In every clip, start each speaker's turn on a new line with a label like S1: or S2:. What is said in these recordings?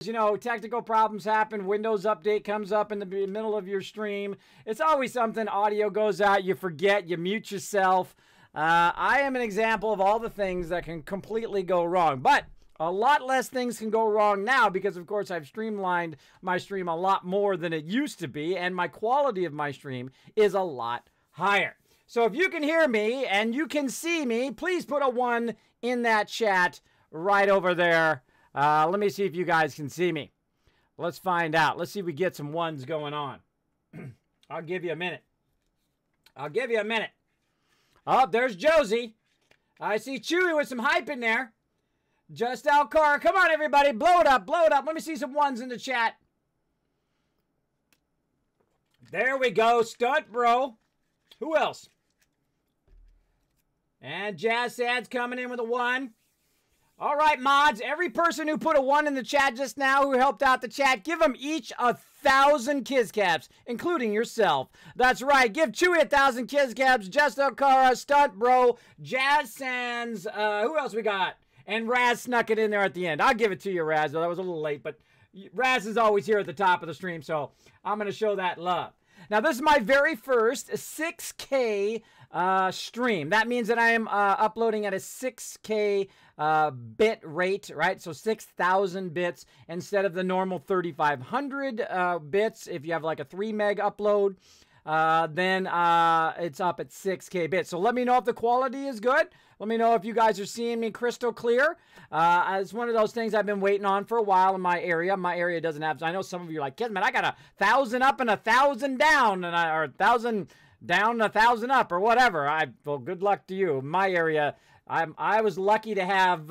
S1: You know, technical problems happen. Windows update comes up in the middle of your stream. It's always something. Audio goes out. You forget. You mute yourself. I am an example of all the things that can completely go wrong. But a lot less things can go wrong now because, of course, I've streamlined my stream a lot more than it used to be. And my quality of my stream is a lot higher. So if you can hear me and you can see me, please put a 1 in that chat right over there. Let me see if you guys can see me. Let's find out. Let's see if we get some 1s going on. I'll give you a minute. I'll give you a minute. Oh, there's Josie. I see Chewy with some hype in there. Just Alcar. Come on, everybody. Blow it up. Blow it up. Let me see some 1s in the chat. There we go. Stunt Bro. Who else? And Jazz Sad's coming in with a 1. All right, mods, every person who put a 1 in the chat just now, who helped out the chat, give them each 1,000 Kizcaps, including yourself. That's right. Give Chewy 1,000 Kizcaps, Just Okara, Stunt Bro, Jazz Sands, who else we got? And Raz snuck it in there at the end. I'll give it to you, Raz, though that was a little late, but Raz is always here at the top of the stream, so I'm going to show that love. Now, this is my very first 6K stream. That means that I am uploading at a 6K bit rate, right? So 6,000 bits instead of the normal 3,500 bits. If you have like a 3 meg upload, then it's up at 6K bits. So let me know if the quality is good. Let me know if you guys are seeing me crystal clear. It's one of those things I've been waiting on for a while in my area. My area doesn't have, I know some of you are like, Kismet, I got 1,000 up and 1,000 down, and or 1,000 down, 1,000 up, or whatever. Well, good luck to you. My area, I was lucky to have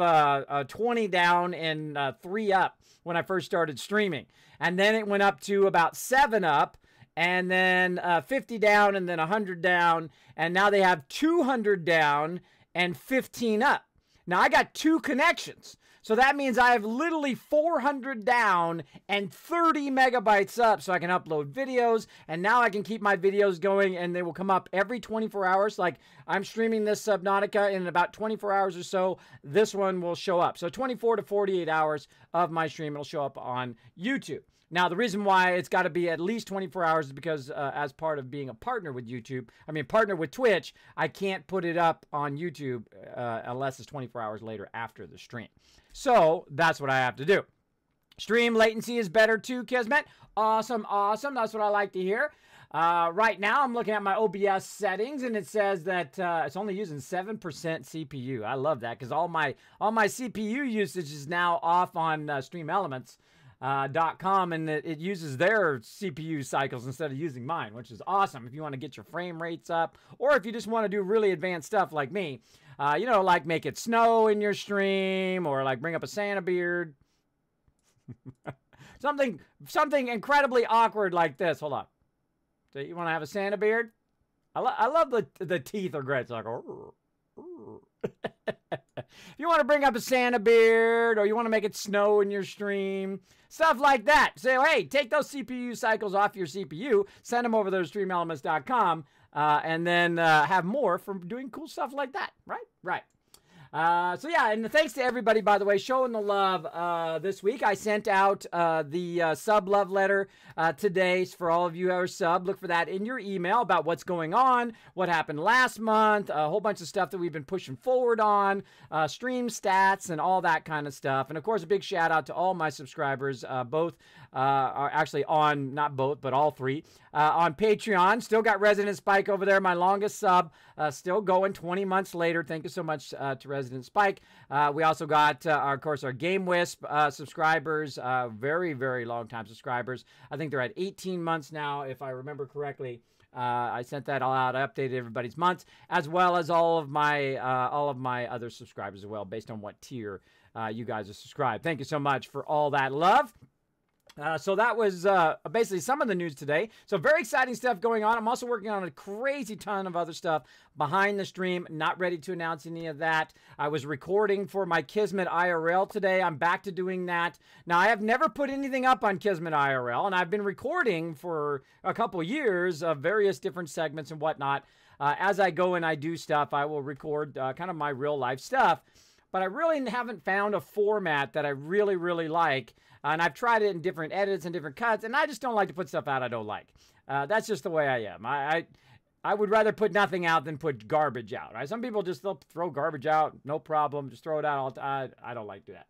S1: 20 down and 3 up when I first started streaming. And then it went up to about 7 up, and then 50 down, and then 100 down, and now they have 200 down and 15 up. Now, I got 2 connections. So that means I have literally 400 down and 30 megabytes up so I can upload videos. And now I can keep my videos going and they will come up every 24 hours. Like I'm streaming this Subnautica in about 24 hours or so. This one will show up. So 24 to 48 hours of my stream will show up on YouTube. Now, the reason why it's got to be at least 24 hours is because as part of being a partner with YouTube, partner with Twitch, I can't put it up on YouTube unless it's 24 hours later after the stream. So that's what I have to do. Stream latency is better too, Kismet. Awesome, awesome. That's what I like to hear. Right now, I'm looking at my OBS settings, and it says that it's only using 7% CPU. I love that because all my CPU usage is now off on StreamElements.com, and it uses their CPU cycles instead of using mine, which is awesome if you want to get your frame rates up, or if you just want to do really advanced stuff like me. You know, like make it snow in your stream, or like bring up a Santa beard. something incredibly awkward like this. Hold on. So you want to have a Santa beard? I love the teeth are great. It's like, if you want to bring up a Santa beard, or you want to make it snow in your stream, stuff like that. Say, hey, take those CPU cycles off your CPU, send them over to StreamElements.com, and then have more from doing cool stuff like that. Right? Right. So yeah, and thanks to everybody, by the way, showing the love this week. I sent out the sub love letter today for all of you who are sub. Look for that in your email about what's going on, what happened last month, a whole bunch of stuff that we've been pushing forward on, stream stats and all that kind of stuff. And of course, a big shout out to all my subscribers, both are actually on, not both, but all 3, on Patreon. Still got Resident Spike over there, my longest sub, still going 20 months later. Thank you so much to Resident Spike. We also got, of course, our Game Wisp subscribers, very, very long time subscribers. I think they're at 18 months now, if I remember correctly. I sent that all out. I updated everybody's months, as well as all of my other subscribers as well, based on what tier you guys are subscribed. Thank you so much for all that love. So that was basically some of the news today. So very exciting stuff going on. I'm also working on a crazy ton of other stuff behind the stream. Not ready to announce any of that. I was recording for my Kismet IRL today. I'm back to doing that. Now, I have never put anything up on Kismet IRL, and I've been recording for a couple years of various different segments and whatnot. As I go and I do stuff, I will record kind of my real life stuff. But I really haven't found a format that I really, really like And I've tried it in different edits and different cuts, and I just don't like to put stuff out I don't like. That's just the way I am. I would rather put nothing out than put garbage out, right? Some people they'll throw garbage out, no problem, just throw it out. I don't like to do that.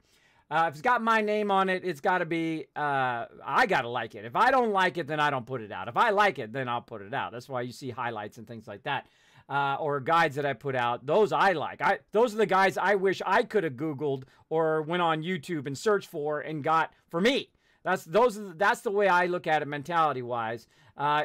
S1: If it's got my name on it, it's got to be, I got to like it. If I don't like it, then I don't put it out. If I like it, then I'll put it out. That's why you see highlights and things like that. Or guides that I put out. Those I like. Those are the guides I wish I could have Googled or went on YouTube and searched for and got for me. That's the way I look at it mentality-wise,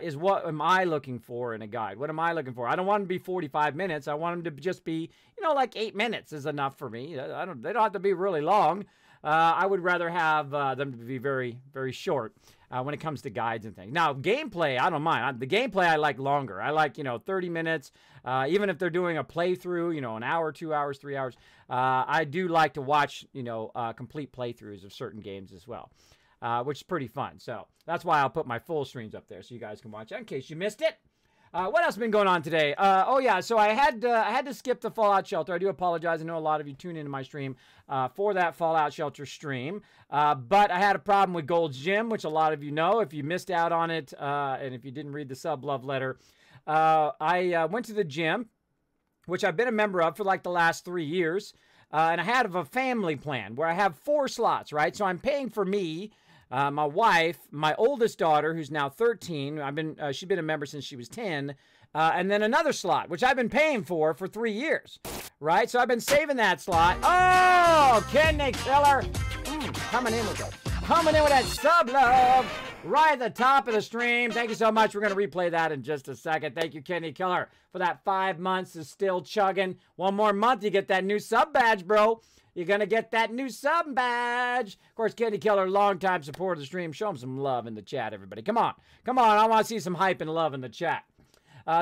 S1: is what am I looking for in a guide? What am I looking for? I don't want them to be 45 minutes. I want them to just be, like 8 minutes is enough for me. They don't have to be really long. I would rather have them to be very, very short when it comes to guides and things. Now, gameplay, I don't mind. The gameplay I like longer. I like, 30 minutes. Even if they're doing a playthrough, an hour, 2 hours, 3 hours. I do like to watch, complete playthroughs of certain games as well. Which is pretty fun. So that's why I'll put my full streams up there so you guys can watch it in case you missed it. What else has been going on today? Oh yeah, so I had to skip the Fallout Shelter. I do apologize. I know a lot of you tune into my stream for that Fallout Shelter stream. But I had a problem with Gold's Gym, which a lot of you know. If you missed out on it, and if you didn't read the sub love letter, I went to the gym, which I've been a member of for like the last 3 years. And I had a family plan where I have 4 slots, right? So I'm paying for me, my wife, my oldest daughter, who's now 13. She's been a member since she was 10. And then another slot, which I've been paying for 3 years, right? So I've been saving that slot. Oh, Kidney Killer, coming in with that sub love right at the top of the stream. Thank you so much. We're going to replay that in just a second. Thank you, Kidney Killer, for that 5 months is still chugging. One more month, you get that new sub badge, bro. You're going to get that new sub badge. Of course, Kidney Killer, longtime supporter of the stream. Show him some love in the chat, everybody. Come on. I want to see some hype and love in the chat.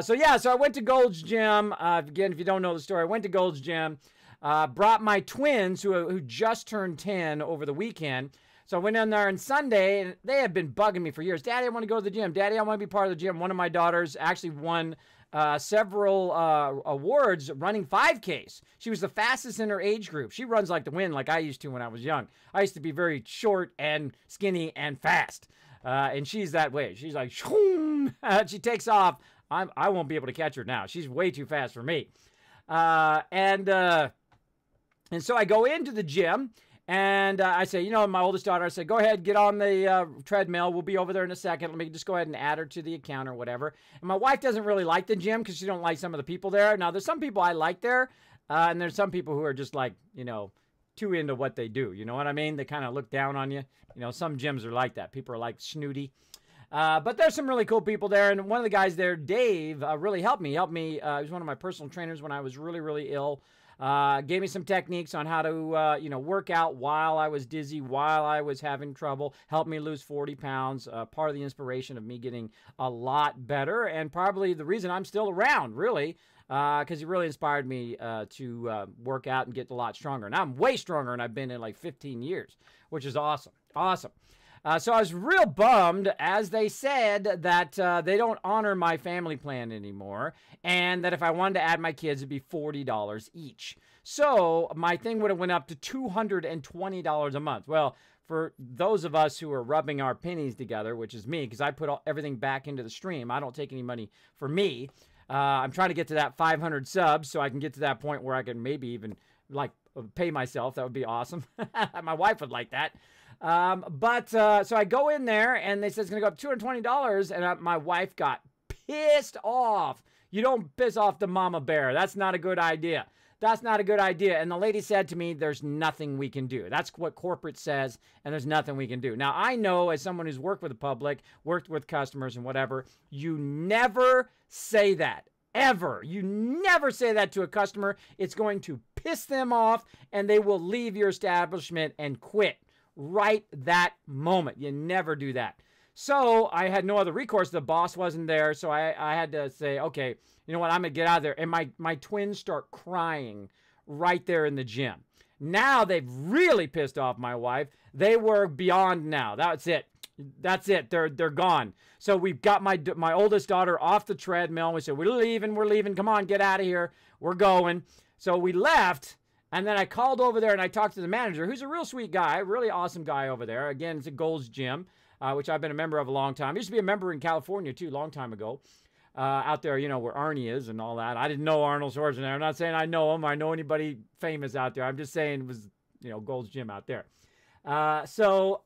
S1: So I went to Gold's Gym. Again, if you don't know the story, I went to Gold's Gym. Brought my twins, who just turned 10 over the weekend. So I went in there on Sunday, and they have been bugging me for years. Daddy, I want to go to the gym. Daddy, I want to be part of the gym. One of my daughters actually won several awards running 5Ks. She was the fastest in her age group. She runs like the wind like I used to when I was young. I used to be very short and skinny and fast. And she's that way. She's like, she takes off. I won't be able to catch her now. She's way too fast for me. And so I go into the gym. And I say, my oldest daughter, I said, go ahead, get on the treadmill. We'll be over there in a second. Let me just go ahead and add her to the account or whatever. And my wife doesn't really like the gym because she don't like some of the people there. Now, there's some people I like there, and there's some people who are just like, too into what they do. You know what I mean? They kind of look down on you. Some gyms are like that. People are like snooty. But there's some really cool people there. And one of the guys there, Dave, really helped me. He was one of my personal trainers when I was really, really ill. Gave me some techniques on how to, work out while I was dizzy, while I was having trouble, helped me lose 40 pounds, part of the inspiration of me getting a lot better, and probably the reason I'm still around, really, because he really inspired me to work out and get a lot stronger. Now I'm way stronger than I've been in like 15 years, which is awesome. Awesome. So I was real bummed, as they said that they don't honor my family plan anymore, and that if I wanted to add my kids, it'd be $40 each. So my thing would have went up to $220 a month. Well, for those of us who are rubbing our pennies together, which is me, because I put everything back into the stream, I don't take any money for me. I'm trying to get to that 500 subs so I can get to that point where I can maybe even pay myself. That would be awesome. My wife would like that. So I go in there and they said it's going to go up $220, and my wife got pissed off. You don't piss off the mama bear. That's not a good idea. That's not a good idea. And the lady said to me, there's nothing we can do. That's what corporate says, and there's nothing we can do. Now, I know as someone who's worked with the public, worked with customers and whatever, you never say that. Ever. You never say that to a customer. It's going to piss them off, and they will leave your establishment and quit right that moment. You never do that. So I had no other recourse. The boss wasn't there, so I had to say, okay, you know what, I'm going to get out of there. And my twins start crying right there in the gym. Now they've really pissed off my wife. They were beyond now. That's it. That's it. They're gone. So we've got my oldest daughter off the treadmill. We said, we're leaving. Come on, get out of here. We're going. So we left. And then I called over there and I talked to the manager, who's a real sweet guy, really awesome guy over there. Again, it's a Gold's Gym, which I've been a member of a long time. I used to be a member in California, too, a long time ago. Out there, you know, where Arnie is and all that. I didn't know Arnold Schwarzenegger. I'm not saying I know him. I know anybody famous out there. I'm just saying it was, you know, Gold's Gym out there. So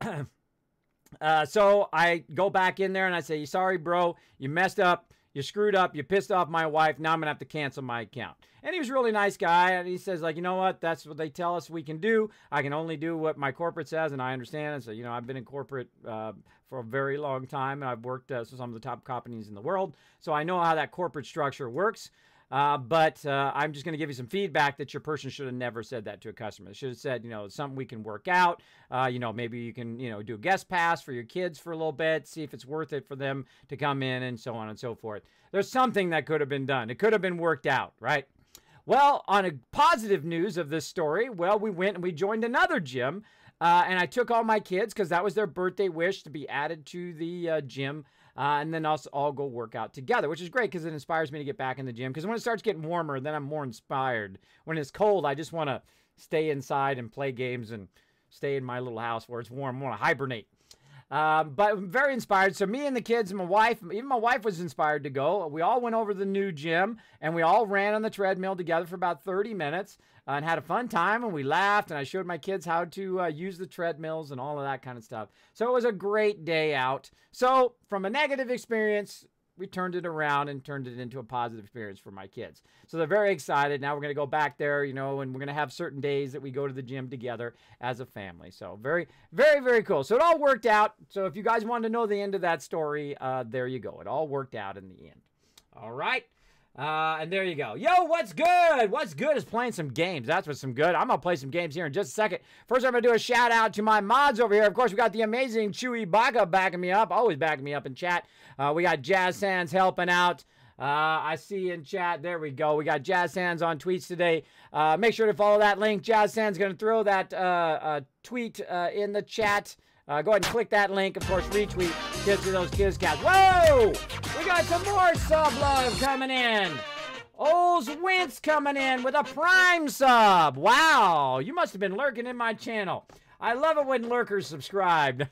S1: I go back in there and I say, sorry, bro, you messed up. You screwed up. You pissed off my wife. Now I'm going to have to cancel my account. And he was a really nice guy. And he says, like, you know what? That's what they tell us we can do. I can only do what my corporate says, and I understand. And so, you know, I've been in corporate for a very long time. And I've worked for some of the top companies in the world. So I know how that corporate structure works. But I'm just going to give you some feedback that your person should have never said that to a customer. They should have said, you know, it's something we can work out. You know, maybe you can, you know, do a guest pass for your kids for a little bit, see if it's worth it for them to come in and so on and so forth. There's something that could have been done. It could have been worked out, right? Well, on a positive news of this story, well, we went and we joined another gym. And I took all my kids because that was their birthday wish to be added to the gym. And then us all go work out together, which is great because it inspires me to get back in the gym. Because when it starts getting warmer, then I'm more inspired. When it's cold, I just want to stay inside and play games and stay in my little house where it's warm. I want to hibernate. But I'm very inspired. So me and the kids and my wife, even my wife was inspired to go. We all went over to the new gym and we all ran on the treadmill together for about 30 minutes and had a fun time, and we laughed, and I showed my kids how to use the treadmills and all of that kind of stuff. So it was a great day out. So from a negative experience, we turned it around and turned it into a positive experience for my kids. So they're very excited. Now we're going to go back there, you know, and we're going to have certain days that we go to the gym together as a family. So very, very, very cool. So it all worked out. So if you guys wanted to know the end of that story, there you go. It all worked out in the end. All right. And there you go. Yo, what's good? What's good is playing some games. That's what's some good. I'm going to play some games here in just a second. First, I'm going to do a shout out to my mods over here. Of course, we got the amazing Chewy Baca backing me up. Always backing me up in chat. We got Jazz Sands helping out. I see in chat. There we go. We got Jazz Sands on tweets today. Make sure to follow that link. Jazz Sands going to throw that tweet in the chat. Go ahead and click that link. Of course, retweet. Get to those kids cats. Whoa! We got some more sub love coming in. Oz Wentz coming in with a Prime sub. Wow. You must have been lurking in my channel. I love it when lurkers subscribe.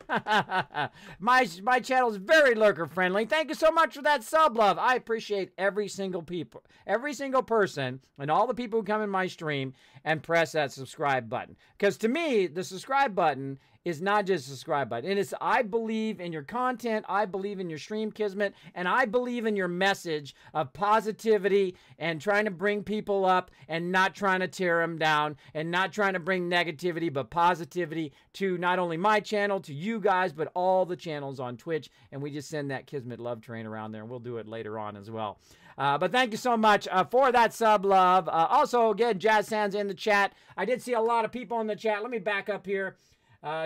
S1: My channel is very lurker friendly. Thank you so much for that sub love. I appreciate every single person, and all the people who come in my stream and press that subscribe button. Because to me, the subscribe button is not just a subscribe button. And it's, I believe in your content, I believe in your stream, Kismet, and I believe in your message of positivity and trying to bring people up and not trying to tear them down and not trying to bring negativity, but positivity to not only my channel, to you guys, but all the channels on Twitch. And we just send that Kismet love train around there, and we'll do it later on as well. But thank you so much for that sub love. Also, again, Jazz Sands in the chat. I did see a lot of people in the chat. Let me back up here.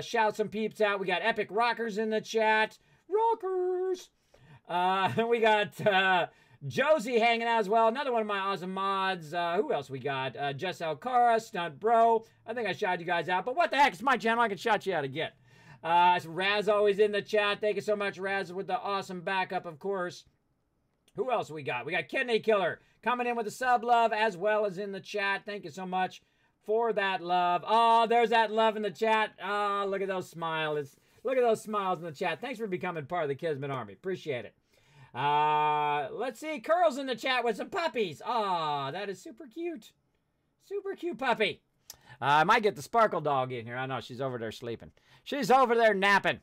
S1: Shout some peeps out. We got Epic Rockers in the chat. Rockers! We got Josie hanging out as well. Another one of my awesome mods. Who else we got? Jess Alcara, Stunt Bro. I think I shouted you guys out. But what the heck? It's my channel. I can shout you out again. Raz always in the chat. Thank you so much, Raz, with the awesome backup, of course. Who else we got? We got Kidney Killer coming in with the sub love as well as in the chat. Thank you so much for that love. Oh, there's that love in the chat. Oh, look at those smiles. Look at those smiles in the chat. Thanks for becoming part of the Kismet Army. Appreciate it. Let's see. Curl's in the chat with some puppies. Oh, that is super cute. Super cute puppy. I might get the Sparkle dog in here. I know she's over there sleeping. She's over there napping.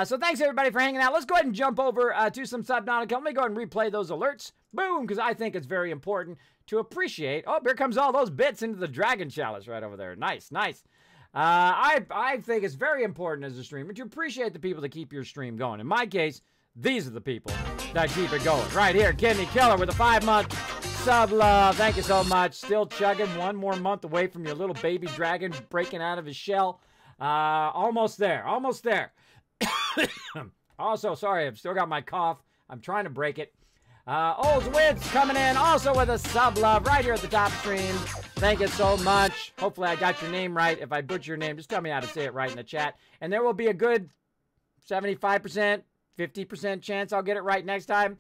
S1: So thanks, everybody, for hanging out. Let's go ahead and jump over to some Subnautica. Let me go ahead and replay those alerts. Boom, because I think it's very important to appreciate. Oh, here comes all those bits into the Dragon Chalice right over there. Nice, nice. I think it's very important as a streamer to appreciate the people that keep your stream going. In my case, these are the people that keep it going. Right here, Kidney Killer with a 5-month sub love. Thank you so much. Still chugging, one more month away from your little baby dragon breaking out of his shell. Almost there, almost there. Also, sorry, I've still got my cough. I'm trying to break it. Old Wids coming in also with a sub love right here at the top stream. Thank you so much. Hopefully I got your name right. If I butcher your name, just tell me how to say it right in the chat. And there will be a good 75%, 50% chance I'll get it right next time.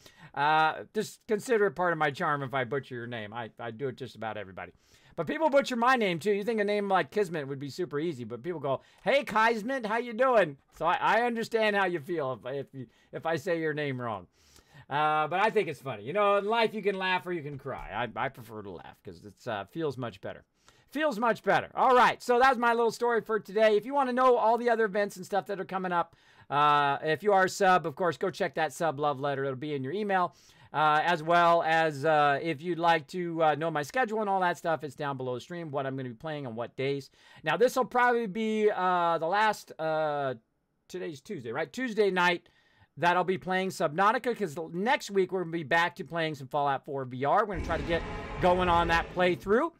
S1: Just consider it part of my charm if I butcher your name. I do it just about everybody. But people butcher my name too. You think a name like Kismet would be super easy, but people go, "Hey, Kismet, how you doing?" So I understand how you feel if I say your name wrong. But I think it's funny. You know, in life you can laugh or you can cry. I prefer to laugh because it feels much better. Feels much better. All right, so that's my little story for today. If you want to know all the other events and stuff that are coming up, if you are a sub, of course, go check that sub love letter. It'll be in your email. As well as if you'd like to know my schedule and all that stuff, it's down below the stream, what I'm going to be playing on what days. Now, this will probably be the last, today's Tuesday, right? Tuesday night that I'll be playing Subnautica, because next week we're going to be back to playing some Fallout 4 VR. We're going to try to get going on that playthrough.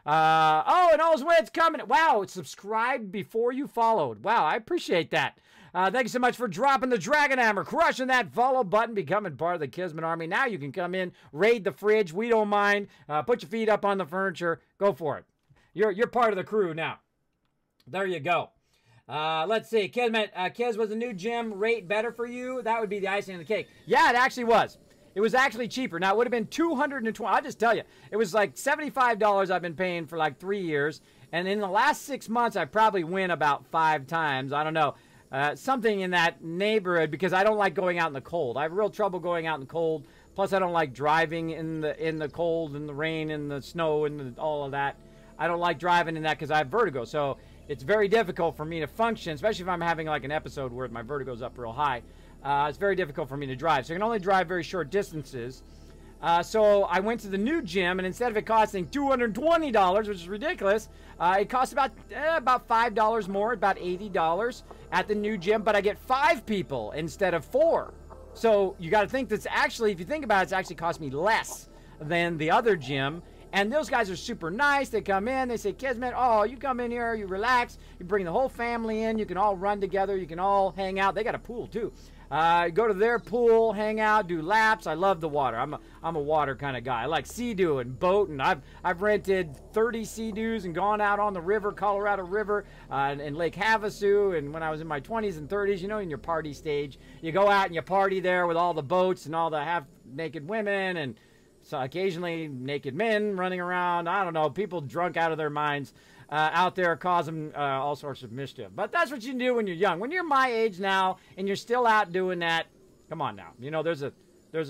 S1: Oh, and all's way it's coming. Wow, it's subscribed before you followed. Wow, I appreciate that. Thank you so much for dropping the Dragon Hammer, crushing that follow button, becoming part of the Kismet Army. Now you can come in, raid the fridge. We don't mind. Put your feet up on the furniture. Go for it. You're part of the crew now. There you go. Let's see. Kismet, Kiz, was the new gym rate better for you? That would be the icing on the cake. Yeah, it actually was. It was actually cheaper. Now, it would have been $220. I'll just tell you. It was like $75 I've been paying for like 3 years. And in the last 6 months, I probably win about 5 times. I don't know. Something in that neighborhood, because I don't like going out in the cold. I have real trouble going out in the cold. Plus, I don't like driving in the cold and the rain and the snow and all of that. I don't like driving in that because I have vertigo. So it's very difficult for me to function, especially if I'm having like an episode where my vertigo's up real high. It's very difficult for me to drive. So I can only drive very short distances. So I went to the new gym, and instead of it costing $220, which is ridiculous, it costs about $5 more, about $80 at the new gym, but I get 5 people instead of 4. So you got to think that's actually, if you think about it, it's actually cost me less than the other gym. And those guys are super nice. They come in, they say, Kismet, oh, you come in here, you relax, you bring the whole family in, you can all run together, you can all hang out. They got a pool too. Go to their pool, hang out, do laps. I love the water. I'm a water kind of guy. I like sea-doo and boating. I've rented 30 sea-doos and gone out on the river, Colorado River, and Lake Havasu. And when I was in my 20s and 30s, you know, in your party stage, you go out and you party there with all the boats and all the half-naked women and so occasionally naked men running around. I don't know, people drunk out of their minds. Out there causing all sorts of mischief. But that's what you do when you're young. When you're my age now and you're still out doing that, come on now. You know, there's a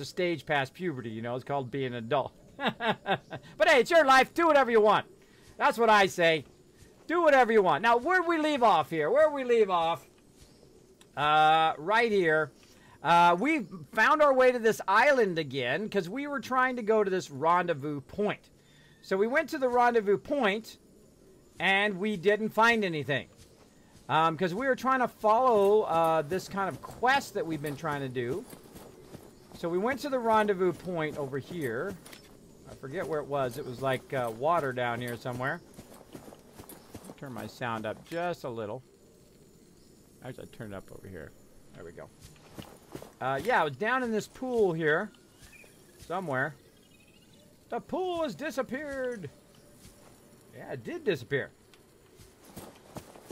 S1: stage past puberty, you know. It's called being an adult. But hey, it's your life. Do whatever you want. That's what I say. Do whatever you want. Now, where'd we leave off here? Where'd we leave off? Right here. We found our way to this island again because we were trying to go to this rendezvous point. So we went to the rendezvous point, and we didn't find anything because we were trying to follow this kind of quest that we've been trying to do. So we went to the rendezvous point over here. I forget where it was. It was like water down here somewhere. I'll turn my sound up just a little. Actually, I turned it up over here. There we go. Yeah, it was down in this pool here somewhere. The pool has disappeared. Yeah, it did disappear.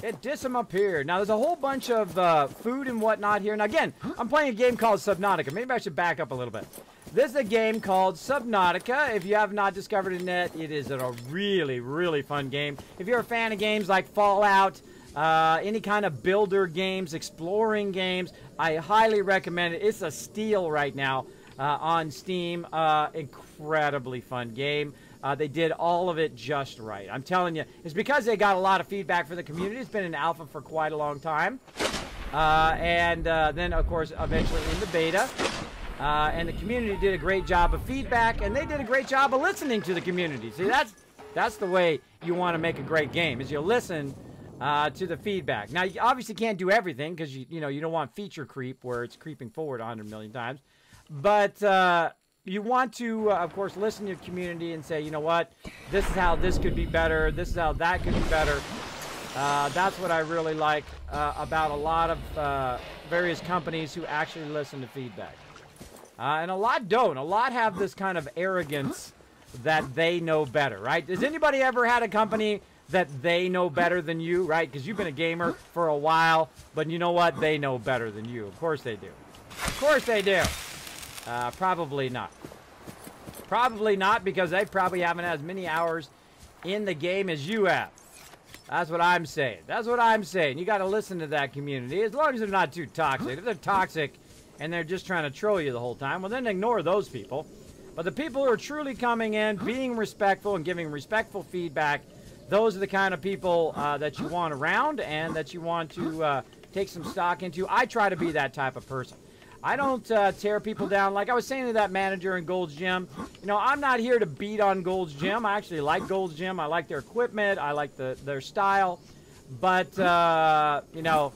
S1: It disappeared. Now, there's a whole bunch of food and whatnot here. Now, again, I'm playing a game called Subnautica. Maybe I should back up a little bit. This is a game called Subnautica. If you have not discovered it yet, it is a really, really fun game. If you're a fan of games like Fallout, any kind of builder games, exploring games, I highly recommend it. It's a steal right now on Steam. Incredibly fun game. They did all of it just right. I'm telling you, it's because they got a lot of feedback from the community. It's been in alpha for quite a long time. And then, of course, eventually in the beta. And the community did a great job of feedback, and they did a great job of listening to the community. See, that's the way you want to make a great game, is you listen to the feedback. Now, you obviously can't do everything because, you know, you don't want feature creep where it's creeping forward 100 million times. But you want to, of course, listen to your community and say, you know what, this is how this could be better, this is how that could be better. That's what I really like about a lot of various companies who actually listen to feedback. And a lot don't. A lot have this kind of arrogance that they know better, right? Has anybody ever had a company that they know better than you, right? Because you've been a gamer for a while, but you know what? They know better than you. Of course they do. Of course they do. Probably not. Probably not, because they probably haven't had as many hours in the game as you have. That's what I'm saying. That's what I'm saying. You got to listen to that community, as long as they're not too toxic. If they're toxic and they're just trying to troll you the whole time, well, then ignore those people. But the people who are truly coming in, being respectful and giving respectful feedback, those are the kind of people that you want around and that you want to take some stock into. I try to be that type of person. I don't tear people down. Like I was saying to that manager in Gold's Gym, you know, I'm not here to beat on Gold's Gym. I actually like Gold's Gym. I like their equipment. I like their style. But, you know,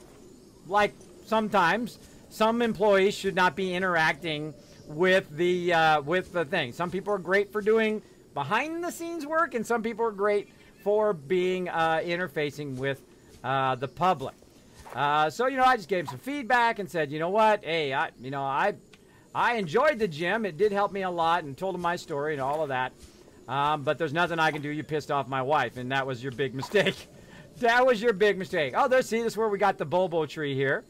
S1: like sometimes some employees should not be interacting with the thing. Some people are great for doing behind-the-scenes work, and some people are great for being interfacing with the public. So, you know, I just gave him some feedback and said, you know what, hey, I enjoyed the gym. It did help me a lot, and told him my story and all of that. But there's nothing I can do. You pissed off my wife, and that was your big mistake. That was your big mistake. Oh, see, this is where we got the Bobo tree here.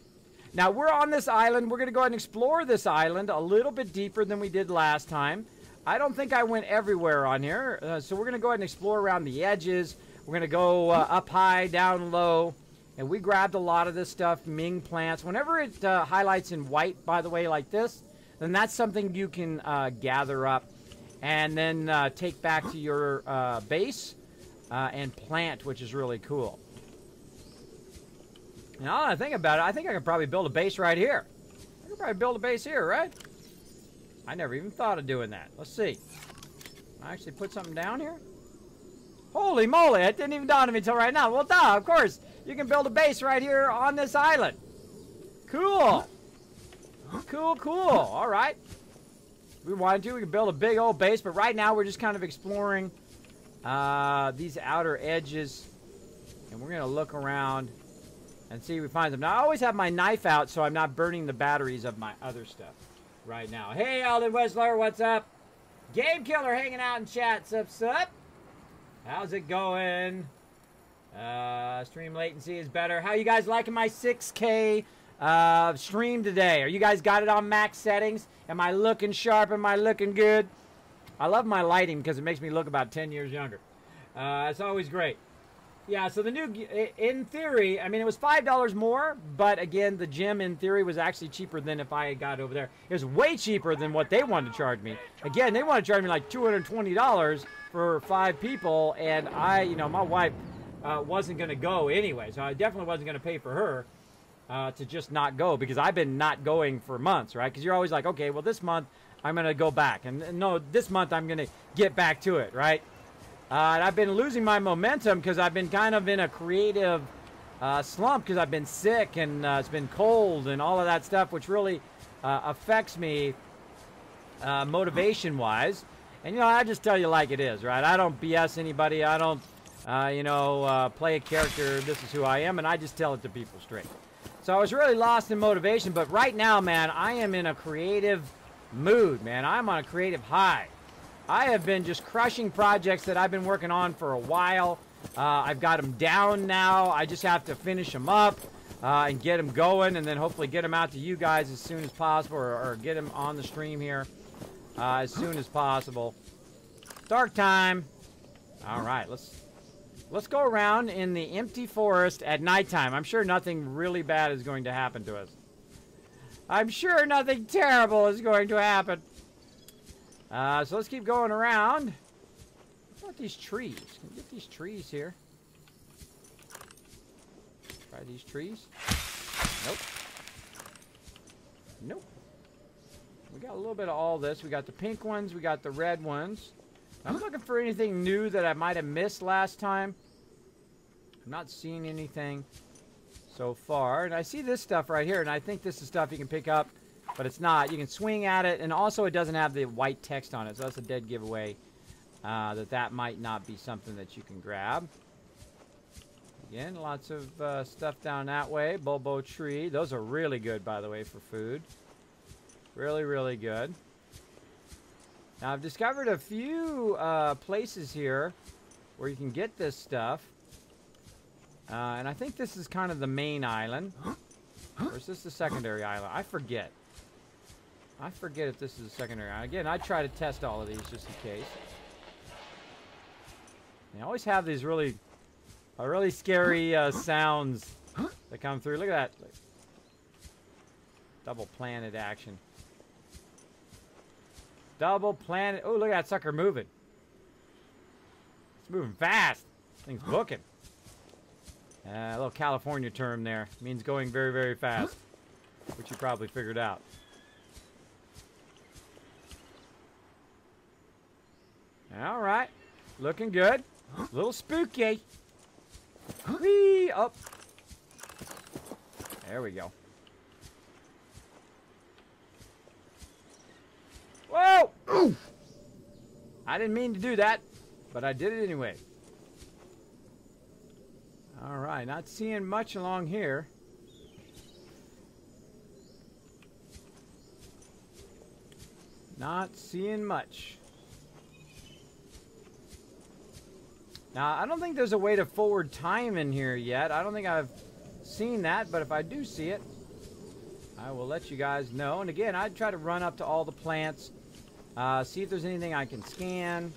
S1: Now, we're on this island. We're going to go ahead and explore this island a little bit deeper than we did last time. I don't think I went everywhere on here. So we're going to go ahead and explore around the edges. We're going to go up high, down low. And we grabbed a lot of this stuff, Ming plants. Whenever it highlights in white, by the way, like this, then that's something you can gather up and then take back to your base and plant, which is really cool. Now that I think about it, I think I could probably build a base right here. I could probably build a base here, right? I never even thought of doing that. Let's see. I actually put something down here? Holy moly, it didn't even dawn on me until right now. Well, duh, of course. You can build a base right here on this island. Cool. Cool, cool. All right. If we wanted to, we could build a big old base, but right now we're just kind of exploring these outer edges, and we're going to look around and see if we find them. Now, I always have my knife out so I'm not burning the batteries of my other stuff right now. Hey, Alden Wessler, what's up? Game Killer hanging out in chat. Sup? How's it going? Stream latency is better. How you guys liking my 6K stream today? Are you guys got it on max settings? Am I looking sharp? Am I looking good? I love my lighting because it makes me look about 10 years younger. It's always great. Yeah, so the new, in theory, I mean, it was $5 more, but again, the gym in theory was actually cheaper than if I had got over there. It was way cheaper than what they wanted to charge me. Again, they want to charge me like $220 for 5 people, and my wife wasn't going to go anyway, so I definitely wasn't going to pay for her to just not go, because I've been not going for months, right? Because you're always like, okay, well, this month I'm going to go back, and no, this month I'm going to get back to it, right? And I've been losing my momentum because I've been kind of in a creative slump because I've been sick and it's been cold and all of that stuff, which really affects me motivation-wise. And, I just tell you like it is, right? I don't BS anybody. I don't, play a character. This is who I am, and I just tell it to people straight. So I was really lost in motivation, but right now, man, I am in a creative mood, man. I'm on a creative high. I have been just crushing projects that I've been working on for a while. I've got them down now. I just have to finish them up and get them going, and then hopefully get them out to you guys as soon as possible, or get them on the stream here as soon as possible. Dark time. All right, let's go around in the empty forest at nighttime. I'm sure nothing really bad is going to happen to us. I'm sure nothing terrible is going to happen. So let's keep going around. What about these trees? Can we get these trees here? Try these trees. Nope. Nope. We got a little bit of all this. We got the pink ones. We got the red ones. I'm looking for anything new that I might have missed last time. I'm not seeing anything so far. And I see this stuff right here, and I think this is stuff you can pick up. But it's not. You can swing at it, and also it doesn't have the white text on it, so that's a dead giveaway that might not be something that you can grab. Again, lots of stuff down that way. Bobo tree. Those are really good, by the way, for food. Really, really good. Now, I've discovered a few places here where you can get this stuff. And I think this is kind of the main island. Or is this the secondary island? I forget. I forget if this is a secondary island. Again, I try to test all of these just in case. They always have these really scary sounds that come through. Look at that. Double planet action. Double planet. Oh, look at that sucker moving. It's moving fast. Thing's booking. A little California term there. Means going very, very fast. Which you probably figured out. All right. Looking good. A little spooky. Whee! Up. There we go. Whoa! Ooh. I didn't mean to do that, but I did it anyway. All right, not seeing much along here. Not seeing much. Now, I don't think there's a way to forward time in here yet. I don't think I've seen that, but if I do see it, I will let you guys know. And again, I'd try to run up to all the plants, see if there's anything I can scan,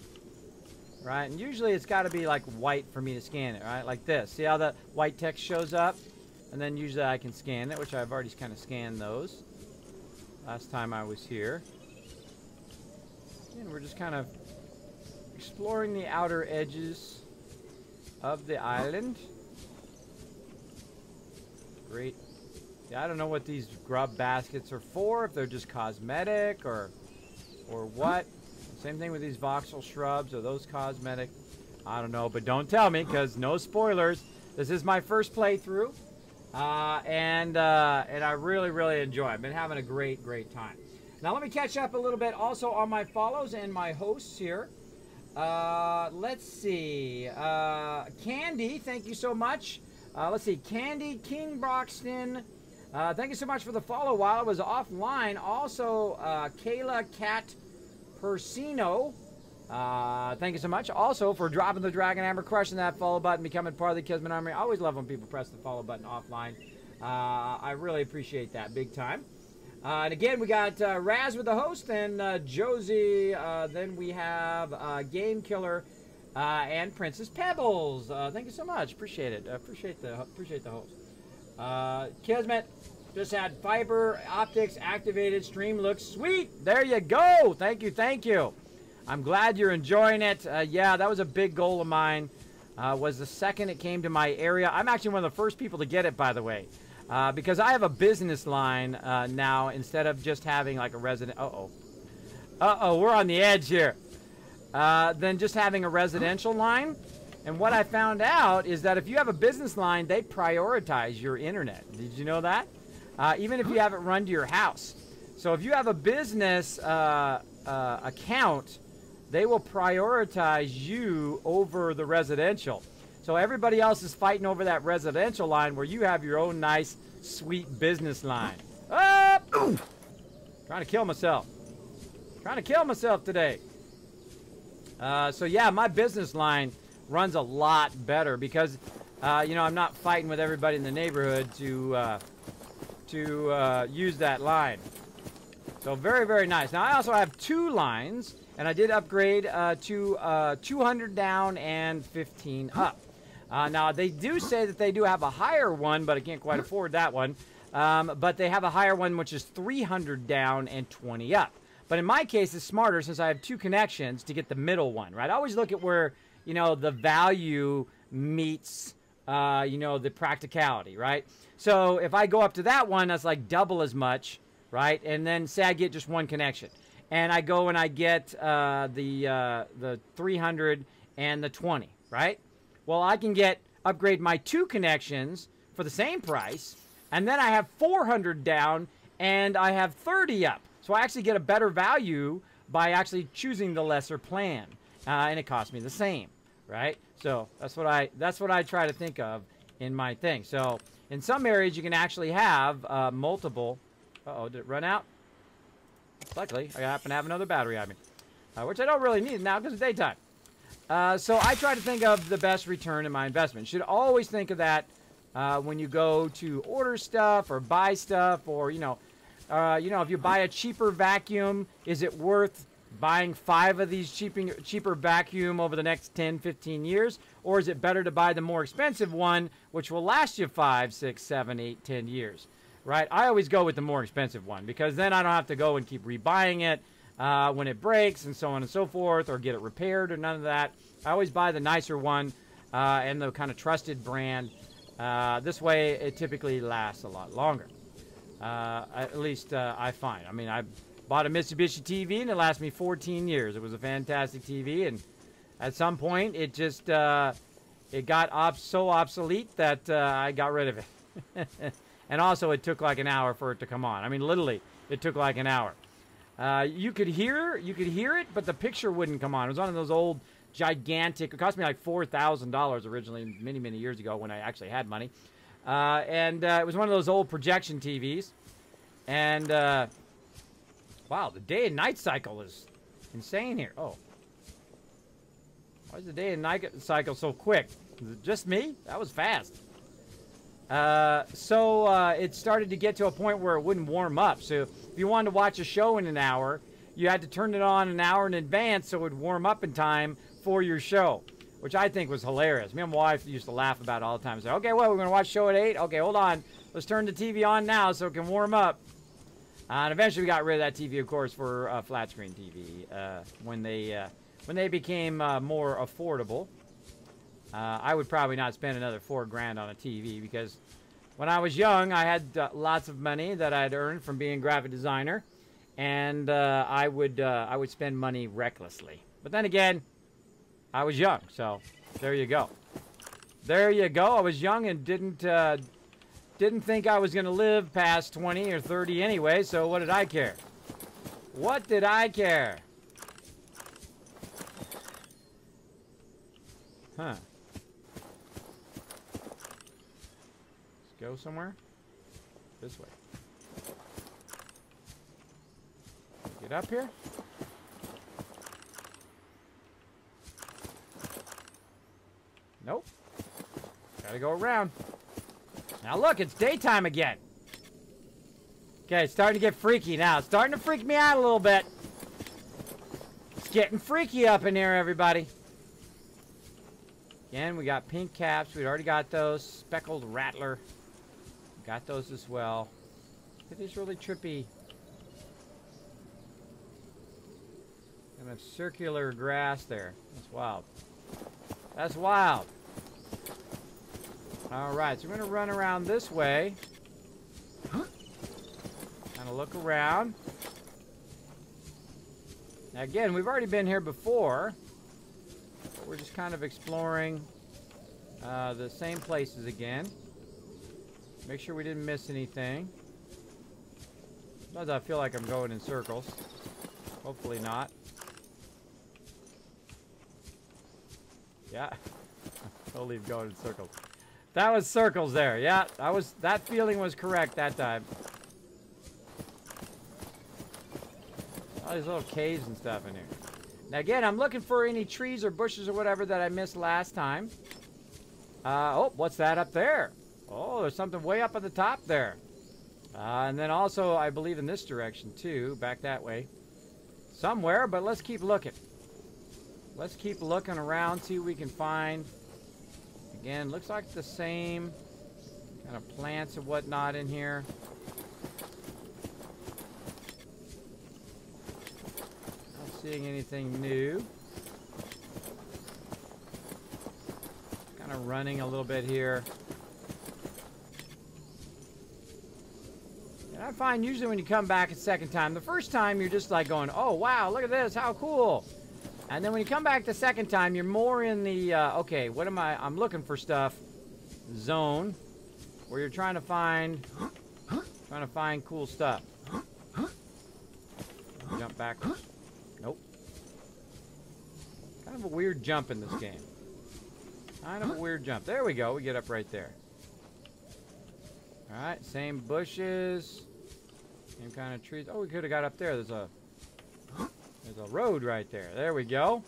S1: right? And usually it's got to be like white for me to scan it, right? Like this. See how the white text shows up? And then usually I can scan it, which I've already kind of scanned those last time I was here. And we're just kind of exploring the outer edges of the island. Great. Yeah, I don't know what these grub baskets are for, if they're just cosmetic or what. Same thing with these voxel shrubs. Are those cosmetic? I don't know, but don't tell me, because no spoilers. This is my first playthrough, and I really, really enjoy it. I've been having a great, great time. Now let me catch up a little bit also on my follows and my hosts here. Let's see. Candy, thank you so much. Let's see. Candy King Broxton. Thank you so much for the follow while I was offline. Also, Kayla Cat Persino. Thank you so much. Also, for dropping the Dragon Hammer, crushing that follow button, becoming part of the Kismet Army. I always love when people press the follow button offline. I really appreciate that big time. And again, we got Raz with the host and Josie. Then we have Game Killer and Princess Pebbles. Thank you so much. Appreciate it. Appreciate the host. Kismet just had fiber optics activated. Stream looks sweet. There you go. Thank you. Thank you. I'm glad you're enjoying it. Yeah, that was a big goal of mine. Was the second it came to my area. I'm actually one of the first people to get it, by the way. Because I have a business line now instead of just having like a resident. Uh-oh, we're on the edge here. Than just having a residential line. And what I found out is that if you have a business line, they prioritize your internet. Did you know that? Even if you have it run to your house. So if you have a business account, they will prioritize you over the residential. So everybody else is fighting over that residential line where you have your own nice, sweet business line. Up! Trying to kill myself. Trying to kill myself today. So yeah, my business line runs a lot better because, you know, I'm not fighting with everybody in the neighborhood to use that line. So very, very nice. Now I also have 2 lines, and I did upgrade to 200 down and 15 up. Now, they do say that they do have a higher one, but I can't quite afford that one. But they have a higher one, which is 300 down and 20 up. But in my case, it's smarter since I have 2 connections to get the middle one, right? I always look at where, you know, the value meets, you know, the practicality, right? So if I go up to that one, that's like double as much, right? And then say I get just 1 connection. And I go and I get the 300 and the 20, right? Well, I can upgrade my 2 connections for the same price, and then I have 400 down, and I have 30 up. So I actually get a better value by actually choosing the lesser plan, and it costs me the same, right? So that's what I try to think of in my thing. So in some areas, you can actually have multiple. Uh-oh, did it run out? Luckily, I happen to have another battery on me, which I don't really need now because it's daytime. So I try to think of the best return in my investment. You should always think of that when you go to order stuff or buy stuff, or you know, if you buy a cheaper vacuum, is it worth buying 5 of these cheaper vacuum over the next 10, 15 years? Or is it better to buy the more expensive one, which will last you 5, 6, 7, 8, 10 years? Right? I always go with the more expensive one because then I don't have to go and keep rebuying it when it breaks and so on and so forth, or get it repaired or none of that. I always buy the nicer one and the kind of trusted brand. This way, it typically lasts a lot longer. At least I find. I mean, I bought a Mitsubishi TV and it lasted me 14 years. It was a fantastic TV, and at some point it just it got so obsolete that I got rid of it. And also it took like an hour for it to come on. I mean, literally, it took like an hour. You could hear it, but the picture wouldn't come on. It was one of those old gigantic, it cost me like $4,000 originally many, many years ago when I actually had money. And it was one of those old projection TVs. And wow, the day and night cycle is insane here. Oh. Why is the day and night cycle so quick? Is it just me? That was fast. So it started to get to a point where it wouldn't warm up. So if you wanted to watch a show in an hour, you had to turn it on an hour in advance so it would warm up in time for your show, which I think was hilarious. Me and my wife used to laugh about it all the time. Say, okay, well, we're going to watch show at 8. Okay, hold on. Let's turn the TV on now so it can warm up. And eventually we got rid of that TV, of course, for a flat screen TV when they became more affordable. I would probably not spend another $4 grand on a TV because when I was young, I had lots of money that I'd earned from being a graphic designer, and I would spend money recklessly. But then again, I was young, so there you go. There you go. I was young and didn't think I was going to live past 20 or 30 anyway, so what did I care? What did I care? Huh. Let's go somewhere. This way. Get up here. Nope. Gotta go around. Now look, it's daytime again. Okay, it's starting to get freaky now. It's starting to freak me out a little bit. It's getting freaky up in here, everybody. Again, we got pink caps. We'd already got those. Speckled rattler. Got those as well. It is really trippy. Kind of circular grass there. That's wild. That's wild. Alright, so we're going to run around this way. Kind of look around. Now again, we've already been here before. We're just kind of exploring the same places again. Make sure we didn't miss anything. Sometimes I feel like I'm going in circles. Hopefully not. Yeah. Totally going in circles. That was circles there. Yeah, that feeling was correct that time. All these little caves and stuff in here. Now again, I'm looking for any trees or bushes or whatever that I missed last time. Oh, what's that up there? Oh, there's something way up at the top there. And then also, I believe in this direction too, back that way. Somewhere, but let's keep looking. Let's keep looking around, see what we can find. Again, looks like the same kind of plants and whatnot in here. Not seeing anything new. Kind of running a little bit here. And I find usually when you come back a second time, the first time you're just like going, oh wow, look at this, how cool. And then when you come back the second time, you're more in the, okay, what am I'm looking for stuff, zone, where you're trying to find cool stuff. Jump backwards. Nope. Kind of a weird jump in this game. Kind of a weird jump. There we go, we get up right there. Alright, same bushes, same kind of trees. Oh, we could have got up there. There's a road right there. There we go.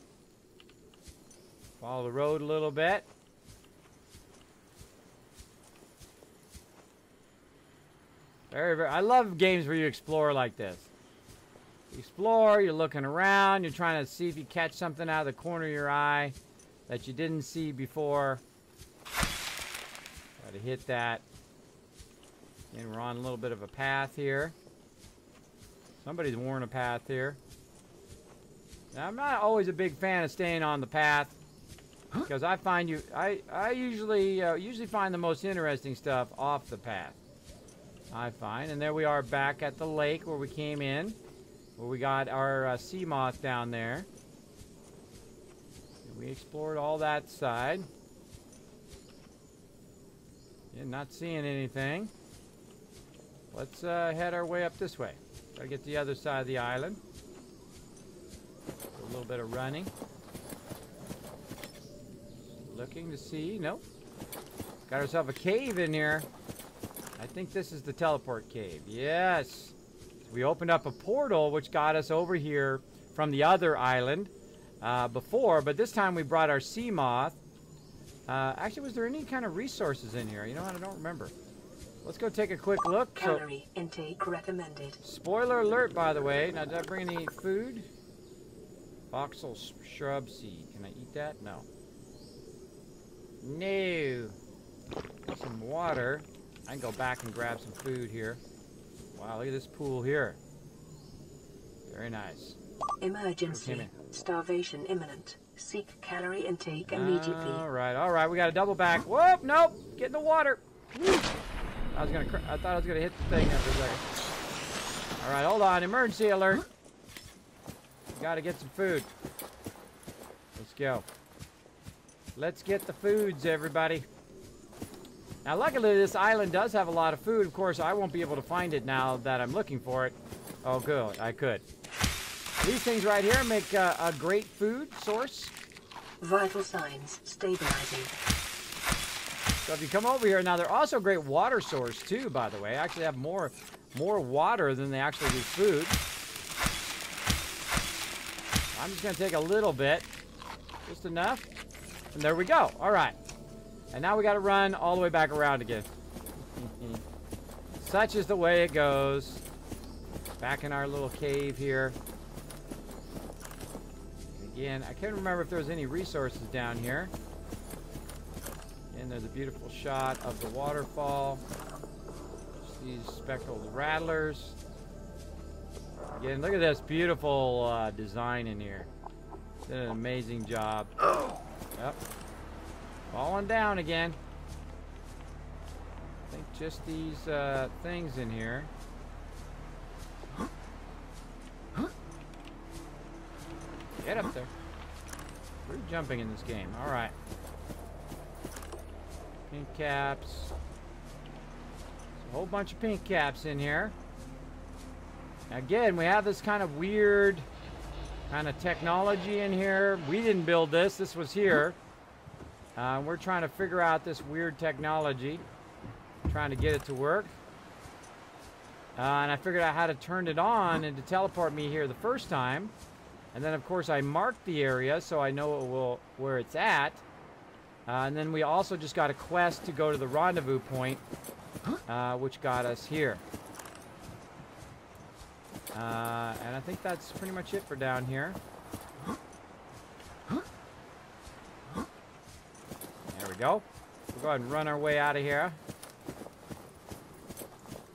S1: Follow the road a little bit. Very, very. I love games where you explore like this. Explore, you're looking around, you're trying to see if you catch something out of the corner of your eye that you didn't see before. Try to hit that. And we're on a little bit of a path here. Somebody's worn a path here. Now, I'm not always a big fan of staying on the path because I find I usually find the most interesting stuff off the path. I find, and there we are back at the lake where we came in, where we got our sea moth down there. And we explored all that side. Yeah, not seeing anything. Let's head our way up this way. Try to get to the other side of the island. A little bit of running. Looking to see. Nope. Got ourselves a cave in here. I think this is the teleport cave. Yes. We opened up a portal which got us over here from the other island before, but this time we brought our sea moth. Actually, was there any kind of resources in here? You know what? I don't remember. Let's go take a quick look.
S2: Calorie intake recommended.
S1: Spoiler alert, by the way. Now, did I bring any food? Voxel shrub seed. Can I eat that? No. No. Some water. I can go back and grab some food here. Wow, look at this pool here. Very nice.
S2: Emergency. Starvation imminent. Seek calorie intake immediately.
S1: All right. We got to double back. Whoop, nope. Get in the water. Woo. I thought I was gonna hit the thing after a second. All right, hold on. Emergency alert. Got to get some food. Let's go. Let's get the foods, everybody. Now, luckily, this island does have a lot of food. Of course, I won't be able to find it now that I'm looking for it. Oh, good. I could. These things right here make a great food source.
S2: Vital signs stabilizing.
S1: So if you come over here, now they're also a great water source too, by the way. Actually have more water than they actually do food. I'm just going to take a little bit. Just enough. And there we go. All right. And now we got to run all the way back around again. Such is the way it goes. Back in our little cave here. Again, I can't remember if there was any resources down here. And there's a beautiful shot of the waterfall. Just these speckled rattlers. Again, look at this beautiful design in here. Did an amazing job. Yep. Falling down again. I think just these things in here. Get up there. We're jumping in this game. All right. Pink caps. There's a whole bunch of pink caps in here. Again, we have this kind of weird kind of technology in here. We didn't build this. This was here. We're trying to figure out this weird technology. Trying to get it to work. And I figured out how to turn it on and to teleport me here the first time. And then, of course, I marked the area so I know where it's at. And then we also just got a quest to go to the rendezvous point, which got us here. And I think that's pretty much it for down here. There we go. We'll go ahead and run our way out of here.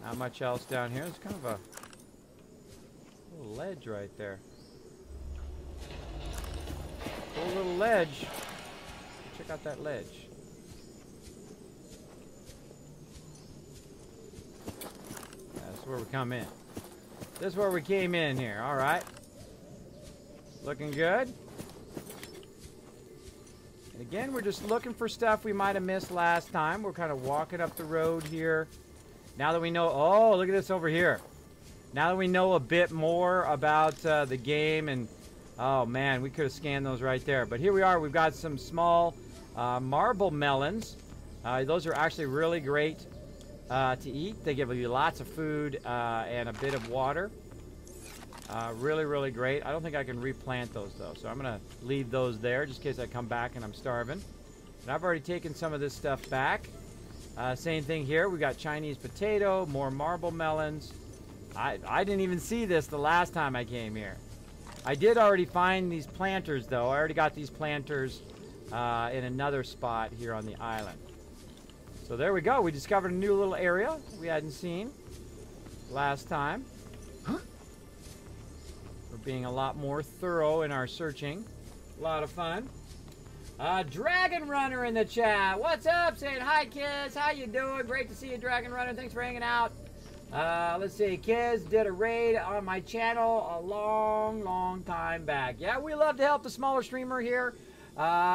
S1: Not much else down here. There's kind of a little ledge right there. Cool little ledge. Check out that ledge. That's where we come in. This is where we came in here. All right. Looking good. And again, we're just looking for stuff we might have missed last time. We're kind of walking up the road here. Now that we know... Oh, look at this over here. Now that we know a bit more about the game and... Oh, man, we could have scanned those right there. But here we are. We've got some small marble melons. Those are actually really great to eat. They give you lots of food and a bit of water. Really, really great. I don't think I can replant those, though. So I'm going to leave those there just in case I come back and I'm starving. And I've already taken some of this stuff back. Same thing here. We got Chinese potato, more marble melons. I didn't even see this the last time I came here. I did already find these planters, though. I already got these planters in another spot here on the island. So there we go. We discovered a new little area we hadn't seen last time. We're being a lot more thorough in our searching. A lot of fun. Dragon Runner in the chat. What's up? Saying hi, kids. How you doing? Great to see you, Dragon Runner. Thanks for hanging out. Let's see. Kids did a raid on my channel a long time back. Yeah, we love to help the smaller streamer here.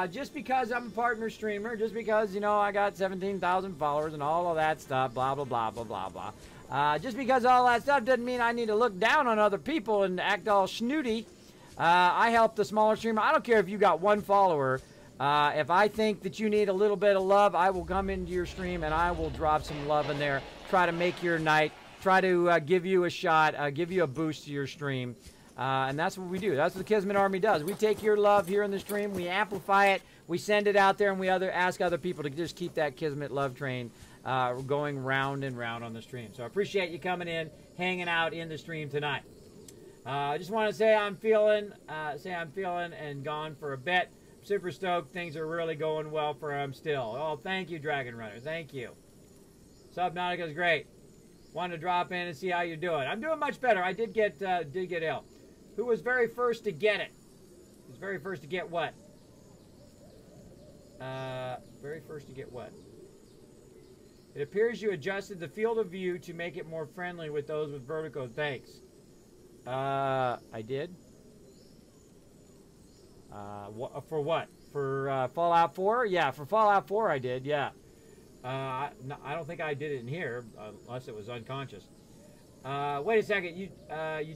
S1: Just because I'm a partner streamer, just because, you know, I got 17,000 followers and all of that stuff, blah, blah, blah, blah, blah, blah. Just because all that stuff doesn't mean I need to look down on other people and act all snooty. I help the smaller streamer. I don't care if you got one follower. If I think that you need a little bit of love, I will come into your stream and I will drop some love in there. Try to make your night. Try to give you a shot, give you a boost to your stream. And that's what we do. That's what the Kismet Army does. We take your love here in the stream, we amplify it, we send it out there, and we ask other people to just keep that Kismet love train going round and round on the stream. So I appreciate you coming in, hanging out in the stream tonight. I just want to say I'm feeling and gone for a bit. Super stoked. Things are really going well for him still. Oh, thank you, Dragon Runner. Thank you. Subnautica is great. Wanted to drop in and see how you're doing. I'm doing much better. I did get ill. Who was very first to get it? Who's very first to get what? Very first to get what? It appears you adjusted the field of view to make it more friendly with those with vertigo. Thanks. I did. For what? For Fallout 4? Yeah, for Fallout 4 I did, yeah. No, I don't think I did it in here, unless it was unconscious. Wait a second, you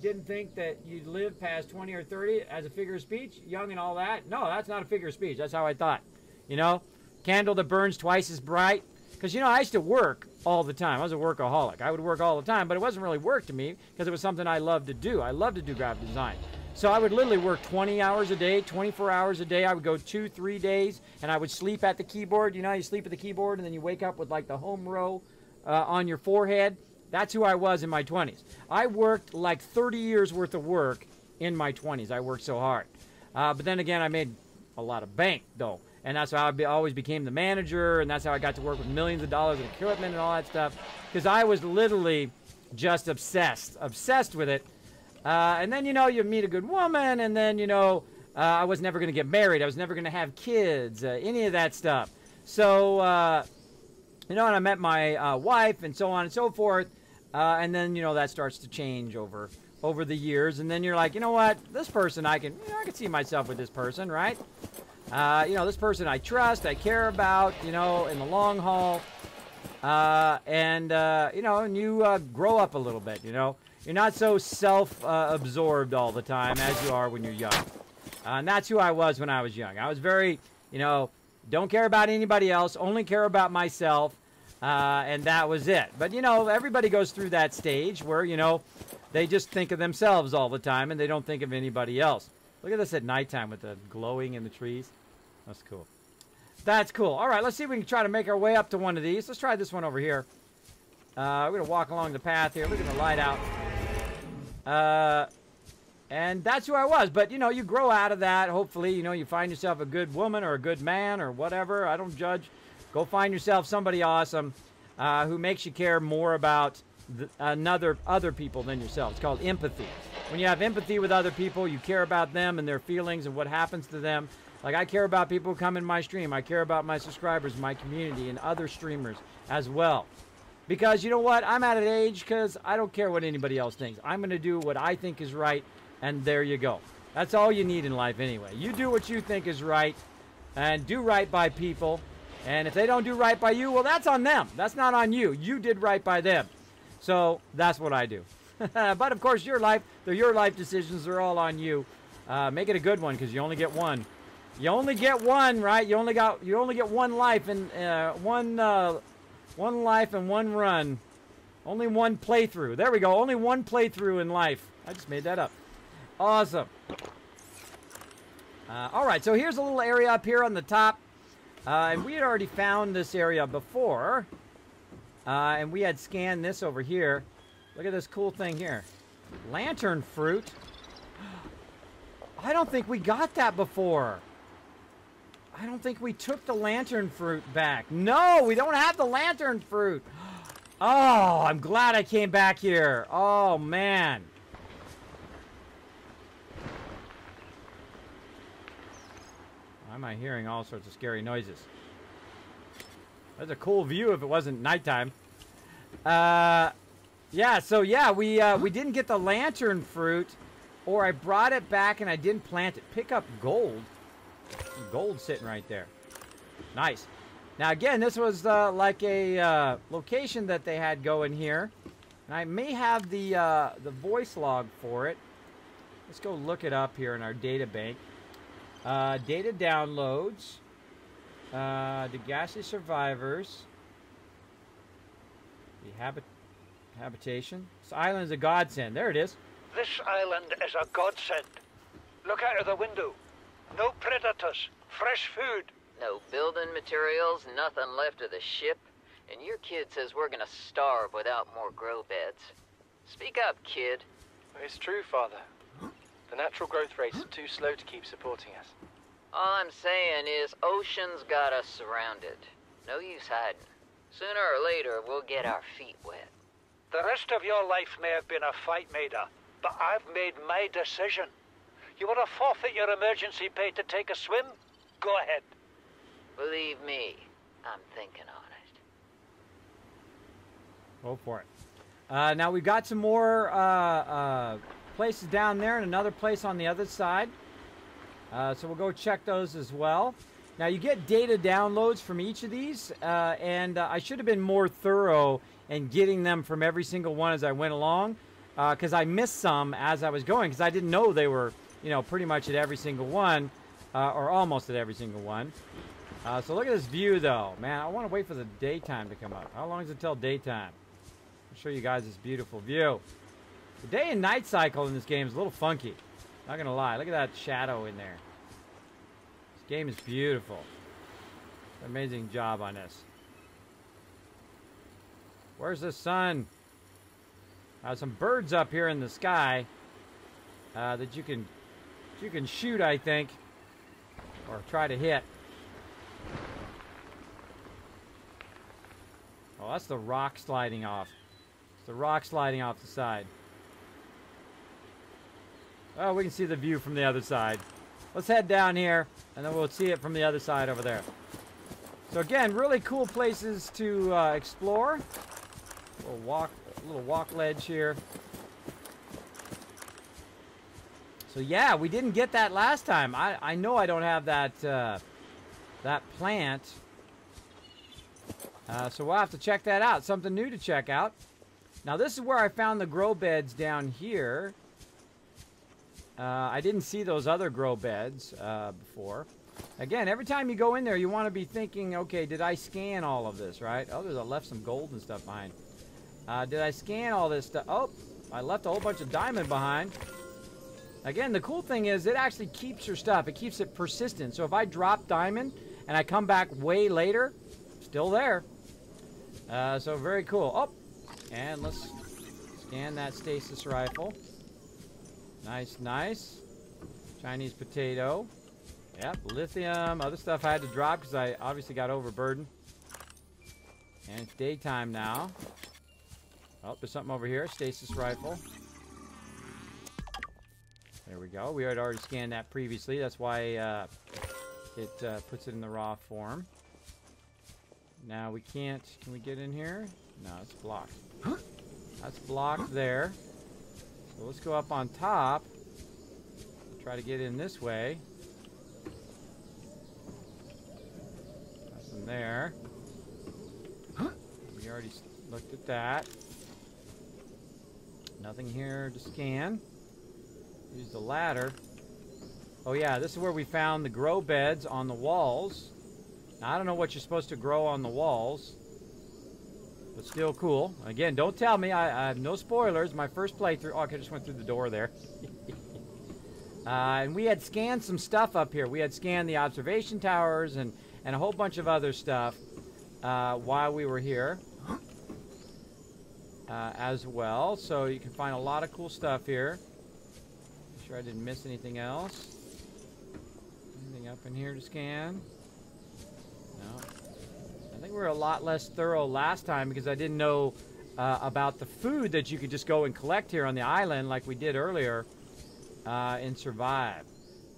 S1: didn't think that you'd live past 20 or 30 as a figure of speech? Young and all that? No, that's not a figure of speech. That's how I thought. You know? Candle that burns twice as bright. Because, you know, I used to work all the time. I was a workaholic. I would work all the time, but it wasn't really work to me because it was something I loved to do. I loved to do graphic design. So I would literally work 20 hours a day, 24 hours a day. I would go 2-3 days, and I would sleep at the keyboard. You know, you sleep at the keyboard, and then you wake up with, like, the home row on your forehead. That's who I was in my 20s. I worked, like, 30 years worth of work in my 20s. I worked so hard. But then again, I made a lot of bank, though. And that's how I always became the manager, and that's how I got to work with millions of dollars of equipment and all that stuff. Because I was literally just obsessed with it. And then, you know, you meet a good woman, and then, you know, I was never going to get married. I was never going to have kids, any of that stuff. So, you know, and I met my wife and so on and so forth. And then, you know, that starts to change over the years. And then you're like, you know what, this person, I can see myself with this person, right? You know, this person I trust, I care about, you know, in the long haul. You know, and you grow up a little bit, you know. You're not so self-absorbed all the time as you are when you're young. And that's who I was when I was young. I was very, you know, don't care about anybody else, only care about myself, and that was it. But, you know, everybody goes through that stage where, you know, they just think of themselves all the time and they don't think of anybody else. Look at this at nighttime with the glowing in the trees. That's cool. That's cool. All right, let's see if we can try to make our way up to one of these. Let's try this one over here. We're going to walk along the path here. Look at the light out. And that's who I was. But, you know, you grow out of that. Hopefully, you know, you find yourself a good woman or a good man or whatever. I don't judge. Go find yourself somebody awesome who makes you care more about other people than yourself. It's called empathy. When you have empathy with other people, you care about them and their feelings and what happens to them. Like, I care about people who come in my stream. I care about my subscribers, my community, and other streamers as well. Because, you know what? I'm at an age because I don't care what anybody else thinks. I'm going to do what I think is right, and there you go. That's all you need in life anyway. You do what you think is right, and do right by people. And if they don't do right by you, well, that's on them. That's not on you. You did right by them. So that's what I do. But, of course, your life decisions are all on you. Make it a good one because you only get one. You only get one, right? You only get one life and one life and one run. Only one playthrough. There we go. Only one playthrough in life. I just made that up. Awesome. All right, so here's a little area up here on the top. And we had already found this area before. And we had scanned this over here. Look at this cool thing here. Lantern fruit. I don't think we got that before. I don't think we took the lantern fruit back. No, we don't have the lantern fruit. Oh, I'm glad I came back here. Oh, man. Why am I hearing all sorts of scary noises? That's a cool view if it wasn't nighttime. Yeah, so yeah, we didn't get the lantern fruit, or I brought it back and I didn't plant it. Pick up gold. Gold sitting right there. Nice. Now again, this was like a location that they had going here. And I may have the voice log for it. Let's go look it up here in our data bank. Data downloads. The gaseous survivors. The habitation. This island is a godsend. There it is.
S3: This island is a godsend. Look out of the window. No predators. Fresh food.
S4: No building materials, nothing left of the ship. And your kid says we're gonna starve without more grow beds. Speak up, kid.
S5: It's true, Father. The natural growth rates are too slow to keep supporting us.
S4: All I'm saying is ocean's got us surrounded. No use hiding. Sooner or later, we'll get our feet wet.
S3: The rest of your life may have been a fight, Maida, but I've made my decision. You want to forfeit your emergency pay to take a swim? Go ahead.
S4: Believe me, I'm thinking on it.
S1: Go for it. Now we've got some more places down there and another place on the other side. So we'll go check those as well. Now you get data downloads from each of these, and I should have been more thorough in getting them from every single one as I went along, because I missed some as I was going, because I didn't know they were, you know, pretty much at every single one, or almost at every single one. So look at this view, though. Man, I want to wait for the daytime to come up. How long is it till daytime? I'll show you guys this beautiful view. The day and night cycle in this game is a little funky. Not gonna lie. Look at that shadow in there. This game is beautiful. Amazing job on this. Where's the sun? Some birds up here in the sky that you can shoot, I think, or try to hit. Oh, that's the rock sliding off. It's the rock sliding off the side. Oh, we can see the view from the other side. Let's head down here, and then we'll see it from the other side over there. So again, really cool places to explore. A little walk ledge here. So yeah, we didn't get that last time. I know I don't have that that plant. So we'll have to check that out. Something new to check out. Now this is where I found the grow beds down here. I didn't see those other grow beds before. Again, every time you go in there, you want to be thinking, okay, did I scan all of this, right? Oh, I left some gold and stuff behind. Did I scan all this stuff? Oh, I left a whole bunch of diamond behind. Again, the cool thing is it actually keeps your stuff. It keeps it persistent. So if I drop diamond and I come back way later, still there. So very cool. Oh, and let's scan that stasis rifle. Nice, nice. Chinese potato. Yep, lithium. Other stuff I had to drop because I obviously got overburdened. And it's daytime now. Oh, there's something over here. Stasis rifle. There we go. We had already scanned that previously. That's why it puts it in the raw form. Now we can't... Can we get in here? No, it's blocked. That's blocked there. So let's go up on top. Try to get in this way. Nothing there. We already looked at that. Nothing here to scan. Use the ladder. Oh yeah, this is where we found the grow beds on the walls. Now, I don't know what you're supposed to grow on the walls, but still cool. Again, don't tell me. I have no spoilers. My first playthrough. Oh, I just went through the door there. And we had scanned some stuff up here. We had scanned the observation towers and a whole bunch of other stuff while we were here. as well. So you can find a lot of cool stuff here. Make sure I didn't miss anything else. Anything up in here to scan? No. I think we were a lot less thorough last time because I didn't know about the food that you could just go and collect here on the island like we did earlier in Survive.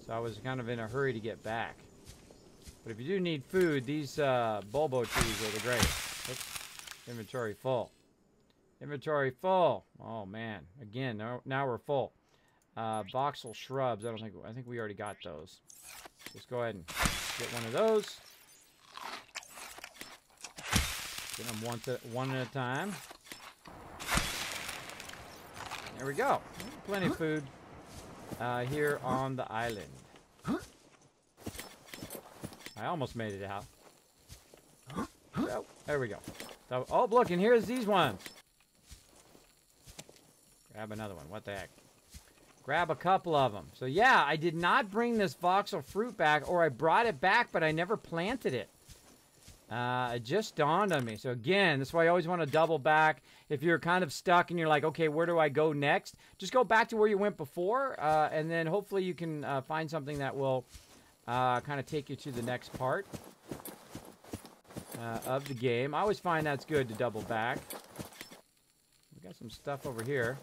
S1: So I was kind of in a hurry to get back. But if you do need food, these bulbo trees are the greatest. Oops. Inventory full. Inventory full. Oh man. Again, now we're full. Voxel shrubs. I think we already got those. Let's go ahead and get one of those. Get them one at a time. There we go. Plenty of food here on the island. I almost made it out. Oh, there we go. So, oh, look, and here's these ones. Grab another one. What the heck? Grab a couple of them. So, yeah, I did not bring this voxel fruit back, or I brought it back, but I never planted it. It just dawned on me. So, again, that's why I always want to double back. If you're kind of stuck and you're like, okay, where do I go next? Just go back to where you went before, and then hopefully you can find something that will kind of take you to the next part of the game. I always find that's good to double back. We got some stuff over here.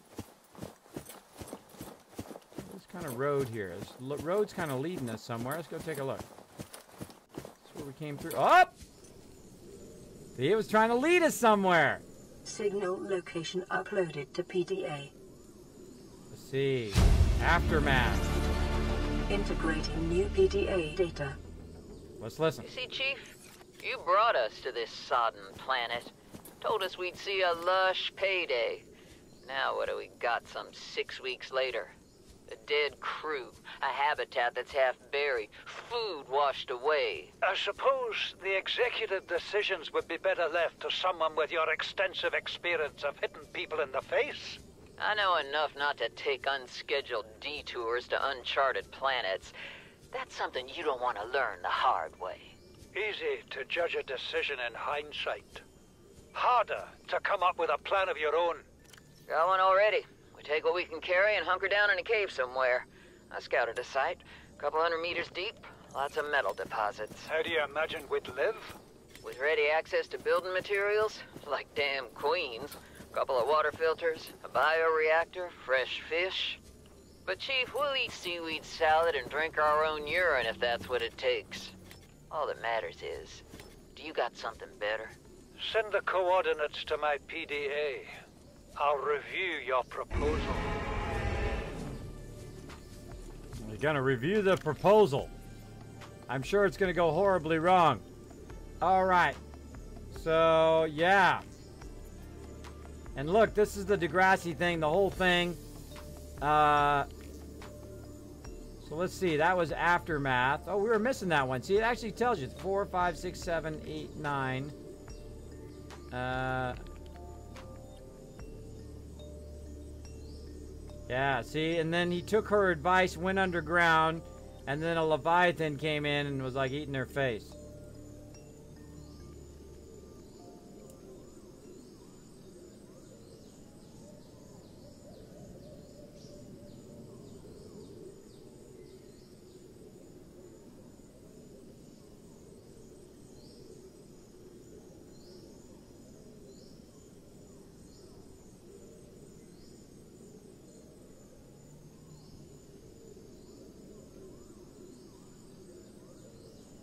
S1: This kind of road here. This road's kind of leading us somewhere. Let's go take a look. That's where we came through. Oh! See, it was trying to lead us somewhere.
S2: Signal location uploaded to PDA.
S1: Let's see. Aftermath.
S2: Integrating new PDA data.
S1: Let's listen.
S4: You see, Chief? You brought us to this sodden planet. Told us we'd see a lush payday. Now what do we got some 6 weeks later? A dead crew, a habitat that's half buried, food washed away.
S3: I suppose the executive decisions would be better left to someone with your extensive experience of hitting people in the face.
S4: I know enough not to take unscheduled detours to uncharted planets. That's something you don't want to learn the hard way.
S3: Easy to judge a decision in hindsight. Harder to come up with a plan of your own.
S4: Got one already. We take what we can carry and hunker down in a cave somewhere. I scouted a site, a couple 100 meters deep, lots of metal deposits.
S3: How do you imagine we'd live?
S4: With ready access to building materials, like damn queens, a couple of water filters, a bioreactor, fresh fish. But Chief, we'll eat seaweed salad and drink our own urine if that's what it takes. All that matters is, do you got something better?
S3: Send the coordinates to my PDA. I'll review your proposal.
S1: You're gonna review the proposal. I'm sure it's gonna go horribly wrong. All right. So, yeah. And look, this is the Degrassi thing, the whole thing. So let's see, that was Aftermath. Oh, we were missing that one. See, it actually tells you. It's 4, 5, 6, 7, 8, 9. Yeah, see, and then he took her advice, went underground, and then a Leviathan came in and was like eating her face.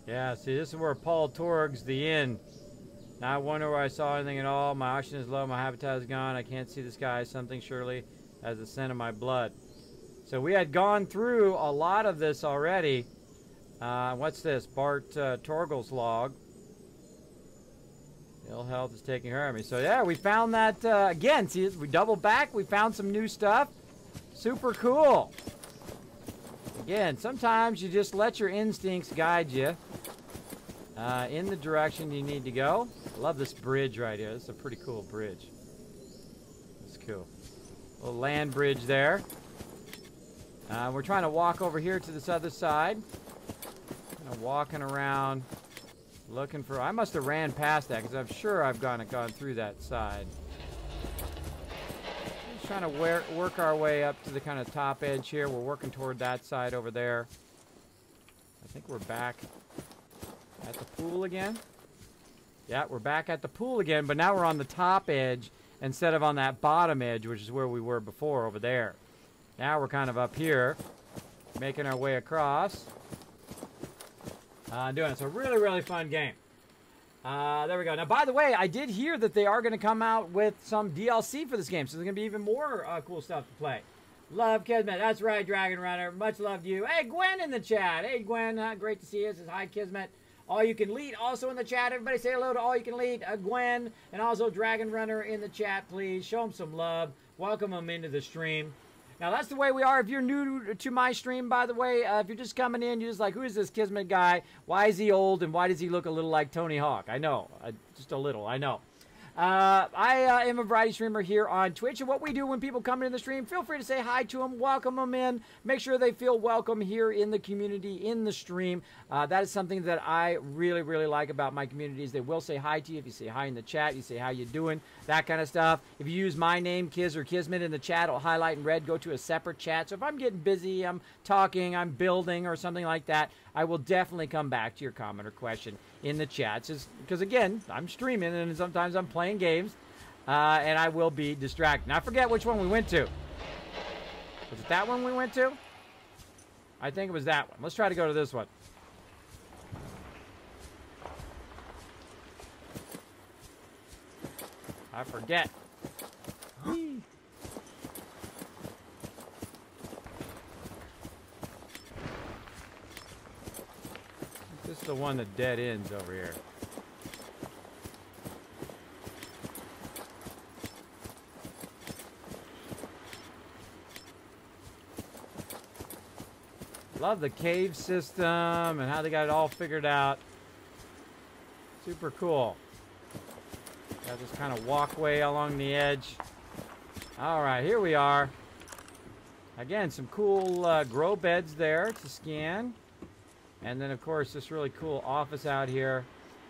S1: Yeah, see, this is where Paul Torg's the inn. Now I wonder where I saw anything at all. My oxygen is low, my habitat is gone. I can't see the sky. Something surely has the scent of my blood. So we had gone through a lot of this already. What's this? Bart Torgel's log. Ill health is taking care of me. So yeah, we found that again. See, we doubled back. We found some new stuff. Super cool. Again, sometimes you just let your instincts guide you in the direction you need to go. I love this bridge right here. This is a pretty cool bridge. It's cool. Little land bridge there. We're trying to walk over here to this other side. Kind of walking around, looking for... I must have ran past that because I'm sure I've gone through that side. trying to work our way up to the kind of top edge here. We're working toward that side over there. I think we're back at the pool again. Yeah, we're back at the pool again, but now we're on the top edge instead of on that bottom edge, which is where we were before over there. Now we're kind of up here, making our way across. Doing it. It's a really, really fun game. There we go. Now, by the way, I did hear that they are going to come out with some DLC for this game, so there's going to be even more cool stuff to play. Love Kismet. That's right, Dragon Runner. Much love to you. Hey, Gwen in the chat. Hey, Gwen. Great to see you. Says hi, Kismet. All You Can Lead also in the chat. Everybody say hello to All You Can Lead. Gwen. And also Dragon Runner in the chat, please. Show them some love. Welcome them into the stream. Now, that's the way we are. If you're new to my stream, by the way, if you're just coming in, you're just like, who is this Kismet guy? Why is he old? And why does he look a little like Tony Hawk? I know. Just a little. I know. I am a variety streamer here on Twitch, and what we do when people come into the stream, feel free to say hi to them, welcome them in, make sure they feel welcome here in the community, in the stream. That is something that I really, really like about my communities. They will say hi to you. If you say hi in the chat, you say how you doing, that kind of stuff. If you use my name, Kiz or Kismet, in the chat, it'll highlight in red, go to a separate chat. So if I'm getting busy, I'm talking, I'm building, or something like that, I will definitely come back to your comment or question in the chats, because again, I'm streaming and sometimes I'm playing games, and I will be distracted. Now, I forget which one we went to. Was it that one we went to? I think it was that one. Let's try to go to this one. I forget. This is the one that dead ends over here. Love the cave system and how they got it all figured out. Super cool. Got this kind of walkway along the edge. All right, here we are. Again, some cool grow beds there to scan. And then, of course, this really cool office out here.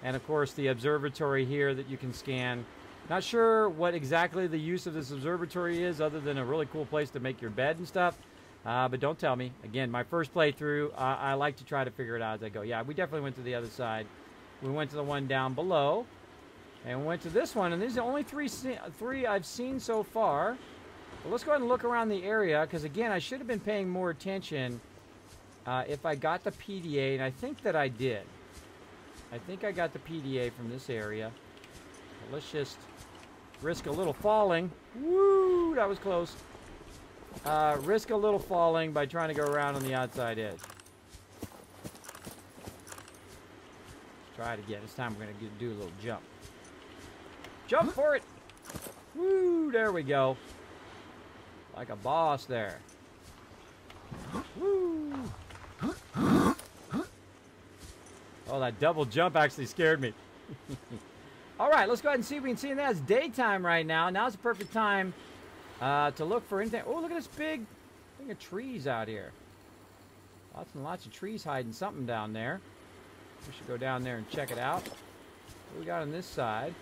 S1: And, of course, the observatory here that you can scan. Not sure what exactly the use of this observatory is other than a really cool place to make your bed and stuff. But don't tell me. Again, my first playthrough, I like to try to figure it out as I go. Yeah, we definitely went to the other side. We went to the one down below. And we went to this one. And these are the only three I've seen so far. But let's go ahead and look around the area. Because, again, I should have been paying more attention if I got the PDA, and I think that I did. I think I got the PDA from this area. But let's just risk a little falling. Woo! That was close. Risk a little falling by trying to go around on the outside edge. Let's try it again. This time we're going to do a little jump. Jump for it! Woo! There we go. Like a boss there. Woo! Oh, that double jump actually scared me. All right, let's go ahead and see if we can see. And that's daytime right now. Now's the perfect time to look for anything. Oh, look at this big thing of trees out here. Lots and lots of trees hiding something down there. We should go down there and check it out. What we got on this side?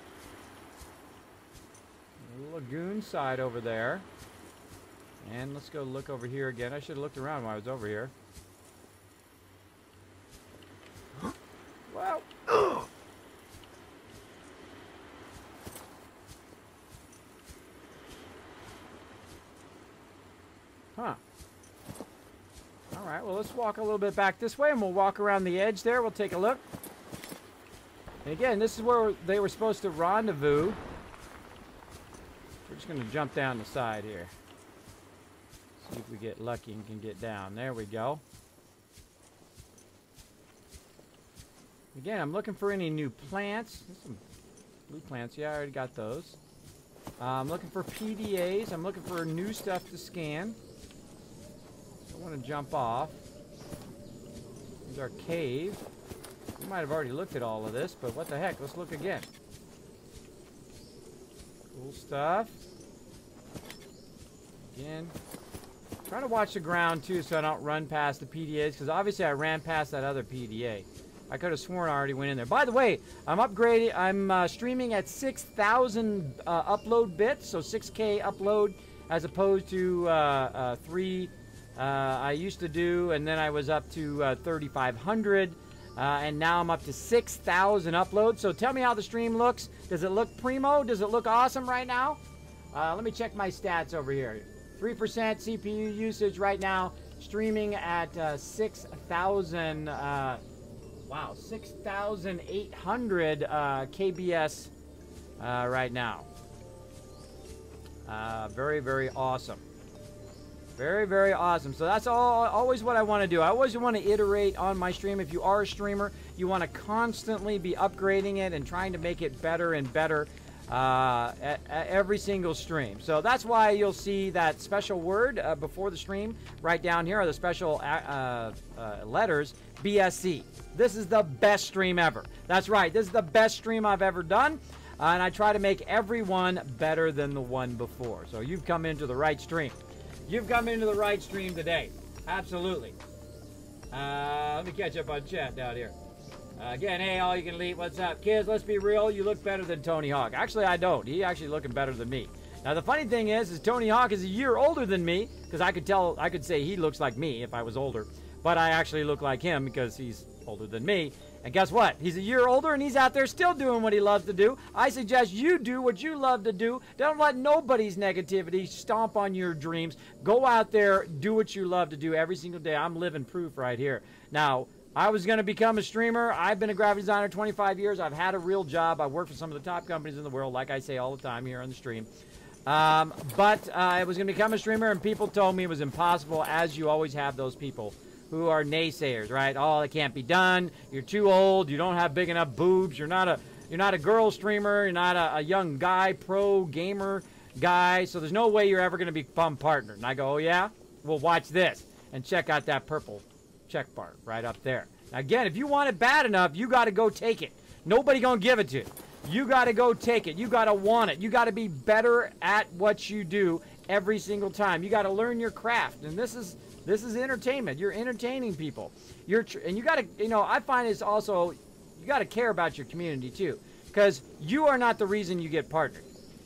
S1: The lagoon side over there. And let's go look over here again. I should have looked around while I was over here. Wow. Huh. All right, well, let's walk a little bit back this way, and we'll walk around the edge there. We'll take a look. And again, this is where they were supposed to rendezvous. We're just going to jump down the side here. See if we get lucky and can get down. There we go. Again, I'm looking for any new plants. There's some blue plants. Yeah, I already got those. I'm looking for PDAs. I'm looking for new stuff to scan. So I want to jump off. There's our cave. We might have already looked at all of this, but what the heck? Let's look again. Cool stuff. Again. Trying to watch the ground, too, so I don't run past the PDAs, because obviously I ran past that other PDA. I could have sworn I already went in there. By the way, I'm upgrading. I'm streaming at 6,000 upload bits, so 6K upload as opposed to 3 I used to do, and then I was up to 3,500, and now I'm up to 6,000 uploads. So tell me how the stream looks. Does it look primo? Does it look awesome right now? Let me check my stats over here. 3% CPU usage right now, streaming at 6,000, wow, 6,800 KBS right now. Very, very awesome. Very, very awesome. So that's always what I want to do. I always want to iterate on my stream. If you are a streamer, you want to constantly be upgrading it and trying to make it better and better at every single stream. So that's why you'll see that special word before the stream right down here, are the special letters, BSE. This is the best stream ever. That's right. This is the best stream I've ever done. And I try to make every one better than the one before. So you've come into the right stream. You've come into the right stream today. Absolutely. Let me catch up on chat down here. Again, hey, all you can elite, what's up? Kids, let's be real, you look better than Tony Hawk. Actually, I don't. He actually looking better than me. Now, the funny thing is Tony Hawk is a year older than me, because I could say he looks like me if I was older. But I actually look like him because he's older than me. And guess what? He's a year older and he's out there still doing what he loves to do. I suggest you do what you love to do. Don't let nobody's negativity stomp on your dreams. Go out there, do what you love to do every single day. I'm living proof right here. Now, I was going to become a streamer. I've been a graphic designer 25 years. I've had a real job. I've worked for some of the top companies in the world, like I say all the time here on the stream. But I was going to become a streamer, and people told me it was impossible, as you always have those people who are naysayers, right? Oh, it can't be done. You're too old. You don't have big enough boobs. You're not a girl streamer. You're not a young guy, pro gamer guy. So there's no way you're ever going to become partner. And I go, oh yeah? Well, watch this and check out that purple check bar right up there. Now, again, if you want it bad enough, you got to go take it. Nobody going to give it to you. You got to go take it. You got to want it. You got to be better at what you do every single time. You got to learn your craft. And this is entertainment. You're entertaining people. And you got to, you know, I find it's also, you got to care about your community too, because you are not the reason you get partnered.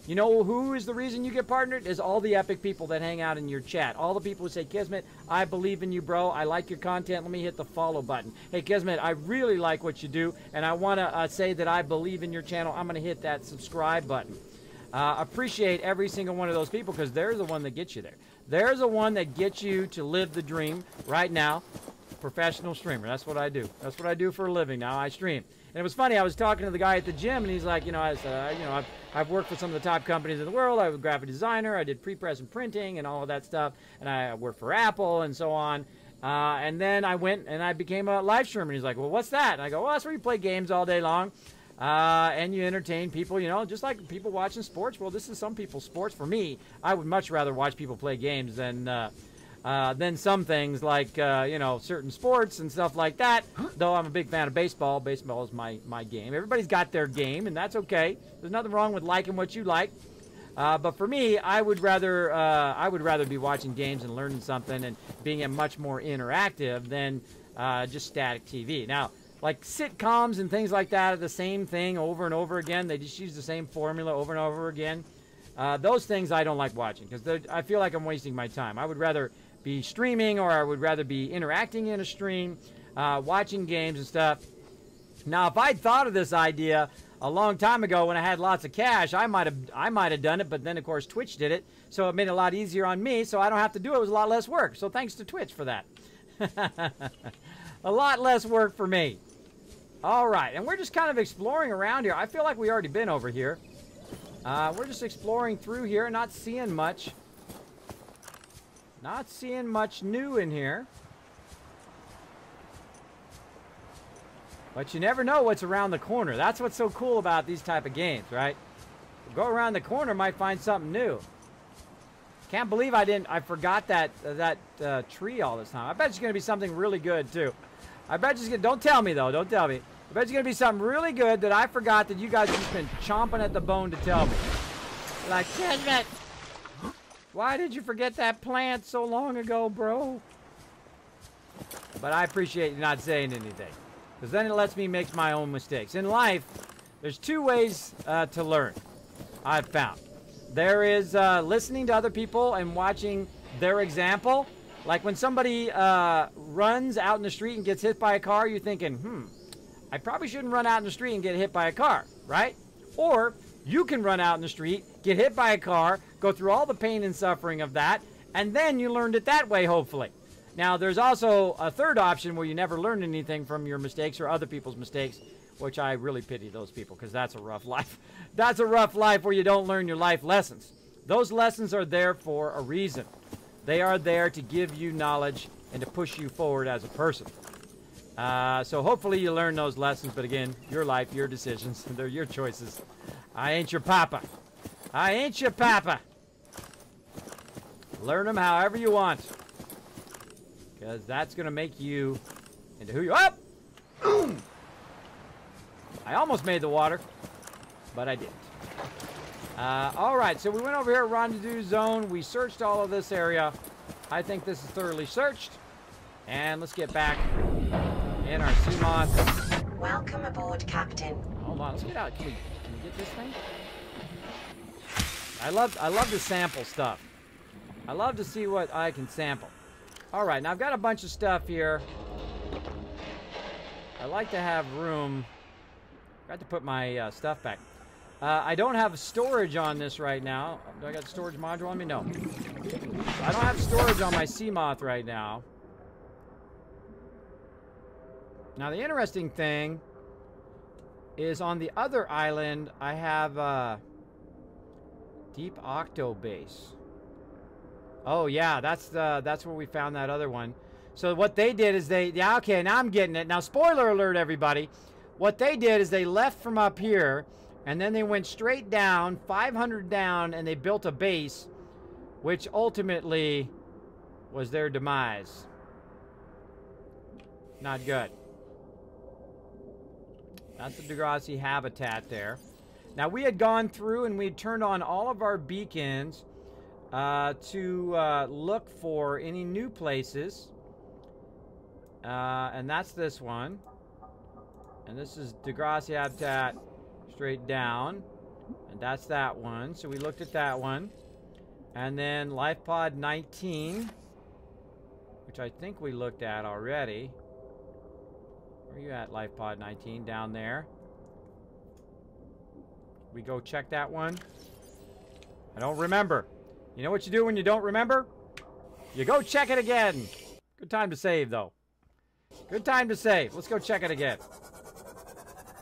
S1: You know who is the reason you get partnered? Is all the epic people that hang out in your chat. All the people who say, Kismet, I believe in you, bro. I like your content. Let me hit the follow button. Hey, Kismet, I really like what you do, and I want to say that I believe in your channel. I'm going to hit that subscribe button. Appreciate every single one of those people, because they're the one that gets you there. There's the one that gets you to live the dream right now. Professional streamer. That's what I do. That's what I do for a living now. I stream. And it was funny. I was talking to the guy at the gym, and he's like, you know, I've worked for some of the top companies in the world. I was a graphic designer. I did pre-press and printing and all of that stuff. And I worked for Apple and so on. And then I went and I became a live streamer. And he's like, well, what's that? And I go, well, that's where you play games all day long. And you entertain people, you know, just like people watching sports. Well, this is some people's sports. For me, I would much rather watch people play games than some things like, you know, certain sports and stuff like that. Though I'm a big fan of baseball. Baseball is my game. Everybody's got their game, and that's okay. There's nothing wrong with liking what you like. But for me, I would rather be watching games and learning something and being much more interactive than just static TV. Now, like sitcoms and things like that are the same thing over and over again. They just use the same formula over and over again. Those things I don't like watching because I feel like I'm wasting my time. I would rather be streaming, or I would rather be interacting in a stream, watching games and stuff. Now, if I'd thought of this idea a long time ago when I had lots of cash, I might have done it, but then, of course, Twitch did it, so it made it a lot easier on me, so I don't have to do it. It was a lot less work, so thanks to Twitch for that. A lot less work for me. All right, and we're just kind of exploring around here. I feel like we already been over here. We're just exploring through here, not seeing much. Not seeing much new in here. But you never know what's around the corner. That's what's so cool about these type of games, right? Go around the corner, might find something new. Can't believe I forgot that tree all this time. I bet it's going to be something really good, too. I bet it's going to, don't tell me, though. Don't tell me. I bet it's going to be something really good that I forgot that you guys have just been chomping at the bone to tell me. Like, Kismet, why did you forget that plant so long ago, bro? But I appreciate you not saying anything, because then it lets me make my own mistakes. In life, there's two ways to learn, I've found. There is listening to other people and watching their example. Like when somebody runs out in the street and gets hit by a car, you're thinking, I probably shouldn't run out in the street and get hit by a car, right? Or you can run out in the street, get hit by a car, go through all the pain and suffering of that, and then you learned it that way, hopefully. Now, there's also a third option where you never learned anything from your mistakes or other people's mistakes, which I really pity those people because that's a rough life. That's a rough life where you don't learn your life lessons. Those lessons are there for a reason. They are there to give you knowledge and to push you forward as a person. So hopefully you learn those lessons, but again, your life, your decisions, they're your choices. I ain't your papa. I ain't your papa. Learn them however you want. Because that's going to make you into who you are. I almost made the water, but I didn't. Alright, so we went over here, Rendezvous Zone. We searched all of this area. I think this is thoroughly searched. And let's get back in our Sumoth.
S2: Welcome aboard, Captain.
S1: Hold on, let's get out. Can we get this thing? I love to sample stuff. I love to see what I can sample. Alright, now I've got a bunch of stuff here. I like to have room. Got to put my stuff back. I don't have storage on this right now. Do I got the storage module on me? No. I don't have storage on my Seamoth right now. Now the interesting thing is on the other island I have Deep Octo Base. Oh yeah, that's where we found that other one. So what they did is yeah, okay, now I'm getting it. Now spoiler alert everybody. What they did is they left from up here and then they went straight down, 500 down, and they built a base which ultimately was their demise. Not good. That's the Degrassi habitat there. Now we had gone through and we had turned on all of our beacons to look for any new places. And that's this one. And this is Degrassi habitat straight down. And that's that one. So we looked at that one. And then Life Pod 19, which I think we looked at already. Where are you at, Life Pod 19? Down there. We go check that one. I don't remember. You know what you do when you don't remember? You go check it again. Good time to save, though. Good time to save. Let's go check it again.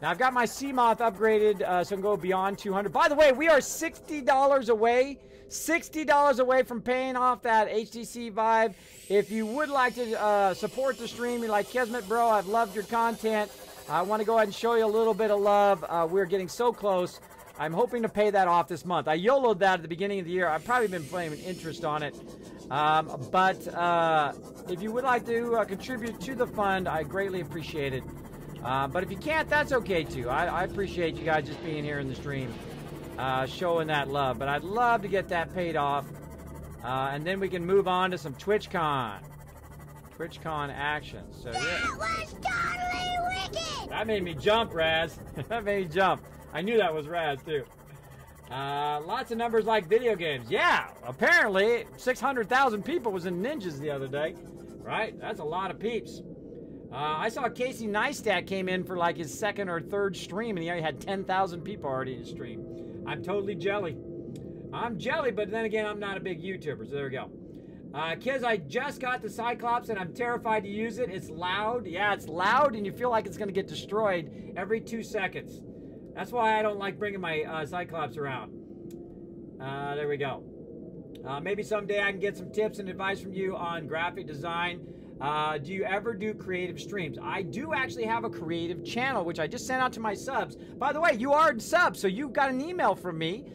S1: Now, I've got my Seamoth upgraded so I can go beyond 200. By the way, we are $60 away. $60 away from paying off that HTC Vive. If you would like to support the stream, you're like, Kismet, bro, I've loved your content. I want to go ahead and show you a little bit of love. We're getting so close. I'm hoping to pay that off this month. I YOLO'd that at the beginning of the year. I've probably been paying interest on it. But if you would like to contribute to the fund, I greatly appreciate it. But if you can't, that's okay too. I appreciate you guys just being here in the stream, showing that love. But I'd love to get that paid off. And then we can move on to some TwitchCon. TwitchCon action. So, yeah.
S6: That was totally wicked!
S1: That made me jump, Raz. That made me jump. I knew that was Raz, too. Lots of numbers like video games. Yeah, apparently 600,000 people was in Ninjas the other day. Right? That's a lot of peeps. I saw Casey Neistat came in for like his second or third stream, and he already had 10,000 people already in his stream. I'm totally jelly. I'm jelly, but then again, I'm not a big YouTuber, so there we go. Kids, I just got the Cyclops, and I'm terrified to use it. It's loud. Yeah, it's loud, and you feel like it's going to get destroyed every 2 seconds. That's why I don't like bringing my Cyclops around. There we go. Maybe someday I can get some tips and advice from you on graphic design. Do you ever do creative streams? I do actually have a creative channel, which I just sent out to my subs. By the way, you are subs, so you got an email from me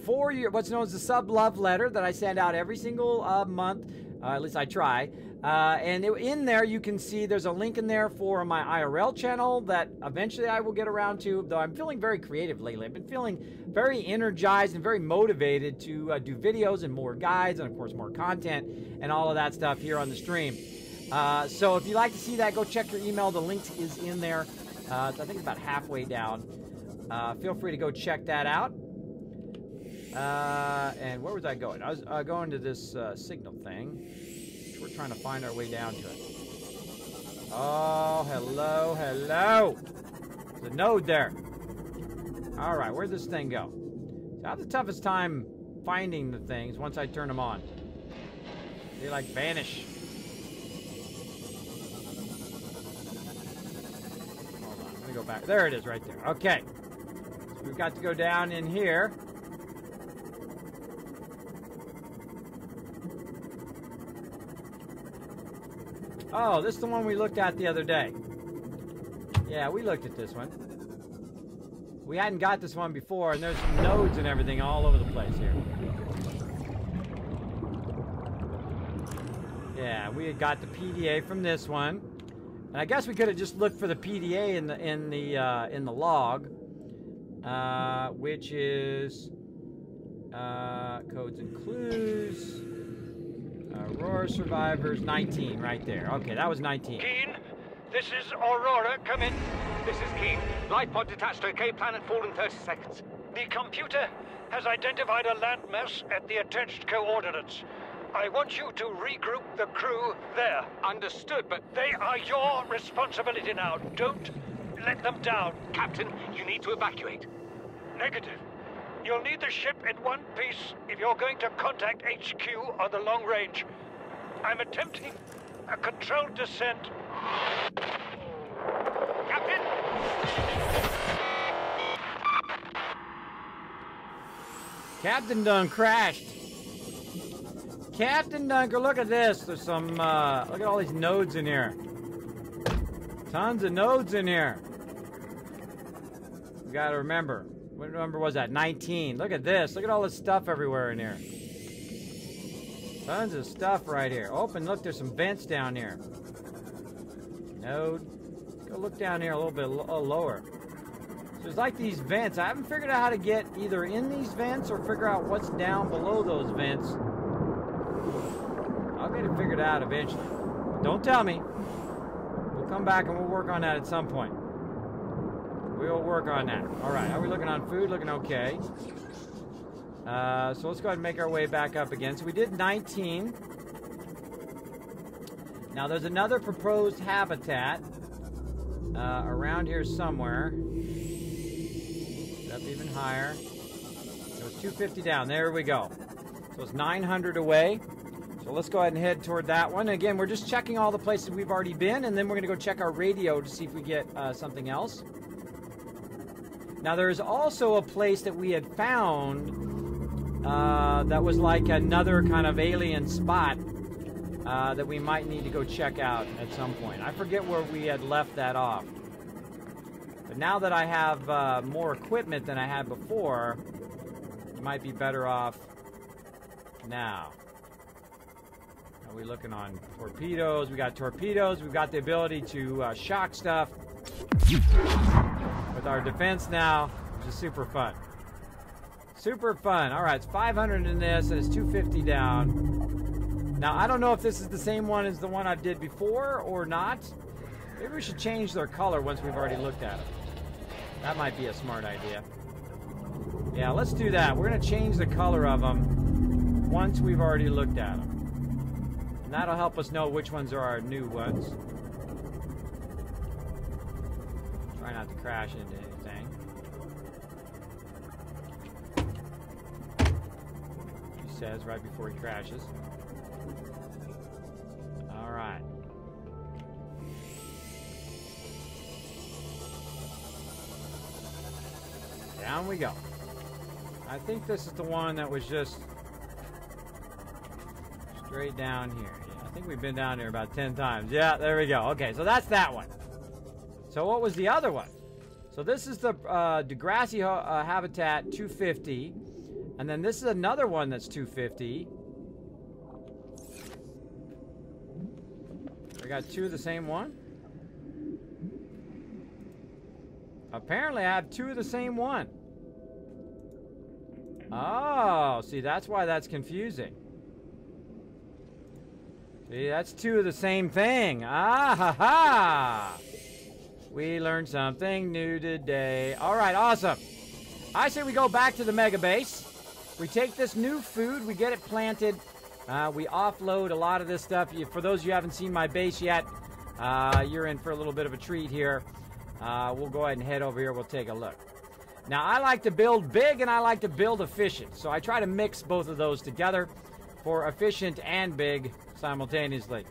S1: for your what's known as the sub love letter that I send out every single month. At least I try. And in there, you can see there's a link in there for my IRL channel that eventually I will get around to, though I'm feeling very creative lately. I've been feeling very energized and very motivated to do videos and more guides and, of course, more content and all of that stuff here on the stream. So if you'd like to see that, go check your email. The link is in there. I think it's about halfway down. Feel free to go check that out. And where was I going? I was going to this signal thing. We're trying to find our way down to it. Oh, hello, hello. There's a node there. All right, where'd this thing go? I have the toughest time finding the things once I turn them on. They like vanish. Hold on, let me go back. There it is right there. Okay. So we've got to go down in here. Oh, this is the one we looked at the other day. Yeah, we looked at this one. We hadn't got this one before, and there's some nodes and everything all over the place here. Yeah, we had got the PDA from this one, and I guess we could have just looked for the PDA in the log, which is codes and clues. Aurora survivors 19 right there. Okay, that was 19.
S3: Keen, this is Aurora. Come in. This is Keen. Life pod detached to OK planet fall in 30 seconds. The computer has identified a landmass at the attached coordinates. I want you to regroup the crew there. Understood, but they are your responsibility now. Don't let them down. Captain, you need to evacuate. Negative. You'll need the ship in one piece if you're going to contact HQ on the long range. I'm attempting a controlled descent. Captain!
S1: Captain done crashed. Captain Dunker, look at this. There's some, look at all these nodes in here. Tons of nodes in here. You gotta remember. What number was that? 19. Look at this. Look at all this stuff everywhere in here. Tons of stuff right here. Oh, and look, there's some vents down here. Node. Let's go look down here a little bit lower. So there's like these vents. I haven't figured out how to get either in these vents or figure out what's down below those vents. I'll get it figured out eventually. Don't tell me. We'll come back and we'll work on that at some point. We'll work on that. All right, how are we looking on food? Looking okay. So let's go ahead and make our way back up again. So we did 19. Now there's another proposed habitat around here somewhere. Up even higher. It was 250 down. There we go. So it's 900 away. So let's go ahead and head toward that one. Again, we're just checking all the places we've already been, and then we're going to go check our radio to see if we get something else. Now, there's also a place that we had found that was like another kind of alien spot that we might need to go check out at some point. I forget where we had left that off. But now that I have more equipment than I had before, it might be better off now. Are we looking on torpedoes? We got torpedoes. We've got the ability to shock stuff with our defense now, which is super fun. Super fun. All right, it's 500 in this, and it's 250 down. Now, I don't know if this is the same one as the one I did before or not. Maybe we should change their color once we've already looked at them. That might be a smart idea. Yeah, let's do that. We're going to change the color of them once we've already looked at them. And that'll help us know which ones are our new ones. Try not to crash into anything. He says right before he crashes. All right. Down we go. I think this is the one that was just straight down here. Yeah, I think we've been down here about 10 times. Yeah, there we go. Okay, so that's that one. So what was the other one? So this is the Degrassi Habitat 250. And then this is another one that's 250. We got two of the same one? Apparently I have two of the same one. Oh, see, that's why that's confusing. See, that's two of the same thing. Ah, ha, ha. We learned something new today. All right, awesome. I say we go back to the mega base. we take this new food, we get it planted, we offload a lot of this stuff. For those of you who haven't seen my base yet, you're in for a little bit of a treat here. We'll go ahead and head over here. We'll take a look. Now, I like to build big and I like to build efficient. So I try to mix both of those together for efficient and big simultaneously.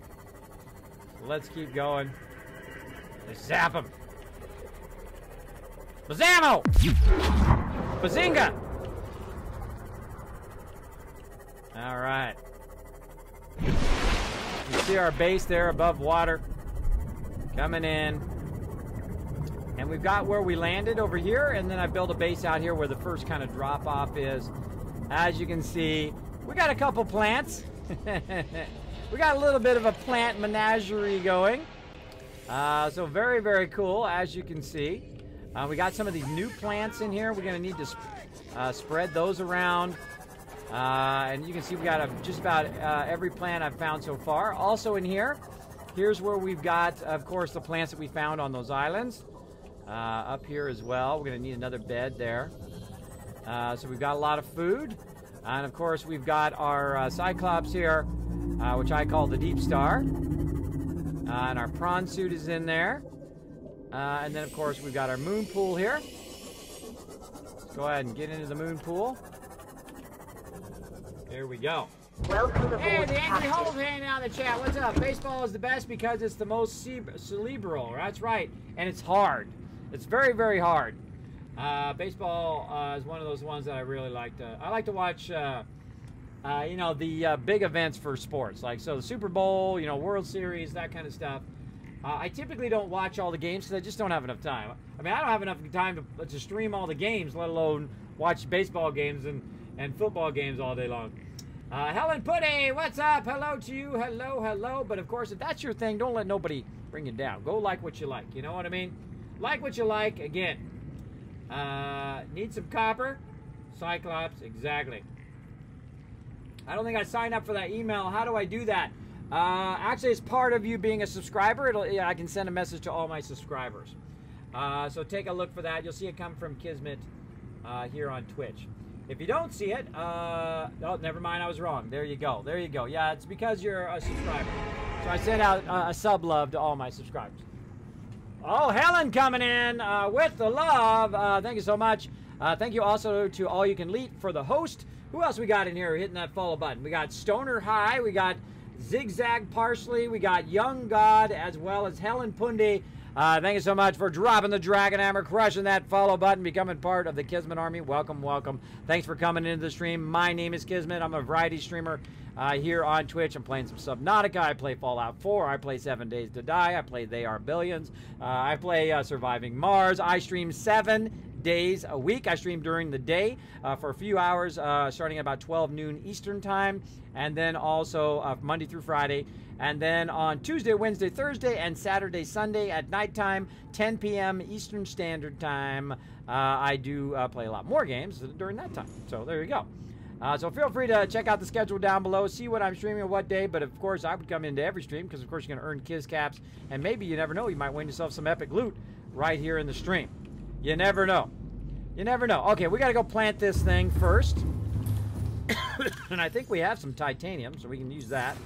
S1: So let's keep going. Let's zap them. Bazamo! Bazinga! All right. You see our base there above water coming in. And we've got where we landed over here, and then I built a base out here where the first kind of drop off is. As you can see, we got a couple plants. We got a little bit of a plant menagerie going. So very, very cool, as you can see. We got some of these new plants in here. We're going to need to spread those around. And you can see we got just about every plant I've found so far. Also in here, here's where we've got, of course, the plants that we found on those islands. Up here as well. We're going to need another bed there. So we've got a lot of food. And, of course, we've got our Cyclops here, which I call the Deep Star. And our prawn suit is in there. And then, of course, we've got our moon pool here. Let's go ahead and get into the moon pool. There we go.
S2: Welcome aboard,
S1: Hey, the Angry
S2: Captain.
S1: Holes hanging out in the chat. What's up? Baseball is the best because it's the most cerebral. That's right. And it's hard. It's very, very hard. Baseball is one of those ones that I really like to... I like to watch, you know, the big events for sports. Like, so the Super Bowl, you know, World Series, that kind of stuff. I typically don't watch all the games because I just don't have enough time. I mean, I don't have enough time to stream all the games, let alone watch baseball games and football games all day long. Helen Putty, what's up? Hello to you. Hello, hello. But, of course, if that's your thing, don't let nobody bring you down. Go like what you like. You know what I mean? Like what you like. Again, need some copper? Cyclops, exactly. I don't think I signed up for that email. How do I do that? Actually, it's part of you being a subscriber. I can send a message to all my subscribers. So take a look for that. You'll see it come from Kismet here on Twitch. If you don't see it, oh, never mind, I was wrong. There you go. There you go. Yeah, it's because you're a subscriber. So I sent out a sub love to all my subscribers. Oh, Helen coming in with the love. Thank you so much. Thank you also to All You Can Leap for the host. Who else we got in here hitting that follow button? We got Stoner High. We got Zigzag Parsley. We got Young God, as well as Helen Pundi. Thank you so much for dropping the Dragon Hammer, crushing that follow button, becoming part of the Kismet Army. Welcome, welcome. Thanks for coming into the stream. My name is Kismet. I'm a variety streamer here on Twitch. I'm playing some Subnautica. I play Fallout 4. I play 7 Days to Die. I play They Are Billions. I play Surviving Mars. I stream 7 days a week. I stream during the day for a few hours, starting at about 12 noon Eastern time, and then also Monday through Friday. And then on Tuesday, Wednesday, Thursday, and Saturday, Sunday at nighttime, 10 p.m. Eastern Standard Time, I do play a lot more games during that time. So there you go. So feel free to check out the schedule down below, see what I'm streaming on what day. But of course, I would come into every stream because, of course, you're going to earn Kiz Caps. And maybe, you never know, you might win yourself some epic loot right here in the stream. You never know. You never know. Okay, we got to go plant this thing first. And I think we have some titanium, so we can use that.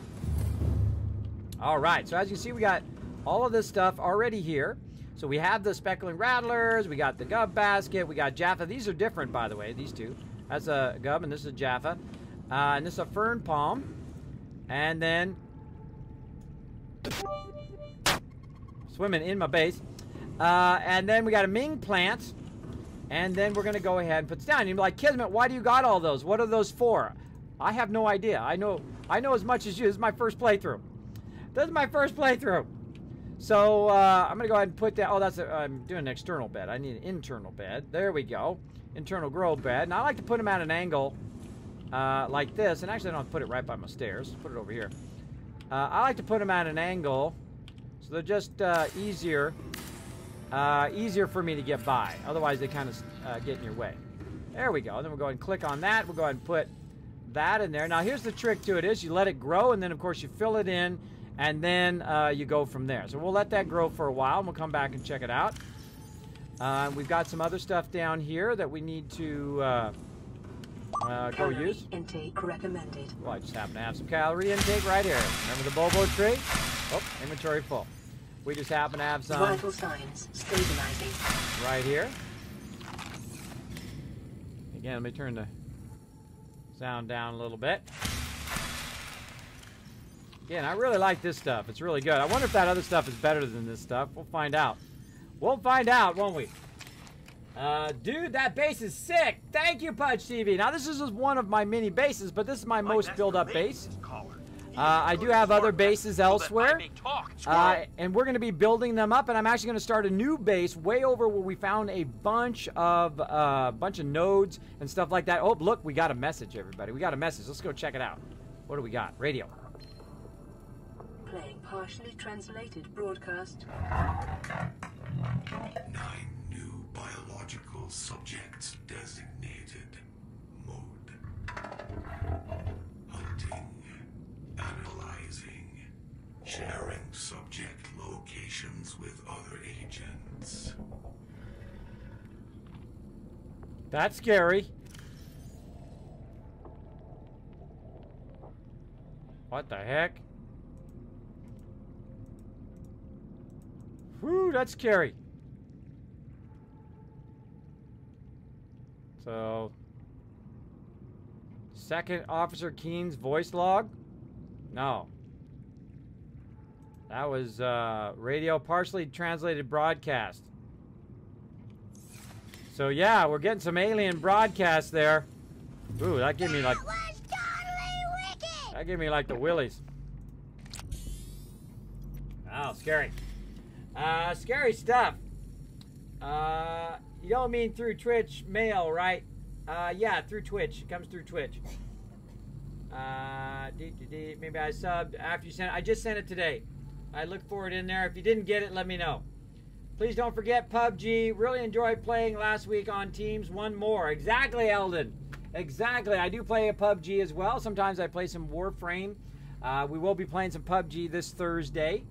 S1: All right, so as you see, we got all of this stuff already here. So we have the speckling rattlers, we got the gub basket, we got Jaffa. These are different, by the way, these two. That's a gub, and this is a Jaffa. And this is a fern palm. And then swimming in my base. And then we got a Ming plant. And then we're going to go ahead and put this down. And you're like, Kismet, why do you got all those? What are those for? I have no idea. I know as much as you. This is my first playthrough. This is my first playthrough. So I'm going to go ahead and put that. Oh, I'm doing an external bed. I need an internal bed. There we go. Internal grow bed. And I like to put them at an angle like this. And actually, I don't have to put it right by my stairs. Put it over here. I like to put them at an angle so they're just easier for me to get by. Otherwise, they kind of get in your way. There we go. Then we'll go ahead and click on that. We'll go ahead and put that in there. Now, here's the trick to it is you let it grow, and then, of course, you fill it in, and then you go from there. So we'll let that grow for a while, and we'll come back and check it out. We've got some other stuff down here that we need to Go
S2: Calorie
S1: use.
S2: intake recommended.
S1: Well, I just happen to have some calorie intake right here. Remember the Bobo tree? Oh, inventory full. We just happen to have some
S2: Vital signs stabilizing.
S1: right here. Again, let me turn the sound down a little bit. Again, I really like this stuff. It's really good. I wonder if that other stuff is better than this stuff. We'll find out. We'll find out, won't we? Dude, that base is sick. Thank you, Pudge TV. Now, this is just one of my mini bases, but this is my most built-up base. I do have other bases elsewhere, and we're going to be building them up, and I'm actually going to start a new base way over where we found a bunch of nodes and stuff like that. Oh, look, we got a message, everybody. We got a message. Let's go check it out. What do we got? Radio.
S2: Playing partially translated broadcast.
S7: 9 new biological subjects designated. Mode. Hunting. Analyzing. Sharing subject locations with other agents.
S1: That's scary. What the heck? Whew, that's scary. So, Second Officer Keen's voice log? No. That was radio partially translated broadcast. So yeah, we're getting some alien broadcasts there. Ooh, that gave me like...
S6: That was totally wicked!
S1: That gave me like the willies. Oh, scary. Scary stuff. You don't mean through Twitch mail, right? Yeah, through Twitch. It comes through Twitch. Maybe I subbed after you sent it. I just sent it today. I look for it in there. If you didn't get it, let me know. Please don't forget PUBG. Really enjoyed playing last week on Teams. One more. Exactly, Eldon. Exactly. I do play a PUBG as well. Sometimes I play some Warframe. We will be playing some PUBG this Thursday.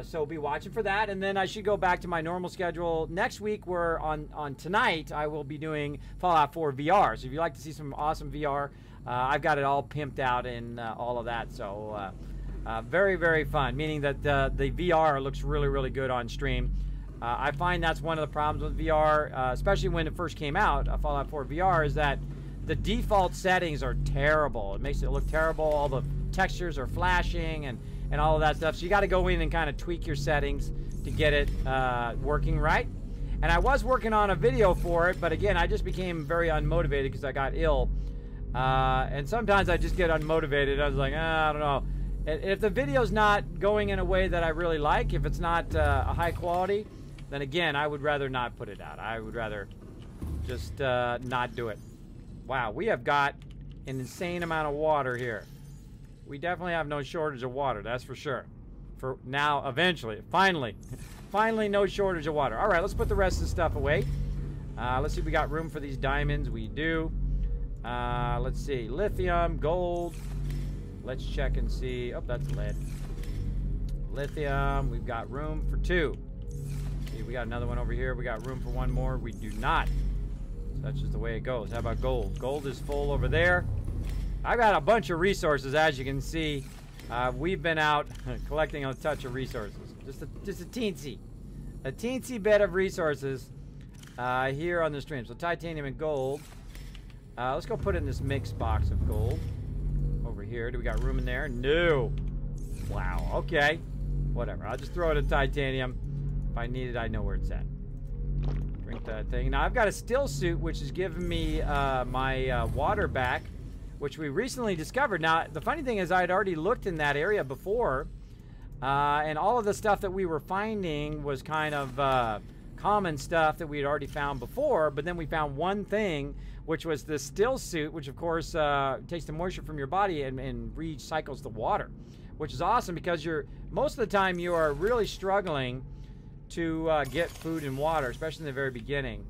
S1: So be watching for that, and then I should go back to my normal schedule next week. Where on tonight I will be doing Fallout 4 VR. So if you'd like to see some awesome VR, I've got it all pimped out and all of that. So very, very fun. Meaning that the VR looks really, really good on stream. I find that's one of the problems with VR, especially when it first came out. Fallout 4 VR is that the default settings are terrible. It makes it look terrible. All the textures are flashing and all of that stuff. So you got to go in and kind of tweak your settings to get it working right. And I was working on a video for it, but again, I just became very unmotivated because I got ill. And sometimes I just get unmotivated. I was like, I don't know. If the video's not going in a way that I really like, if it's not a high quality, then again, I would rather not put it out. I would rather just not do it. Wow, we have got an insane amount of water here. We definitely have no shortage of water, that's for sure. For now, eventually, finally, no shortage of water. All right, let's put the rest of the stuff away. Let's see if we got room for these diamonds. We do. Let's see, lithium, gold. Let's check and see. Oh, that's lead. Lithium, we've got room for 2. See, we got another one over here. We got room for 1 more. We do not. That's just the way it goes. How about gold? Gold is full over there. I've got a bunch of resources, as you can see. We've been out collecting a touch of resources. Just a teensy bit of resources here on the stream. So titanium and gold. Let's go put in this mixed box of gold over here. Do we got room in there? No. Wow. Okay. Whatever. I'll just throw it in titanium. If I need it, I know where it's at. Drink that thing. Now I've got a still suit, which is giving me my water back, which we recently discovered. Now, the funny thing is I had already looked in that area before, and all of the stuff that we were finding was kind of common stuff that we had already found before, but then we found one thing, which was the still suit, which of course takes the moisture from your body and recycles the water, which is awesome because most of the time you are really struggling to get food and water, especially in the very beginning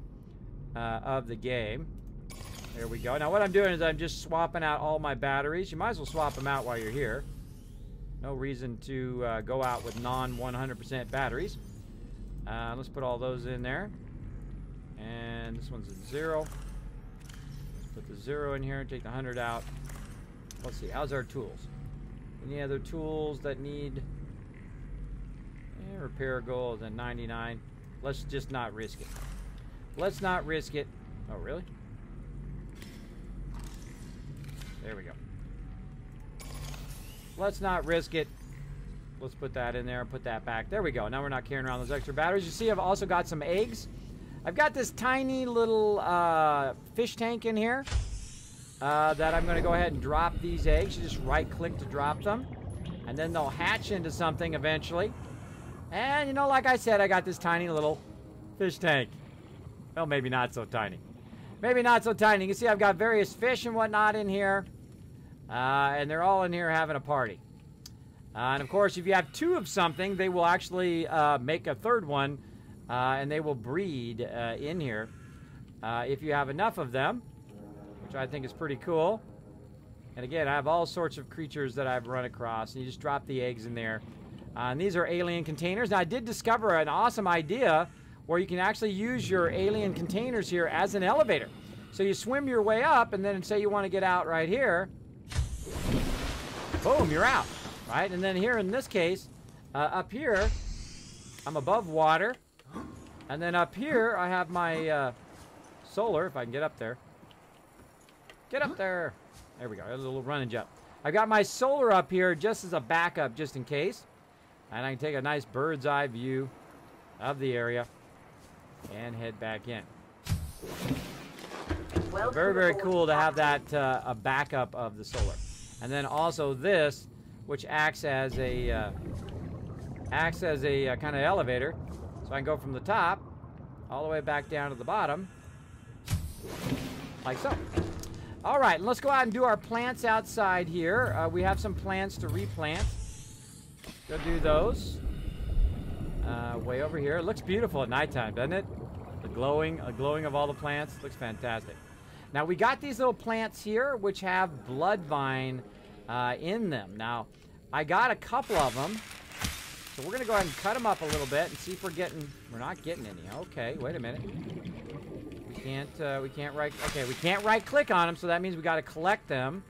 S1: of the game. There we go. Now what I'm doing is I'm just swapping out all my batteries. You might as well swap them out while you're here. No reason to go out with non-100% batteries. Let's put all those in there. And this one's at 0. Let's Put the 0 in here and take the 100 out. Let's see, how's our tools? Any other tools that need repair goal is at 99. Let's just not risk it. Let's not risk it. Oh, really? There we go. Let's not risk it. Let's put that in there and put that back. There we go. Now we're not carrying around those extra batteries. You see, I've also got some eggs. I've got this tiny little fish tank in here that I'm going to go ahead and drop these eggs. You just right-click to drop them. And then they'll hatch into something eventually. And, you know, like I said, I got this tiny little fish tank. Well, maybe not so tiny. Maybe not so tiny. You can see I've got various fish and whatnot in here. And they're all in here having a party. And, of course, if you have 2 of something, they will actually make a 3rd one. And they will breed in here if you have enough of them, which I think is pretty cool. And, again, I have all sorts of creatures that I've run across. And you just drop the eggs in there. And these are alien containers. Now, I did discover an awesome idea where you can actually use your alien containers here as an elevator. So you swim your way up, and then say you want to get out right here. Boom, you're out, right? And then here in this case, up here, I'm above water. And then up here, I have my solar, if I can get up there. Get up there. There we go, a little run and jump. I've got my solar up here just as a backup, just in case. And I can take a nice bird's eye view of the area and head back in. So very, very cool to have that a backup of the solar. And then also this, which acts as a kind of elevator. So I can go from the top all the way back down to the bottom, like so. All right, let's go out and do our plants outside here. We have some plants to replant. Go do those. Way over here. It looks beautiful at nighttime, doesn't it? The glowing of all the plants. Looks fantastic. Now, we got these little plants here, which have bloodvine in them. Now, I got a couple of them. So we're going to go ahead and cut them up a little bit and see if we're getting... We're not getting any. Okay, wait a minute. We can't right-click on them, so that means we got to collect them.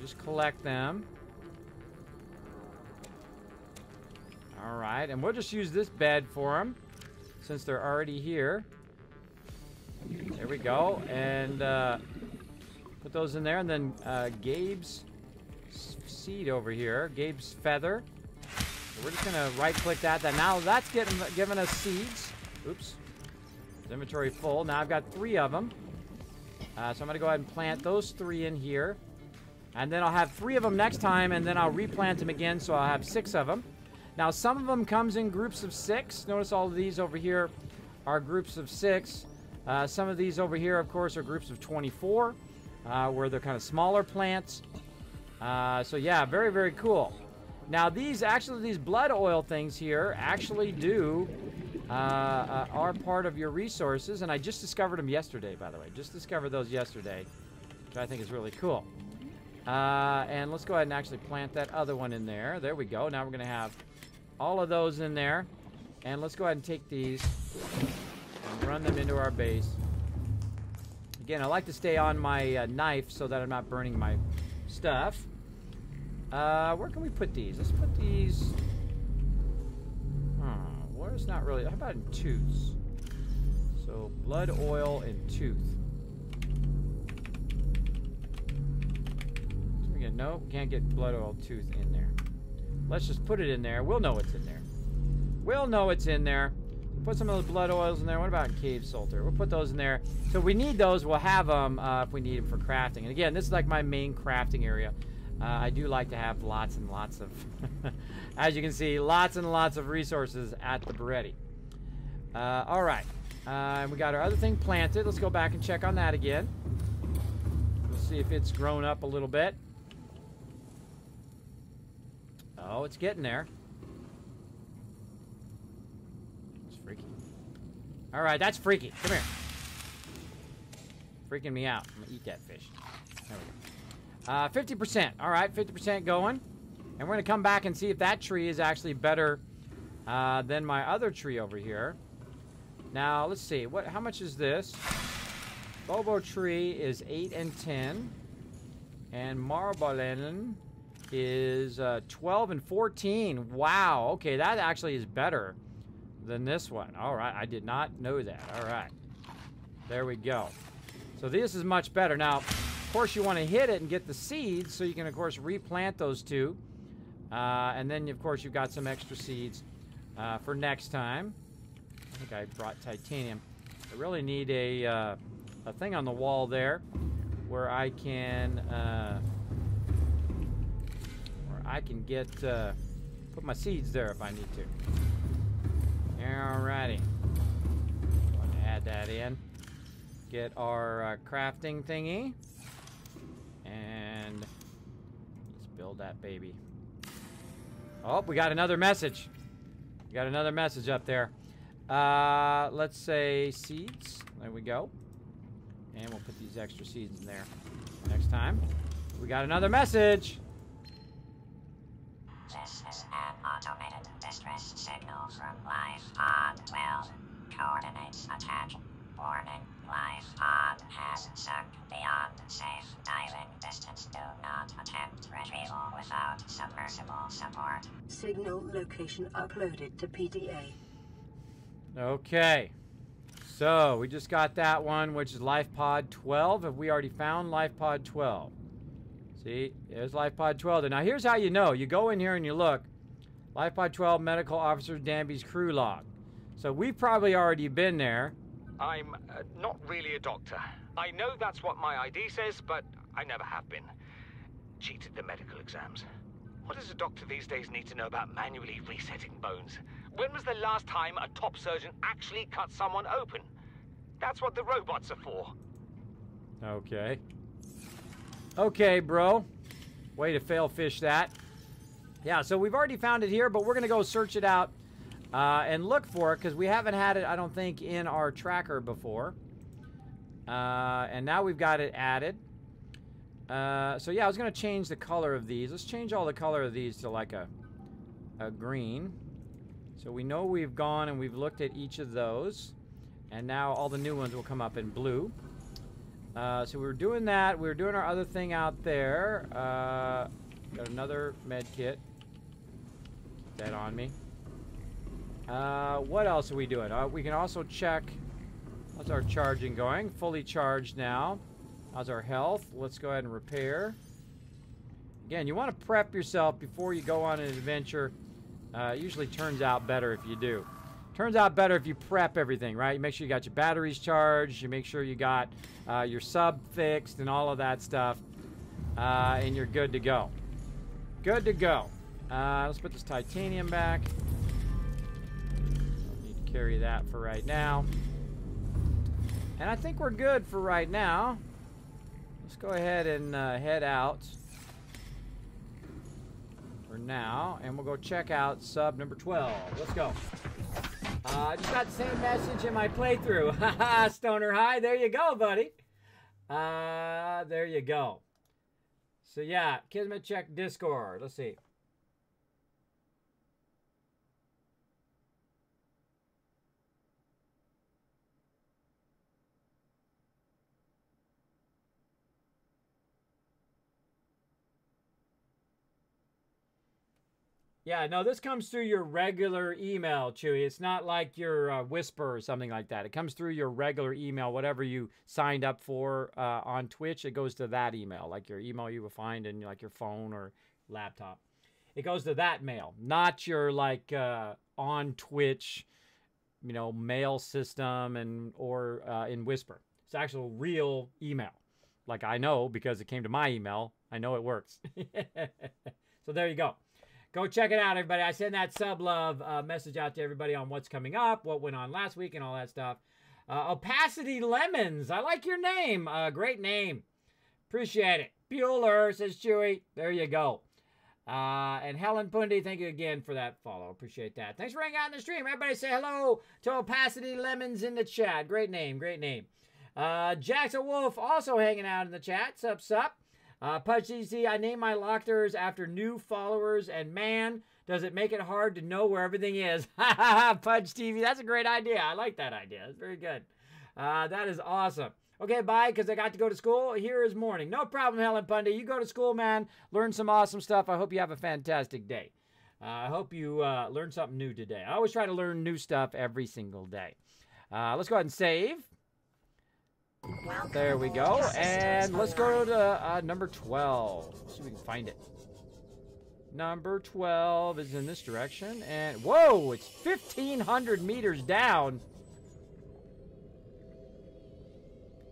S1: Just collect them. All right, and we'll just use this bed for them since they're already here. There we go, and put those in there, and then Gabe's seed over here, Gabe's feather. So we're just gonna right-click that. Now that's giving us seeds. Oops, inventory full. Now I've got 3 of them, so I'm gonna go ahead and plant those 3 in here. And then I'll have 3 of them next time, and then I'll replant them again, so I'll have 6 of them. Now, some of them comes in groups of 6. Notice all of these over here are groups of 6. Some of these over here, of course, are groups of 24, where they're kind of smaller plants. So, yeah, very, very cool. Now, these blood oil things here actually are part of your resources, and I just discovered them yesterday, by the way. Just discovered those yesterday, which I think is really cool. And let's go ahead and actually plant that other one in there. There we go. Now we're going to have all of those in there. And let's go ahead and take these and run them into our base. Again, I like to stay on my knife so that I'm not burning my stuff. Where can we put these? Let's put these... Where's not really... How about in tooths? So, blood, oil, and tooth. No, can't get blood oil tooth in there. Let's just put it in there. We'll know it's in there. We'll know it's in there. Put some of those blood oils in there. What about cave salter? We'll put those in there. So if we need those, we'll have them if we need them for crafting. And again, this is like my main crafting area. I do like to have lots and lots of, as you can see, lots and lots of resources at the Beretti. All right. We got our other thing planted. Let's go back and check on that again. We'll see if it's grown up a little bit. Oh, it's getting there. It's freaky. All right, that's freaky. Come here. Freaking me out. I'm gonna eat that fish. There we go. 50%. All right, 50% going. And we're gonna come back and see if that tree is actually better than my other tree over here. Now, let's see. How much is this? Bobo Tree is 8 and 10. And Marbalen is 12 and 14. Wow. Okay, that actually is better than this one. All right. I did not know that. All right. There we go. So this is much better. Now, of course, you want to hit it and get the seeds so you can, of course, replant those two. And then, of course, you've got some extra seeds for next time. I think I brought titanium. I really need a thing on the wall there where I can get put my seeds there if I need to. Alrighty. Going to add that in. Get our crafting thingy. And let's build that baby. Oh, we got another message. We got another message up there. Let's say seeds. There we go. And we'll put these extra seeds in there next time. We got another message.
S8: This is an automated distress signal from Life Pod 12. Coordinates attached. Warning. Life Pod has sunk beyond safe diving distance. Do not attempt retrieval without submersible support.
S2: Signal location uploaded to PDA.
S1: Okay. So, we just got that one, which is Life Pod 12. Have we already found Life Pod 12? See, there's Life Pod 12. Now, here's how you know. You go in here and you look. Life Pod 12, Medical Officer Danby's crew log. So, we've probably already been there.
S3: I'm not really a doctor. I know that's what my ID says, but I never have been. Cheated the medical exams. What does a doctor these days need to know about manually resetting bones? When was the last time a top surgeon actually cut someone open? That's what the robots are for.
S1: Okay. Okay, bro. Way to fail fish that. Yeah, so we've already found it here, but we're going to go search it out and look for it because we haven't had it, I don't think, in our tracker before. And now we've got it added. So yeah, I was going to change the color of these. Let's change all the color of these to like a green. So we know we've gone and we've looked at each of those. And now all the new ones will come up in blue. So we were doing that. We were doing our other thing out there. Got another med kit. Keep that on me. What else are we doing? We can also check. How's our charging going? Fully charged now. How's our health? Let's go ahead and repair. Again, you want to prep yourself before you go on an adventure. It usually turns out better if you do. Turns out better if you prep everything, right? You make sure you got your batteries charged. You make sure you got your sub fixed and all of that stuff. And you're good to go. Good to go. Let's put this titanium back. Don't need to carry that for right now. And I think we're good for right now. Let's go ahead and head out for now, and we'll go check out sub number 12. Let's go. I just got the same message in my playthrough. Haha, Stoner High. There you go, buddy. There you go. So yeah, Kismet check Discord. Let's see. Yeah, no, this comes through your regular email, Chewy. It's not like your Whisper or something like that. It comes through your regular email, whatever you signed up for on Twitch. It goes to that email, like your email you will find in like your phone or laptop. It goes to that mail, not your like on Twitch, you know, mail system and or in Whisper. It's actual real email. Like I know because it came to my email. I know it works. So there you go. Go check it out, everybody. I send that sub-love message out to everybody on what's coming up, what went on last week, and all that stuff. Opacity Lemons. I like your name. Great name. Appreciate it. Bueller, says Chewy. There you go. And Helen Pundy, thank you again for that follow. Appreciate that. Thanks for hanging out in the stream. Everybody say hello to Opacity Lemons in the chat. Great name. Great name. Jackson Wolf also hanging out in the chat. Sup, sup. Pudge CC, I named my lockers after new followers, and man, Does it make it hard to know where everything is? Ha ha ha, Pudge TV. That's a great idea. I like that idea. That's very good. That is awesome. Okay, bye, because I got to go to school. Here is morning. No problem, Helen Pundy. You go to school, man. Learn some awesome stuff. I hope you have a fantastic day. I hope you learn something new today. I always try to learn new stuff every single day. Let's go ahead and save. There we go. And let's go to number 12. Let's see if we can find it. Number 12 is in this direction. And, whoa, it's 1,500 meters down.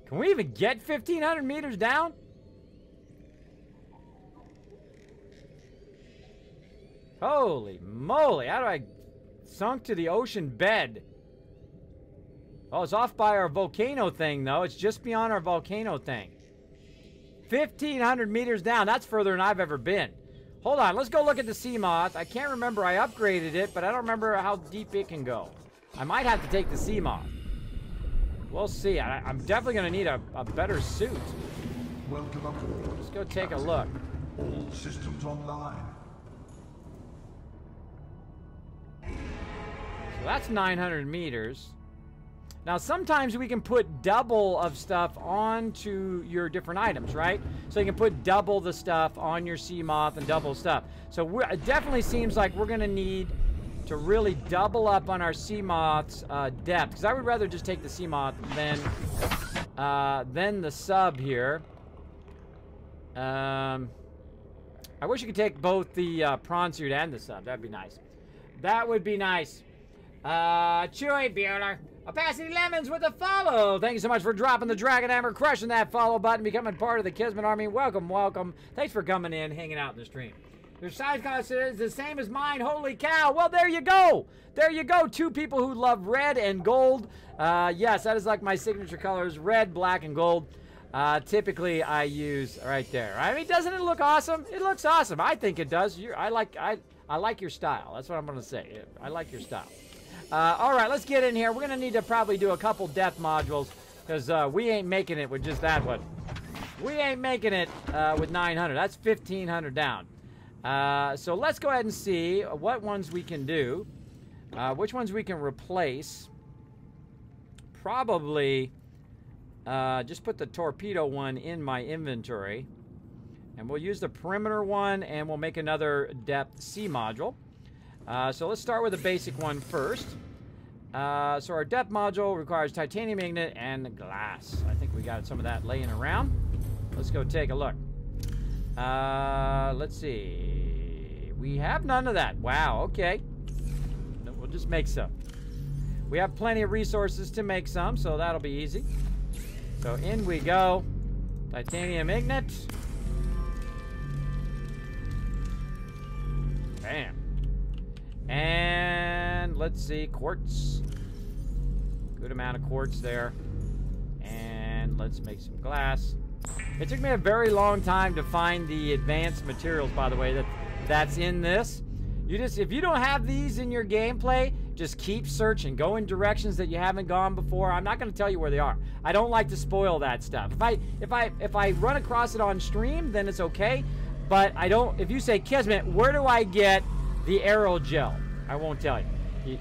S1: Can we even get 1,500 meters down? Holy moly, how do I sunk to the ocean bed? Oh, it's off by our volcano thing, though. It's just beyond our volcano thing. 1,500 meters down. That's further than I've ever been. Hold on, let's go look at the sea moth. I can't remember. I upgraded it, but I don't remember how deep it can go. I might have to take the sea moth. We'll see. I'm definitely going to need a better suit.
S9: Welcome aboard.
S1: Let's go take a look.
S9: All systems online.
S1: So that's 900 meters. Now, sometimes we can put double of stuff onto your different items, right? So you can put double the stuff on your sea moth and double stuff. So it definitely seems like we're going to need to really double up on our sea moth's depth. Because I would rather just take the sea moth than the sub here. I wish you could take both the prawn suit and the sub. That'd be nice. That would be nice. Chewy Bueller. Opacity Lemons with a follow. Thank you so much for dropping the Dragon Hammer, crushing that follow button, becoming part of the Kismet Army. Welcome, welcome. Thanks for coming in, hanging out in the stream. Your size cost is the same as mine. Holy cow. Well, there you go. There you go. Two people who love red and gold. Yes, that is like my signature colors, red, black, and gold. Typically, I use right there. I mean, doesn't it look awesome? It looks awesome. I think it does. I like your style. That's what I'm going to say. I like your style. All right, let's get in here. We're going to need to probably do a couple death modules because we ain't making it with just that one. We ain't making it with 900. That's 1,500 down. So let's go ahead and see what ones we can do, which ones we can replace. Probably just put the torpedo one in my inventory. And we'll use the perimeter one, and we'll make another depth sea module. So let's start with the basic one first. So our depth module requires titanium ingot and glass. I think we got some of that laying around. Let's go take a look. Let's see. We have none of that. Wow, okay. We'll just make some. We have plenty of resources to make some, so that'll be easy. So in we go. Titanium ingot. Bam. And let's see, quartz. Good amount of quartz there. And let's make some glass. It took me a very long time to find the advanced materials, by the way, that's in this. If you don't have these in your gameplay, just keep searching. Go in directions that you haven't gone before. I'm not going to tell you where they are. I don't like to spoil that stuff. If I run across it on stream, then it's okay. But I don't. If you say, Kismet, where do I get the aerogel? I won't tell you.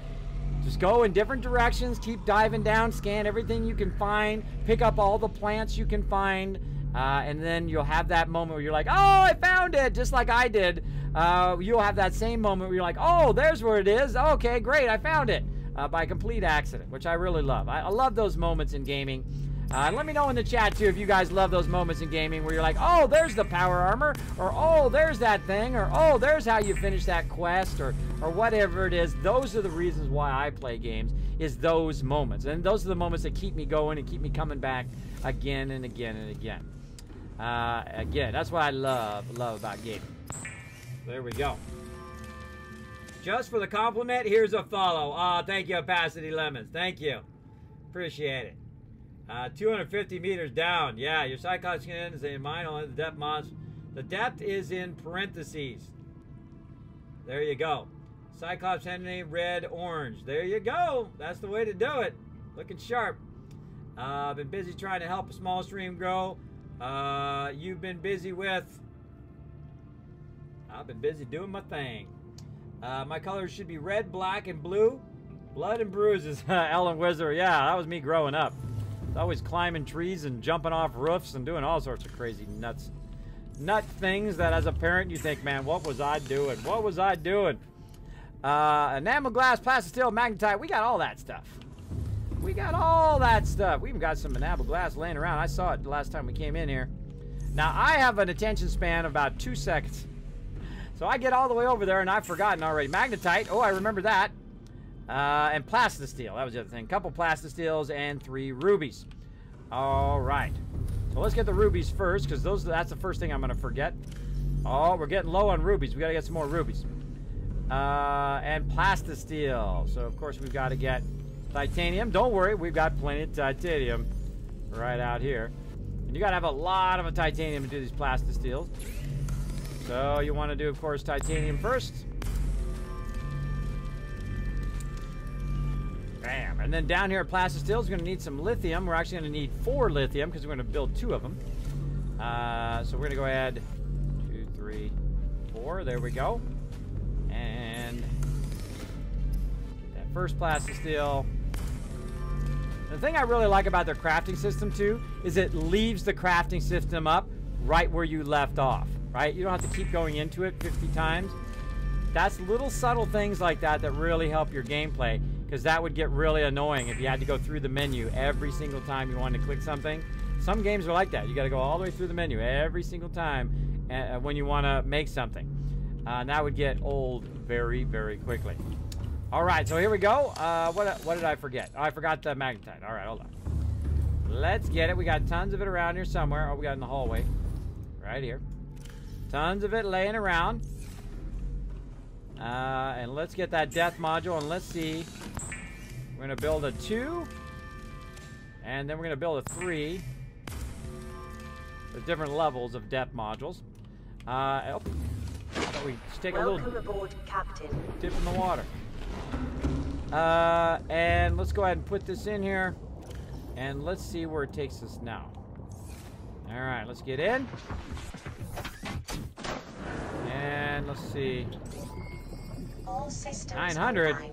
S1: Just go in different directions, keep diving down, scan everything you can find, pick up all the plants you can find, and then you'll have that moment where you're like, oh, I found it, just like I did. You'll have that same moment where you're like, oh, there's where it is. Okay, great, I found it by complete accident, which I really love. I love those moments in gaming. Let me know in the chat, too, if you guys love those moments in gaming where you're like, oh, there's the power armor, or oh, there's that thing, or oh, there's how you finish that quest, or whatever it is. Those are the reasons why I play games, is those moments. And those are the moments that keep me going and keep me coming back again and again and again. Again, that's what I love about gaming. There we go. Just for the compliment, here's a follow. Thank you, Opacity Lemons. Thank you. Appreciate it. 250 meters down. Yeah, your Cyclops skin is in mine, only the depth mods. The depth is in parentheses. There you go. Cyclops Henry, red, orange. There you go. That's the way to do it. Looking sharp. I've been busy trying to help a small stream grow. You've been busy with... I've been busy doing my thing. My colors should be red, black, and blue. Blood and bruises. Ellen Wizard. Yeah, that was me growing up. Always climbing trees and jumping off roofs and doing all sorts of crazy nut things that as a parent you think, man, what was I doing? What was I doing? Enamel glass, plastic steel, magnetite. We got all that stuff. We got all that stuff. We even got some enamel glass laying around. I saw it the last time we came in here. Now, I have an attention span of about 2 seconds. So I get all the way over there and I've forgotten already. Magnetite. Oh, I remember that. And plastisteel. That was the other thing. Couple plastisteels and 3 rubies. All right. So let's get the rubies first because that's the first thing I'm going to forget. Oh, we're getting low on rubies. We got to get some more rubies. And plastisteel. So, of course, we've got to get titanium. Don't worry. We've got plenty of titanium right out here. And you got to have a lot of titanium to do these plastisteels. So you want to do, of course, titanium first. Bam. And then down here at plastisteel, we're going to need some lithium. We're actually going to need 4 lithium because we're going to build 2 of them. So we're going to go ahead 2, 3, 4. There we go. And that first plastisteel. The thing I really like about their crafting system, too, is it leaves the crafting system up right where you left off, right? You don't have to keep going into it 50 times. That's little subtle things like that that really help your gameplay, because that would get really annoying if you had to go through the menu every single time you wanted to click something. Some games are like that. You got to go all the way through the menu every single time when you want to make something. And that would get old very, very quickly. All right, so here we go. What did I forget? Oh, I forgot the magnetite. All right, hold on. Let's get it. We got tons of it around here somewhere. Oh, we got it in the hallway. Right here. Tons of it laying around. And let's get that death module, and let's see. We're going to build a 2. And then we're going to build a 3. With different levels of depth modules. So we just take a little
S2: aboard, Captain.
S1: dip in the water. And let's go ahead and put this in here. And let's see where it takes us now. Alright, let's get in. And let's see.
S2: All systems
S1: 900.
S2: online.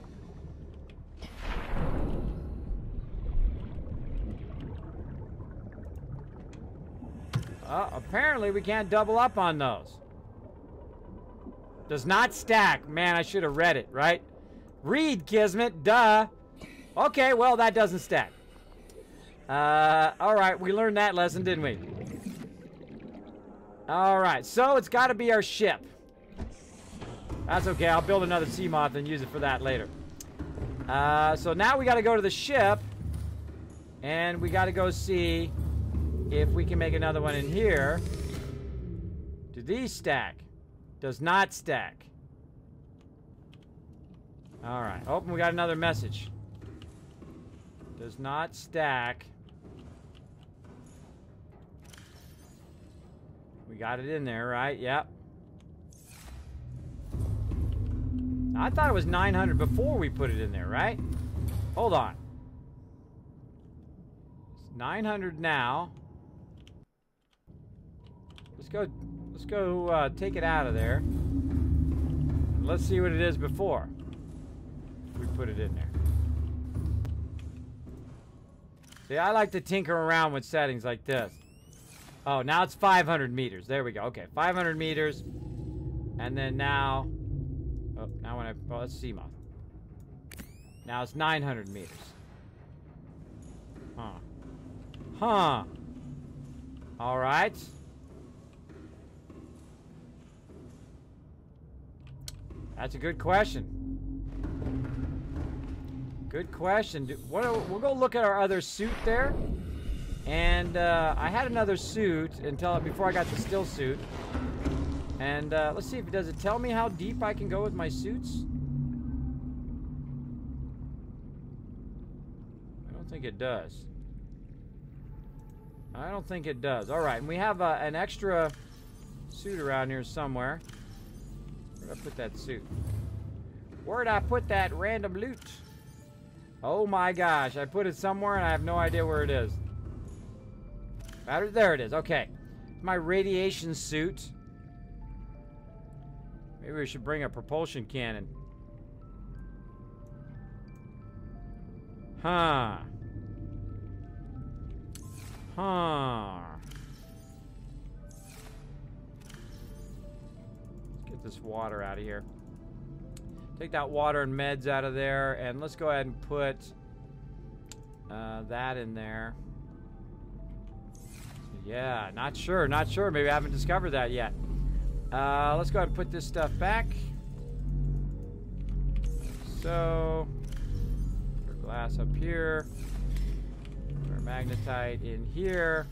S1: Apparently we can't double up on those. Does not stack. Man, I should have read it, right? Read, Kismet, duh. Okay, well, that doesn't stack. Alright, we learned that lesson, didn't we? Alright, so it's got to be our ship. That's okay, I'll build another Seamoth and use it for that later. So now we got to go to the ship. And we got to go see if we can make another one in here. Do these stack? Does not stack. Alright. Oh, we got another message. Does not stack. We got it in there, right? Yep. I thought it was 900 before we put it in there, right? Hold on. It's 900 now. Let's go take it out of there. Let's see what it is before we put it in there. See, I like to tinker around with settings like this. Oh, now it's 500 meters. There we go. Okay, 500 meters. And then now... Oh, now when I... Oh, that's Seamoth. Now it's 900 meters. Huh. Huh. All right. That's a good question. Good question. We'll go look at our other suit there. And I had another suit before I got the still suit. And let's see if it does it tell me how deep I can go with my suits. I don't think it does. I don't think it does. All right, and we have an extra suit around here somewhere. Where'd I put that suit? Where'd I put that random loot? Oh my gosh, I put it somewhere and I have no idea where it is. There it is, okay. My radiation suit. Maybe we should bring a propulsion cannon. Huh. Huh. Let's get this water out of here. Take that water and meds out of there, and let's go ahead and put that in there. Yeah, not sure. Maybe I haven't discovered that yet. Let's go ahead and put this stuff back. So, put our glass up here. Put our magnetite in here.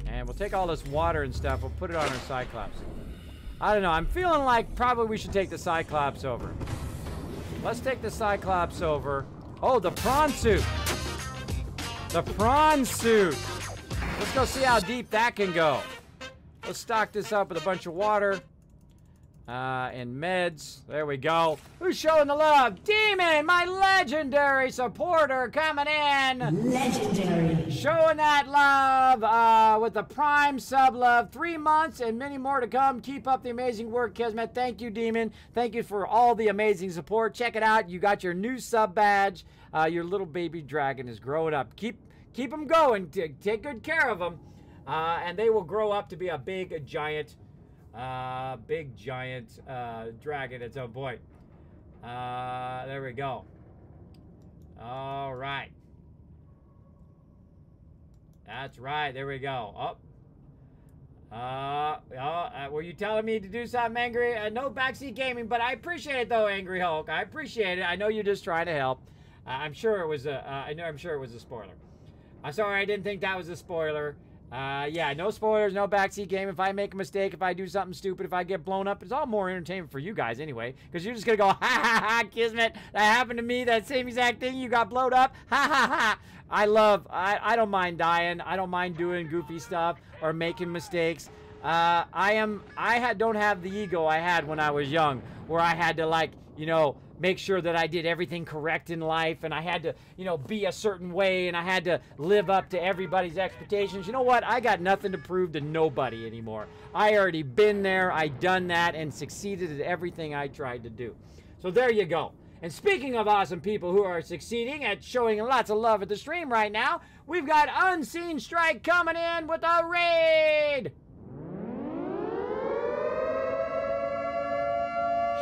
S1: And we'll take all this water and stuff. We'll put it on our Cyclops. I don't know. I'm feeling like probably we should take the Cyclops over. Let's take the Cyclops over. Oh, the prawn suit. The prawn suit. Let's go see how deep that can go. Let's stock this up with a bunch of water and meds. There we go. Who's showing the love? Demon, my legendary supporter, coming in.
S2: Legendary.
S1: Showing that love with the prime sub love. 3 months and many more to come. Keep up the amazing work, Kismet. Thank you, Demon. Thank you for all the amazing support. Check it out. You got your new sub badge. Your little baby dragon is growing up. Keep them going. Take good care of them. And they will grow up to be a big giant dragon at some point. There we go. All right. That's right. There we go. Were you telling me to do something, Angry? No backseat gaming, but I appreciate it though, Angry Hulk. I appreciate it. I know you're just trying to help. I'm sure it was I'm sure it was a spoiler. I'm sorry, I didn't think that was a spoiler. Yeah, no spoilers, no backseat game. If I make a mistake, if I do something stupid, if I get blown up, it's all more entertainment for you guys anyway. Because you're just going to go, ha ha ha, Kismet, that happened to me, that same exact thing, you got blown up, ha ha ha. I don't mind dying. I don't mind doing goofy stuff or making mistakes. I don't have the ego I had when I was young, where I had to, like, you know, make sure that I did everything correct in life, and I had to, you know, be a certain way, and I had to live up to everybody's expectations. You know what? I got nothing to prove to nobody anymore. I already been there, I done that, and succeeded at everything I tried to do. So there you go. And speaking of awesome people who are succeeding at showing lots of love at the stream right now, we've got Unseen Strike coming in with a raid!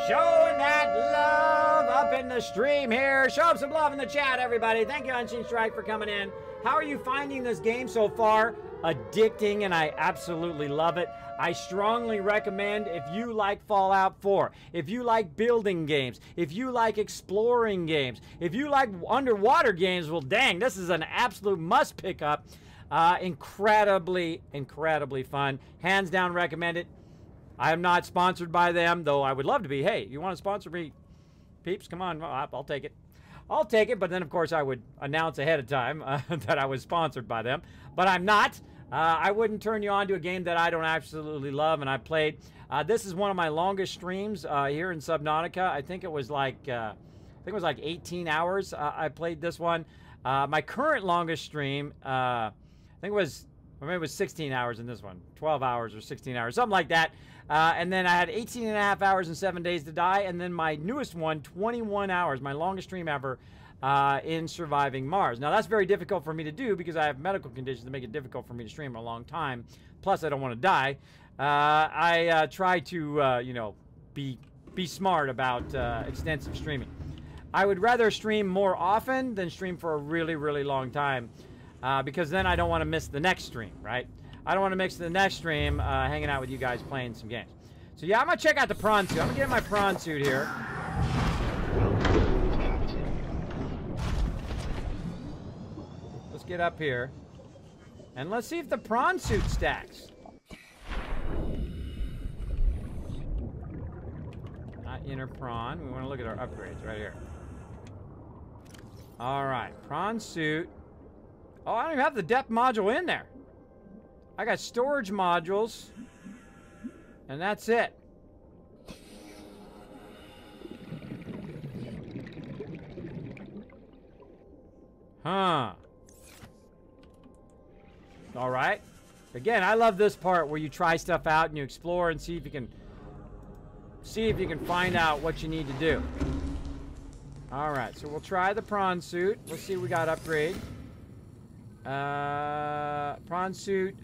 S1: Showing that love up in the stream here. Show up some love in the chat, everybody. Thank you, Unseen Strike, for coming in. How are you finding this game so far? Addicting, and I absolutely love it. I strongly recommend, if you like Fallout 4, if you like building games, if you like exploring games, if you like underwater games, well, dang, this is an absolute must pick up. Incredibly, incredibly fun. Hands down recommend it. I am not sponsored by them, though I would love to be. Hey, you want to sponsor me, peeps? Come on, I'll take it. I'll take it, but then, of course, I would announce ahead of time that I was sponsored by them. But I'm not. I wouldn't turn you on to a game that I don't absolutely love, and I played. This is one of my longest streams here in Subnautica. I think it was like 18 hours. I played this one. My current longest stream, I think it was, or maybe it was 16 hours in this one. 12 hours or 16 hours, something like that. And then I had 18 and a half hours and 7 days to die. And then my newest one, 21 hours, my longest stream ever in Surviving Mars. Now, that's very difficult for me to do because I have medical conditions that make it difficult for me to stream a long time. Plus, I don't want to die. I try to, you know, be smart about extensive streaming. I would rather stream more often than stream for a really, really long time because then I don't want to miss the next stream, right? I don't want to mix the next stream hanging out with you guys playing some games. So yeah, I'm going to check out the prawn suit. I'm going to get in my prawn suit here. Let's get up here. And let's see if the prawn suit stacks. Not inner prawn. We want to look at our upgrades right here. Alright, prawn suit. Oh, I don't even have the depth module in there. I got storage modules, and that's it. Huh. All right. Again, I love this part where you try stuff out and you explore and see if you can see if you can find out what you need to do. Alright, so we'll try the prawn suit. Let's see what we got upgrade. Prawn suit,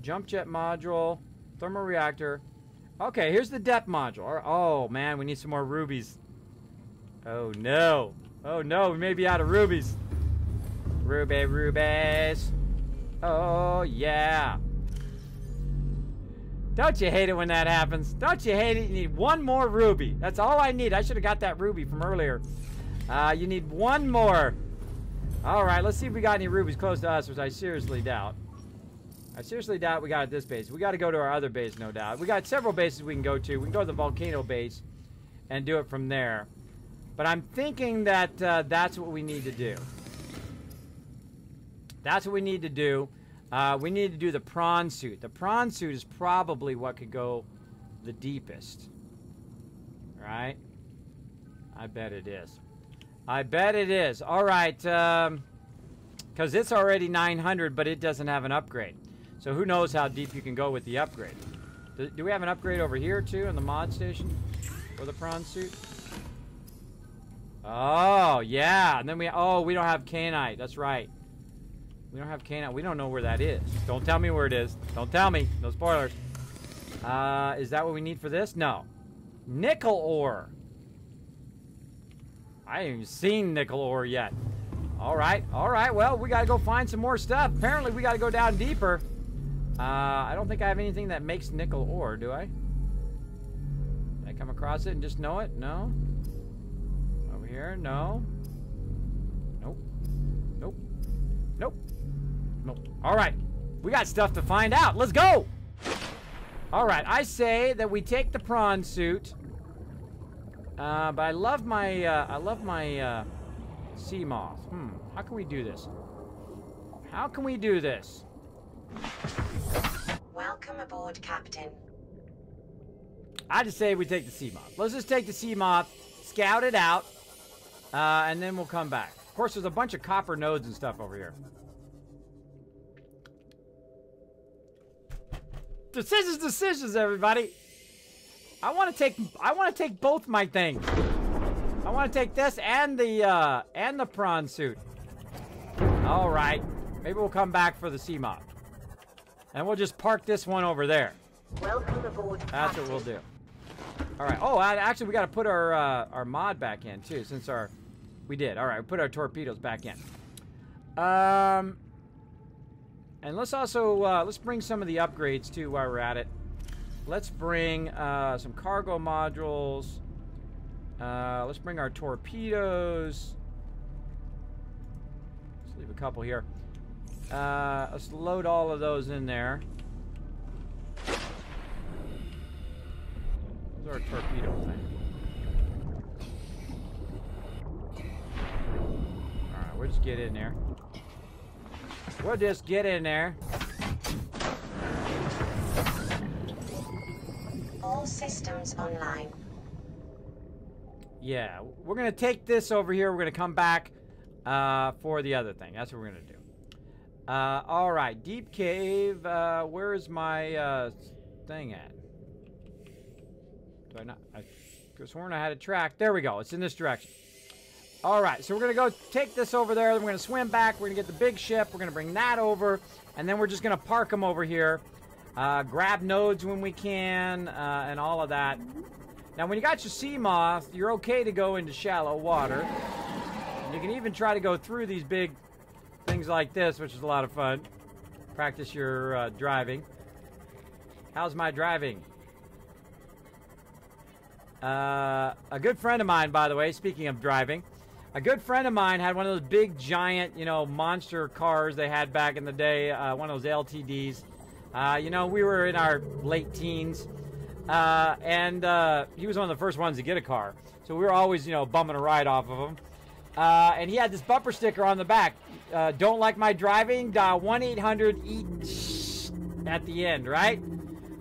S1: jump jet module, thermal reactor. Okay, here's the depth module. Oh man, we need some more rubies. Oh no. Oh no, we may be out of rubies. Rubies. Oh yeah. Don't you hate it when that happens? Don't you hate it? You need one more ruby. That's all I need. I should have got that ruby from earlier. You need one more. All right, let's see if we got any rubies close to us, which I seriously doubt. I seriously doubt we got at this base. We got to go to our other base, no doubt. We got several bases we can go to. We can go to the volcano base and do it from there. But I'm thinking that that's what we need to do. That's what we need to do. We need to do the prawn suit. The prawn suit is probably what could go the deepest. Right? I bet it is. I bet it is. All right. Because it's already 900, but it doesn't have an upgrade. So who knows how deep you can go with the upgrade. Do we have an upgrade over here, too, in the mod station? For the prawn suit? Oh, yeah. And then we don't have Canite. That's right. We don't have Canite. We don't know where that is. Don't tell me where it is. Don't tell me. No spoilers. Is that what we need for this? No. Nickel ore. I haven't even seen nickel ore yet. All right. All right. Well, we got to go find some more stuff. Apparently, we got to go down deeper. I don't think I have anything that makes nickel ore, do I? Did I come across it and just know it? No. Over here? No. Nope. Nope. Nope. Nope. All right. We got stuff to find out. Let's go. All right. I say that we take the prawn suit. But I love my sea moth. How can we do this? How can we do this?
S8: Welcome aboard, Captain.
S1: I just say we take the sea moth. Let's just take the sea moth, scout it out, and then we'll come back. Of course, there's a bunch of copper nodes and stuff over here. Decisions, everybody. I want to take both my things. I want to take this and the prawn suit. All right. Maybe we'll come back for the sea moth. And we'll just park this one over there.
S2: Welcome aboard.
S1: That's what we'll do. All right. Oh, actually, we got to put our mod back in too, since we did. All right, we put our torpedoes back in. And let's also let's bring some of the upgrades too while we're at it. Let's bring some cargo modules. Let's bring our torpedoes. Let's leave a couple here. Let's load all of those in there. Where's our torpedo thing? Alright, we'll just get in there. We'll just get in there.
S8: All systems online.
S1: Yeah, we're going to take this over here. We're going to come back for the other thing. That's what we're going to do. All right, deep cave. Where's my thing at? Do I not? I could have sworn I had a track. There we go. It's in this direction. All right, so we're going to go take this over there. Then we're going to swim back. We're going to get the big ship. We're going to bring that over. And then we're just going to park them over here. Grab nodes when we can, and all of that. Now, when you got your sea moth, you're okay to go into shallow water. And you can even try to go through these big things like this, which is a lot of fun. Practice your driving. How's my driving? A good friend of mine, by the way, speaking of driving, a good friend of mine had one of those big, giant, monster cars they had back in the day, one of those LTDs. We were in our late teens, and he was one of the first ones to get a car. So we were always, bumming a ride off of him. And he had this bumper sticker on the back. Don't like my driving? Dial 1-800-EAT at the end, right?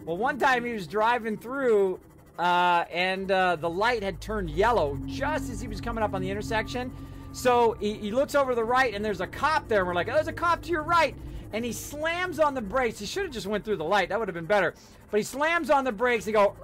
S1: Well, one time he was driving through, and the light had turned yellow just as he was coming up on the intersection. So he looks over to the right, and there's a cop there. And we're like, oh, there's a cop to your right. And he slams on the brakes. He should have just went through the light. That would have been better. But he slams on the brakes. He go,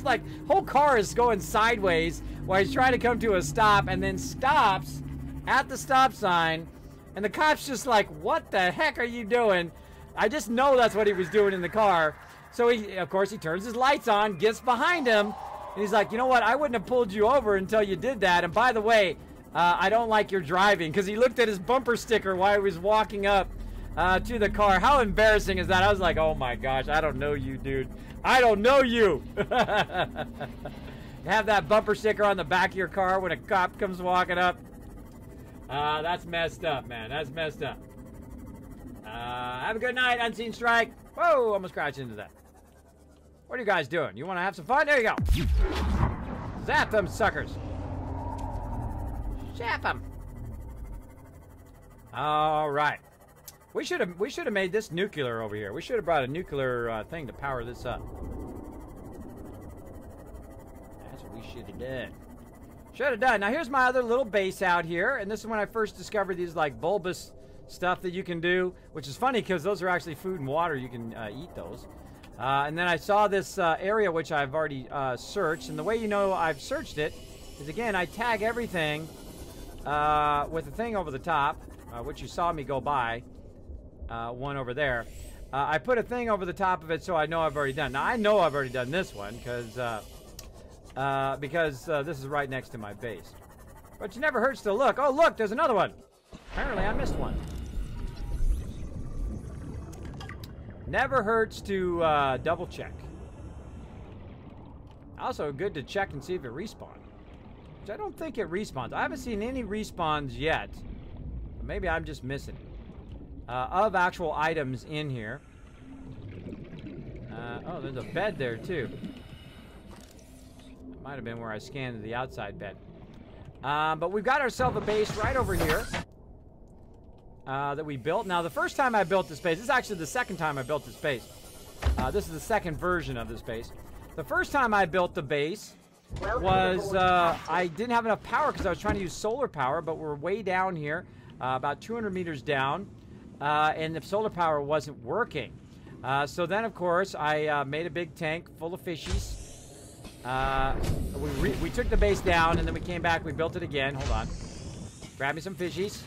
S1: just like, whole car is going sideways while he's trying to come to a stop, and then stops at the stop sign, and the cop's just like, what the heck are you doing? I just know that's what he was doing in the car. So he, of course, he turns his lights on, gets behind him, and he's like, you know what? I wouldn't have pulled you over until you did that. And by the way, I don't like your driving, because he looked at his bumper sticker while he was walking up to the car. How embarrassing is that? I was like, oh my gosh, I don't know you, dude. I don't know you. Have that bumper sticker on the back of your car when a cop comes walking up. That's messed up, man. That's messed up. Have a good night, Unseen Strike. Whoa, almost crashed into that. What are you guys doing? You want to have some fun? There you go. Zap them suckers. Zap them. All right. We should have made this nuclear over here. We should have brought a nuclear thing to power this up. That's what we should have done. Should have done. Now here's my other little base out here, and this is when I first discovered these like bulbous stuff that you can do, which is funny because those are actually food and water. You can eat those. And then I saw this area which I've already searched, and the way you know I've searched it is, again, I tag everything with a thing over the top, which you saw me go by, one over there. I put a thing over the top of it so I know I've already done. Now I know I've already done this one because this is right next to my base. But it never hurts to look. Oh, look, there's another one. Apparently I missed one. Never hurts to double check. Also good to check and see if it respawns. Which I don't think it respawns. I haven't seen any respawns yet. Maybe I'm just missing of actual items in here. Oh, there's a bed there too. Might have been where I scanned the outside bed. But we've got ourselves a base right over here that we built. Now, the first time I built this base, this is actually the second time I built this base. This is the second version of this base. The first time I built the base was I didn't have enough power because I was trying to use solar power, but we're way down here, about 200 meters down, and the solar power wasn't working. So then, of course, I made a big tank full of fishies. We took the base down, and then we came back. We built it again. Hold on. Grab me some fishies.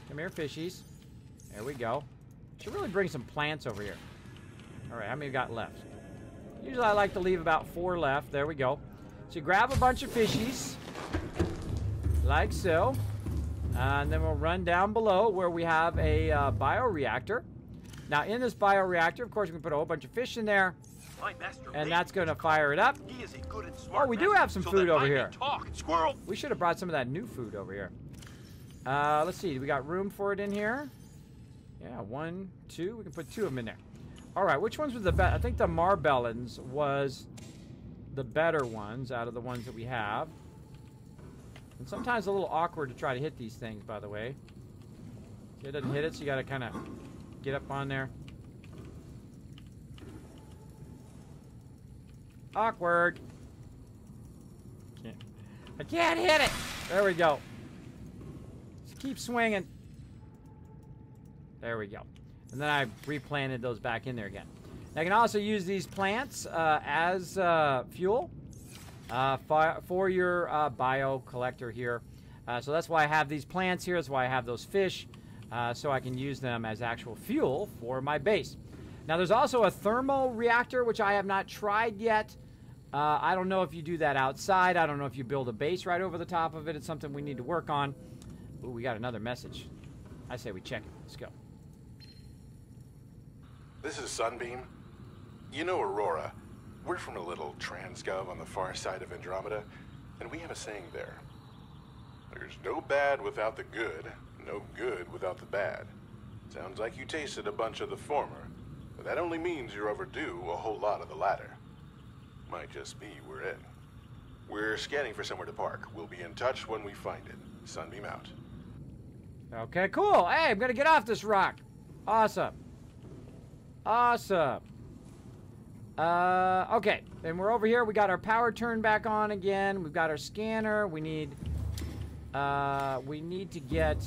S1: Come here, fishies. There we go. Should really bring some plants over here. All right, how many we got left? Usually I like to leave about 4 left. There we go. So you grab a bunch of fishies, like so. And then we'll run down below where we have a bioreactor. Now, in this bioreactor, of course, we can put a whole bunch of fish in there. And that's going to fire it up. Oh, we do have some food over here. We should have brought some of that new food over here. Let's see. We got room for it in here. Yeah, 1, 2. We can put 2 of them in there. All right, which ones were the best? I think the Marbellans was the better ones out of the ones that we have. And sometimes a little awkward to try to hit these things, by the way. See, it doesn't hit it, so you got to kind of get up on there. Awkward. I can't hit it. There we go. Just keep swinging. There we go. And then I replanted those back in there again. I can also use these plants as fuel for your bio collector here. So that's why I have these plants here. That's why I have those fish. So I can use them as actual fuel for my base. Now there's also a thermal reactor, which I have not tried yet. I don't know if you do that outside. I don't know if you build a base right over the top of it. It's something we need to work on. Ooh, we got another message. I say we check it. Let's go.
S10: This is Sunbeam. You know Aurora. We're from a little transgov on the far side of Andromeda, and we have a saying there. There's no bad without the good, no good without the bad. Sounds like you tasted a bunch of the former, but that only means you're overdue a whole lot of the latter. Might just be we're in. We're scanning for somewhere to park. We'll be in touch when we find it. Sunbeam out.
S1: Okay, cool. Hey, I'm gonna get off this rock. Awesome. Awesome. Okay, then we're over here. We got our power turned back on again. We've got our scanner. We need to get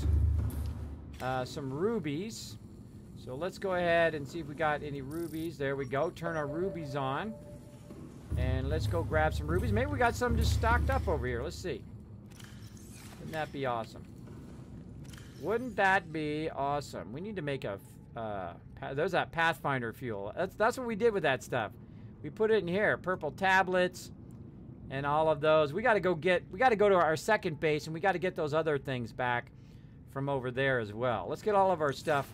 S1: some rubies. So let's go ahead and see if we got any rubies. There we go. Turn our rubies on. And let's go grab some rubies. Maybe we got some just stocked up over here. Let's see. Wouldn't that be awesome? Wouldn't that be awesome? We need to make a... there's that Pathfinder fuel. That's what we did with that stuff. We put it in here. Purple tablets and all of those. We got to go to our second base, and we got to get those other things back from over there as well. Let's get all of our stuff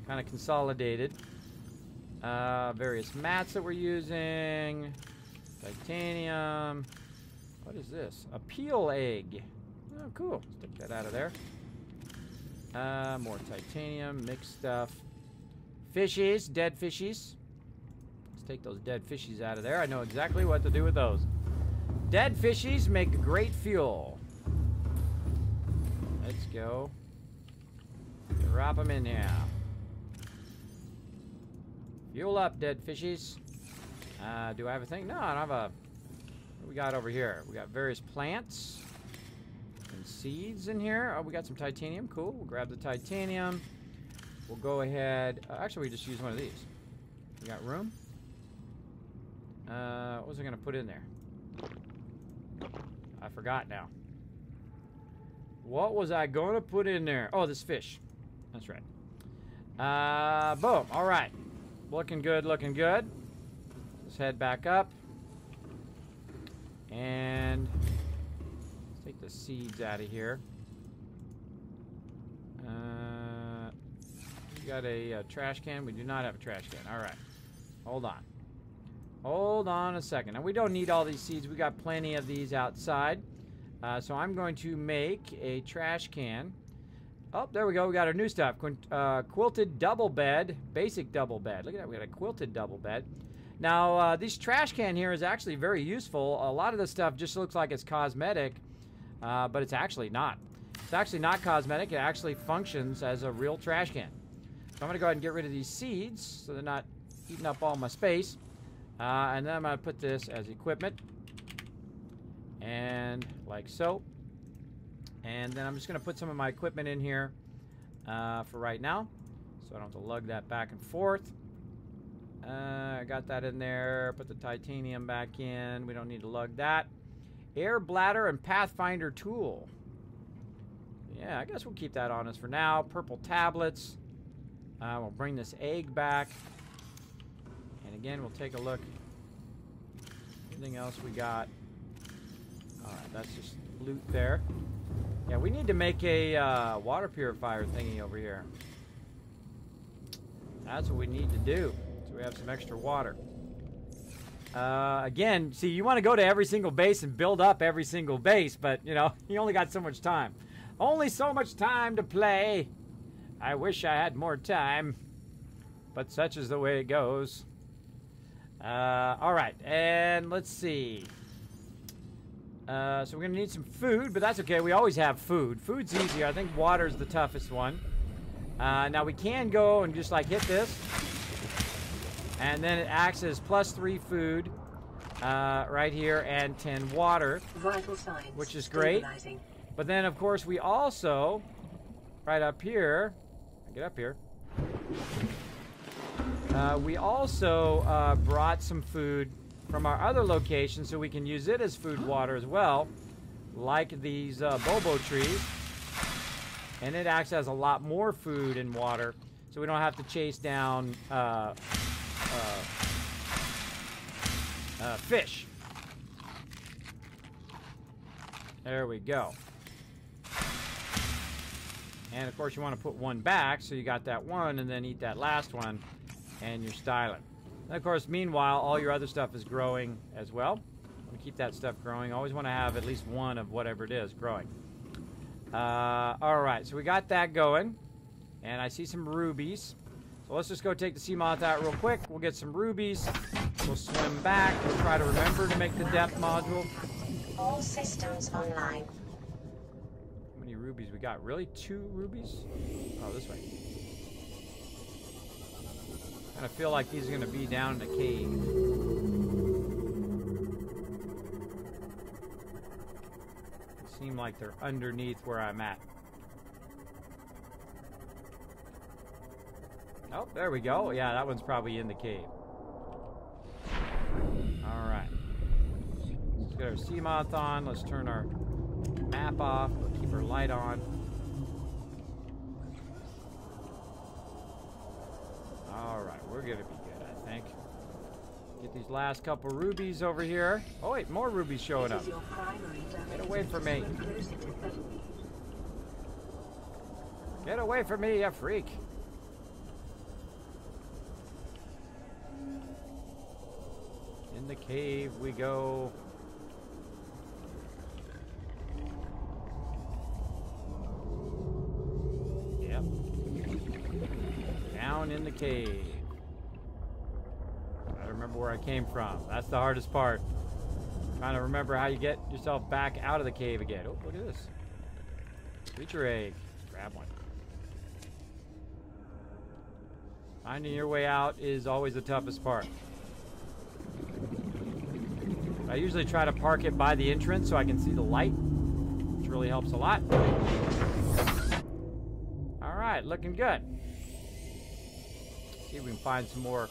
S1: kind of consolidated. Various mats that we're using. Titanium. What is this? A peel egg. Oh, cool. Let's take that out of there. More titanium, mixed stuff. Fishies, dead fishies. Let's take those dead fishies out of there. I know exactly what to do with those. Dead fishies make great fuel. Let's go. Drop them in here. Fuel up, dead fishies. Do I have a thing? No, I don't have a... What do we got over here? We got various plants and seeds in here. Oh, we got some titanium. Cool. We'll grab the titanium. We'll go ahead... actually, we just use one of these. We got room. What was I going to put in there? I forgot now. What was I going to put in there? Oh, this fish. That's right. Boom. All right. Looking good, looking good. Let's head back up. And let's take the seeds out of here. We got a trash can. We do not have a trash can. All right. Hold on. Hold on a second. Now, we don't need all these seeds. We got plenty of these outside. So I'm going to make a trash can. Oh, there we go. We got our new stuff. Quilted double bed. Basic double bed. Look at that. We got a quilted double bed. Now, this trash can here is actually very useful. A lot of this stuff just looks like it's cosmetic, but it's actually not. It's actually not cosmetic. It actually functions as a real trash can. So I'm going to go ahead and get rid of these seeds so they're not eating up all my space. And then I'm going to put this as equipment. And like so. And then I'm just going to put some of my equipment in here for right now. So I don't have to lug that back and forth. I got that in there. Put the titanium back in. We don't need to lug that. Air bladder and Pathfinder tool. Yeah, I guess we'll keep that on us for now. Purple tablets. We'll bring this egg back. And again, we'll take a look. Anything else we got? Alright, that's just loot there. Yeah, we need to make a water purifier thingy over here. That's what we need to do. So we have some extra water. Again, see, you want to go to every single base and build up every single base, but, you know, you only got so much time. Only so much time to play. I wish I had more time, but such is the way it goes. All right, and let's see. So we're going to need some food, but that's okay. We always have food. Food's easier. I think water's the toughest one. Now, we can go and just, like, hit this. And then it acts as +3 food right here and 10 water.
S2: Vital signs.
S1: Which is great. But then, of course, we also, right up here, get up here. We also brought some food from our other location so we can use it as food water as well, like these bobo trees. And it acts as a lot more food and water, so we don't have to chase down fish. There we go. And of course you want to put one back, so you got that one, and then eat that last one, and you're styling. And of course, meanwhile, all your other stuff is growing as well. We keep that stuff growing. Always want to have at least one of whatever it is growing. All right, so we got that going, and I see some rubies. So let's just go take the sea moth out real quick. We'll get some rubies. We'll swim back. We'll try to remember to make the depth module.
S8: All systems online.
S1: How many rubies we got? Really? 2 rubies? Oh, this way. I kind of feel like these are going to be down in the cave. They seem like they're underneath where I'm at. Oh, there we go. Yeah, that one's probably in the cave. Alright. get our sea moth on. Let's turn our map off, but keep our light on. Alright, we're gonna be good, I think. Get these last couple rubies over here. Oh wait, more rubies showing up. Get away from me. Get away from me, you freak. In the cave we go. Yep. Down in the cave. I remember where I came from. That's the hardest part. Trying to remember how you get yourself back out of the cave again. Oh, look at this. Creature egg. Grab one. Finding your way out is always the toughest part. I usually try to park it by the entrance so I can see the light, which really helps a lot. Alright, looking good. See if we can find some more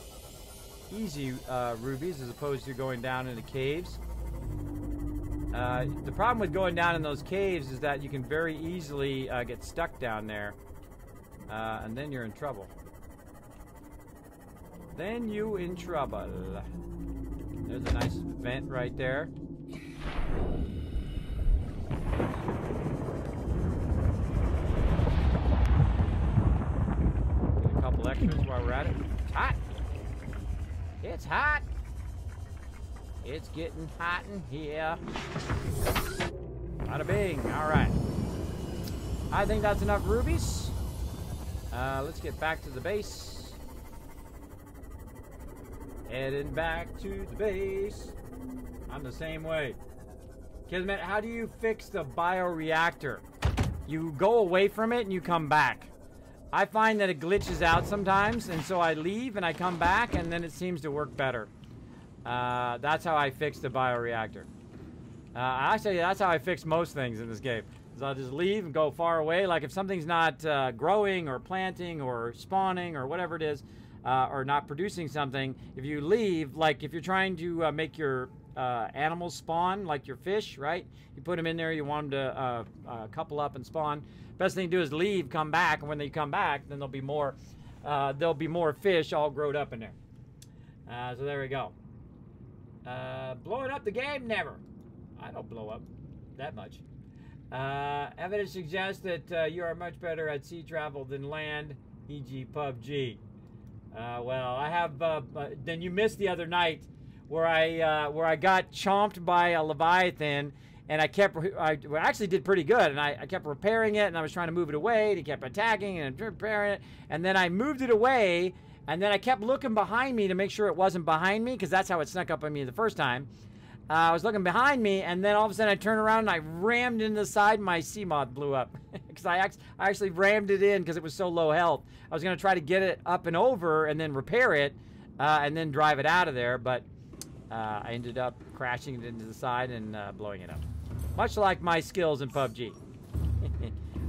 S1: easy rubies as opposed to going down into caves. The problem with going down in those caves is that you can very easily get stuck down there, and then you're in trouble. Then you in trouble. There's a nice vent right there. Get a couple extras while we're at it. It's hot. It's hot. It's getting hot in here. Bada bing. All right. I think that's enough rubies. Let's get back to the base. Heading back to the base. I'm the same way. Kismet, how do you fix the bioreactor? You go away from it and you come back. I find that it glitches out sometimes, and so I leave and I come back, and then it seems to work better. That's how I fix the bioreactor. Actually, that's how I fix most things in this game. Is I'll just leave and go far away. Like if something's not growing or planting or spawning or whatever it is, or not producing something, if you leave, like if you're trying to make your animals spawn, like your fish, right? You put them in there, you want them to couple up and spawn. Best thing to do is leave, come back, and when they come back, then there'll be more fish all growed up in there. So there we go. Blowing up the game? Never. I don't blow up that much. Evidence suggests that you are much better at sea travel than land, e.g. PUBG. Well, I have. Then you missed the other night, where I got chomped by a leviathan, and I actually did pretty good, and I kept repairing it, and I was trying to move it away, and it kept attacking and repairing it, and then I moved it away, and then I kept looking behind me to make sure it wasn't behind me, because that's how it snuck up on me the first time. I was looking behind me, and then all of a sudden I turned around and I rammed into the side, and my sea moth blew up. Because I actually rammed it in because it was so low health. I was going to try to get it up and over and then repair it and then drive it out of there, but I ended up crashing it into the side and blowing it up. Much like my skills in PUBG.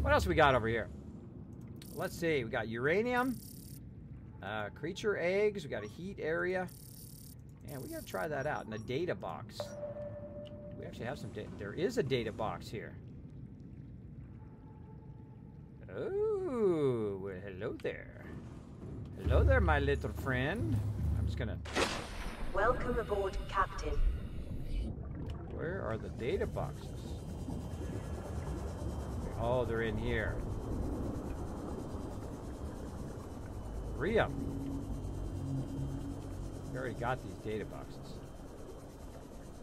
S1: What else we got over here? Let's see. We got uranium, creature eggs. We got a heat area. Yeah, we gotta try that out in a data box. We actually have some data. There is a data box here. Oh, well, hello there. Hello there, my little friend. I'm just gonna...
S2: Welcome aboard, Captain.
S1: Where are the data boxes? Oh, they're in here. 3 of them. I already got these data boxes.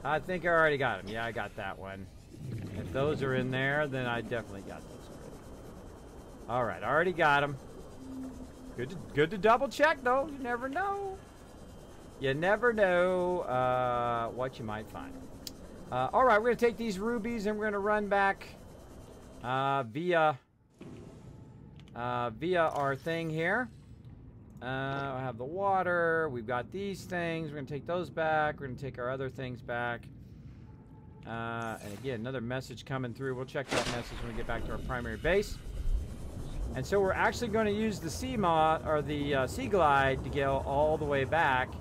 S1: I think I already got them. Yeah, I got that one. If those are in there, then I definitely got those already. All right, I already got them. Good to double check, though. You never know. You never know what you might find. All right, we're going to take these rubies and we're going to run back via our thing here. I have the water. We've got these things. We're going to take those back. We're going to take our other things back. And again, another message coming through. We'll check that message when we get back to our primary base. And so we're actually going to use the sea glide to go all the way back.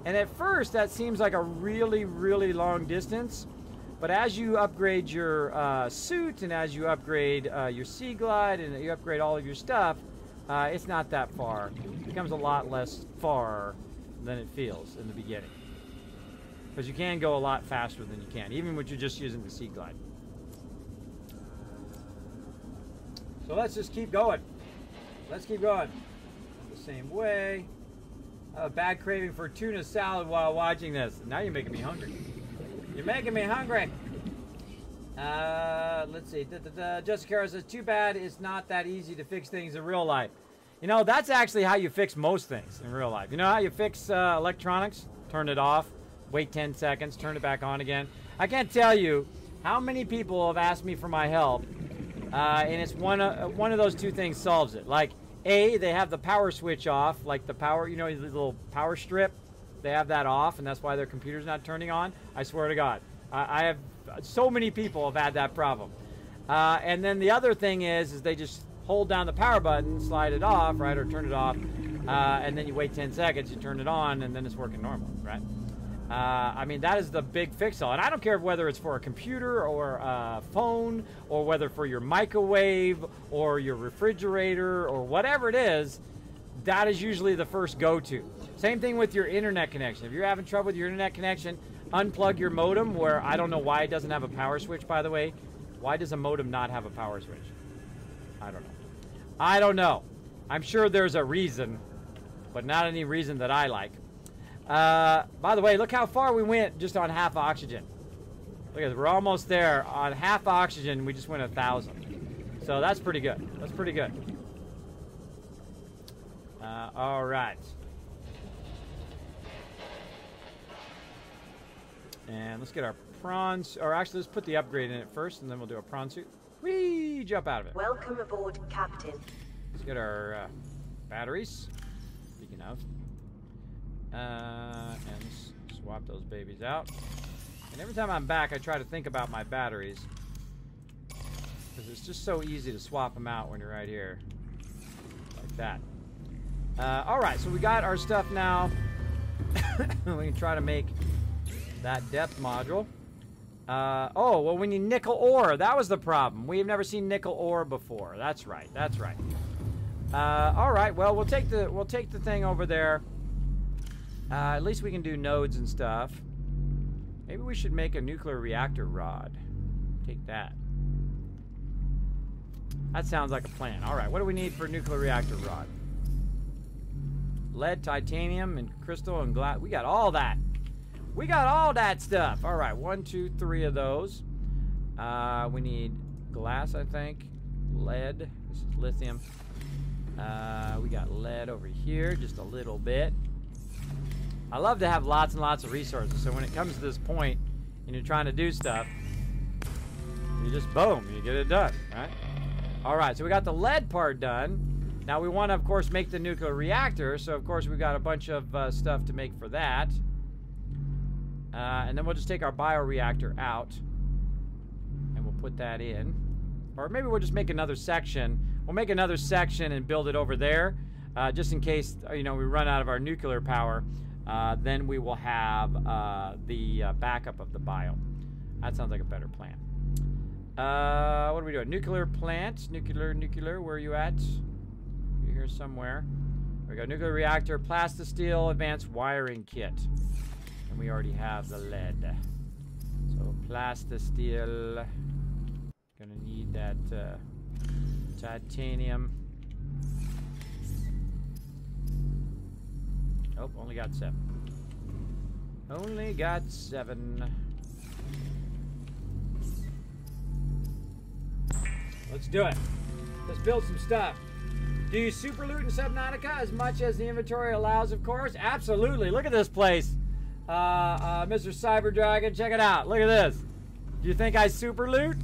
S1: And at first, that seems like a really, really long distance. But as you upgrade your suit and as you upgrade your Sea Glide and you upgrade all of your stuff, it's not that far. It becomes a lot less far than it feels in the beginning. Because you can go a lot faster than you can, even when you're just using the Sea Glide. So let's just keep going. Let's keep going. The same way. I have a bad craving for tuna salad while watching this. Now you're making me hungry. You're making me hungry. Let's see. Jessica Carroll says, too bad it's not that easy to fix things in real life. You know, that's actually how you fix most things in real life. You know how you fix electronics? Turn it off, wait 10 seconds, turn it back on again. I can't tell you how many people have asked me for my help, and it's one of those two things solves it. Like, A, they have the power switch off, like the power, you know, the little power strip. They have that off, and that's why their computer's not turning on. I swear to God. I have so many people have had that problem. And then the other thing is they just hold down the power button, slide it off, right, or turn it off, and then you wait 10 seconds, you turn it on, and then it's working normal, right? I mean, that is the big fix-all. And I don't care whether it's for a computer or a phone or whether for your microwave or your refrigerator or whatever it is, that is usually the first go-to. Same thing with your internet connection. If you're having trouble with your internet connection, unplug your modem, where I don't know why it doesn't have a power switch, by the way. Why does a modem not have a power switch? I don't know. I don't know. I'm sure there's a reason, but not any reason that I like. By the way, look how far we went just on half oxygen. Look at this. We're almost there. On half oxygen, we just went 1,000. So that's pretty good. That's pretty good. All right. And let's get our prawns, or actually let's put the upgrade in it first, and then we'll do a prawn suit. Whee! Jump out of it.
S2: Welcome aboard, Captain.
S1: Let's get our batteries. Speaking of. And let's swap those babies out. And every time I'm back, I try to think about my batteries. Because it's just so easy to swap them out when you're right here. Like that. Alright, so we got our stuff now. We can try to make that depth module. Oh, well, we need nickel ore. That was the problem. We've never seen nickel ore before. That's right. That's right. All right. Well, we'll take the thing over there. At least we can do nodes and stuff. Maybe we should make a nuclear reactor rod. Take that. That sounds like a plan. All right. What do we need for a nuclear reactor rod? Lead, titanium, and crystal and glass. We got all that. We got all that stuff. All right, 1, 2, 3 of those. We need glass, I think. Lead. This is lithium. We got lead over here, just a little bit. I love to have lots and lots of resources. So when it comes to this point and you're trying to do stuff, you just boom, you get it done, right? All right, so we got the lead part done. Now we want to, of course, make the nuclear reactor. So of course we've got a bunch of stuff to make for that. And then we'll just take our bioreactor out and we'll put that in. Or maybe we'll just make another section. We'll make another section and build it over there. Just in case, you know, we run out of our nuclear power. Then we will have the backup of the bio. That sounds like a better plan. What are we doing? Nuclear plant. Nuclear. Where are you at? You're here somewhere. There we go. Nuclear reactor, plastisteel, advanced wiring kit. And we already have the lead. So plastisteel. Gonna need that titanium. Oh, only got 7. Only got 7. Let's do it. Let's build some stuff. Do you super loot in Subnautica as much as the inventory allows, of course? Absolutely. Look at this place. Mr. Cyber Dragon, check it out. Look at this. Do you think I super loot?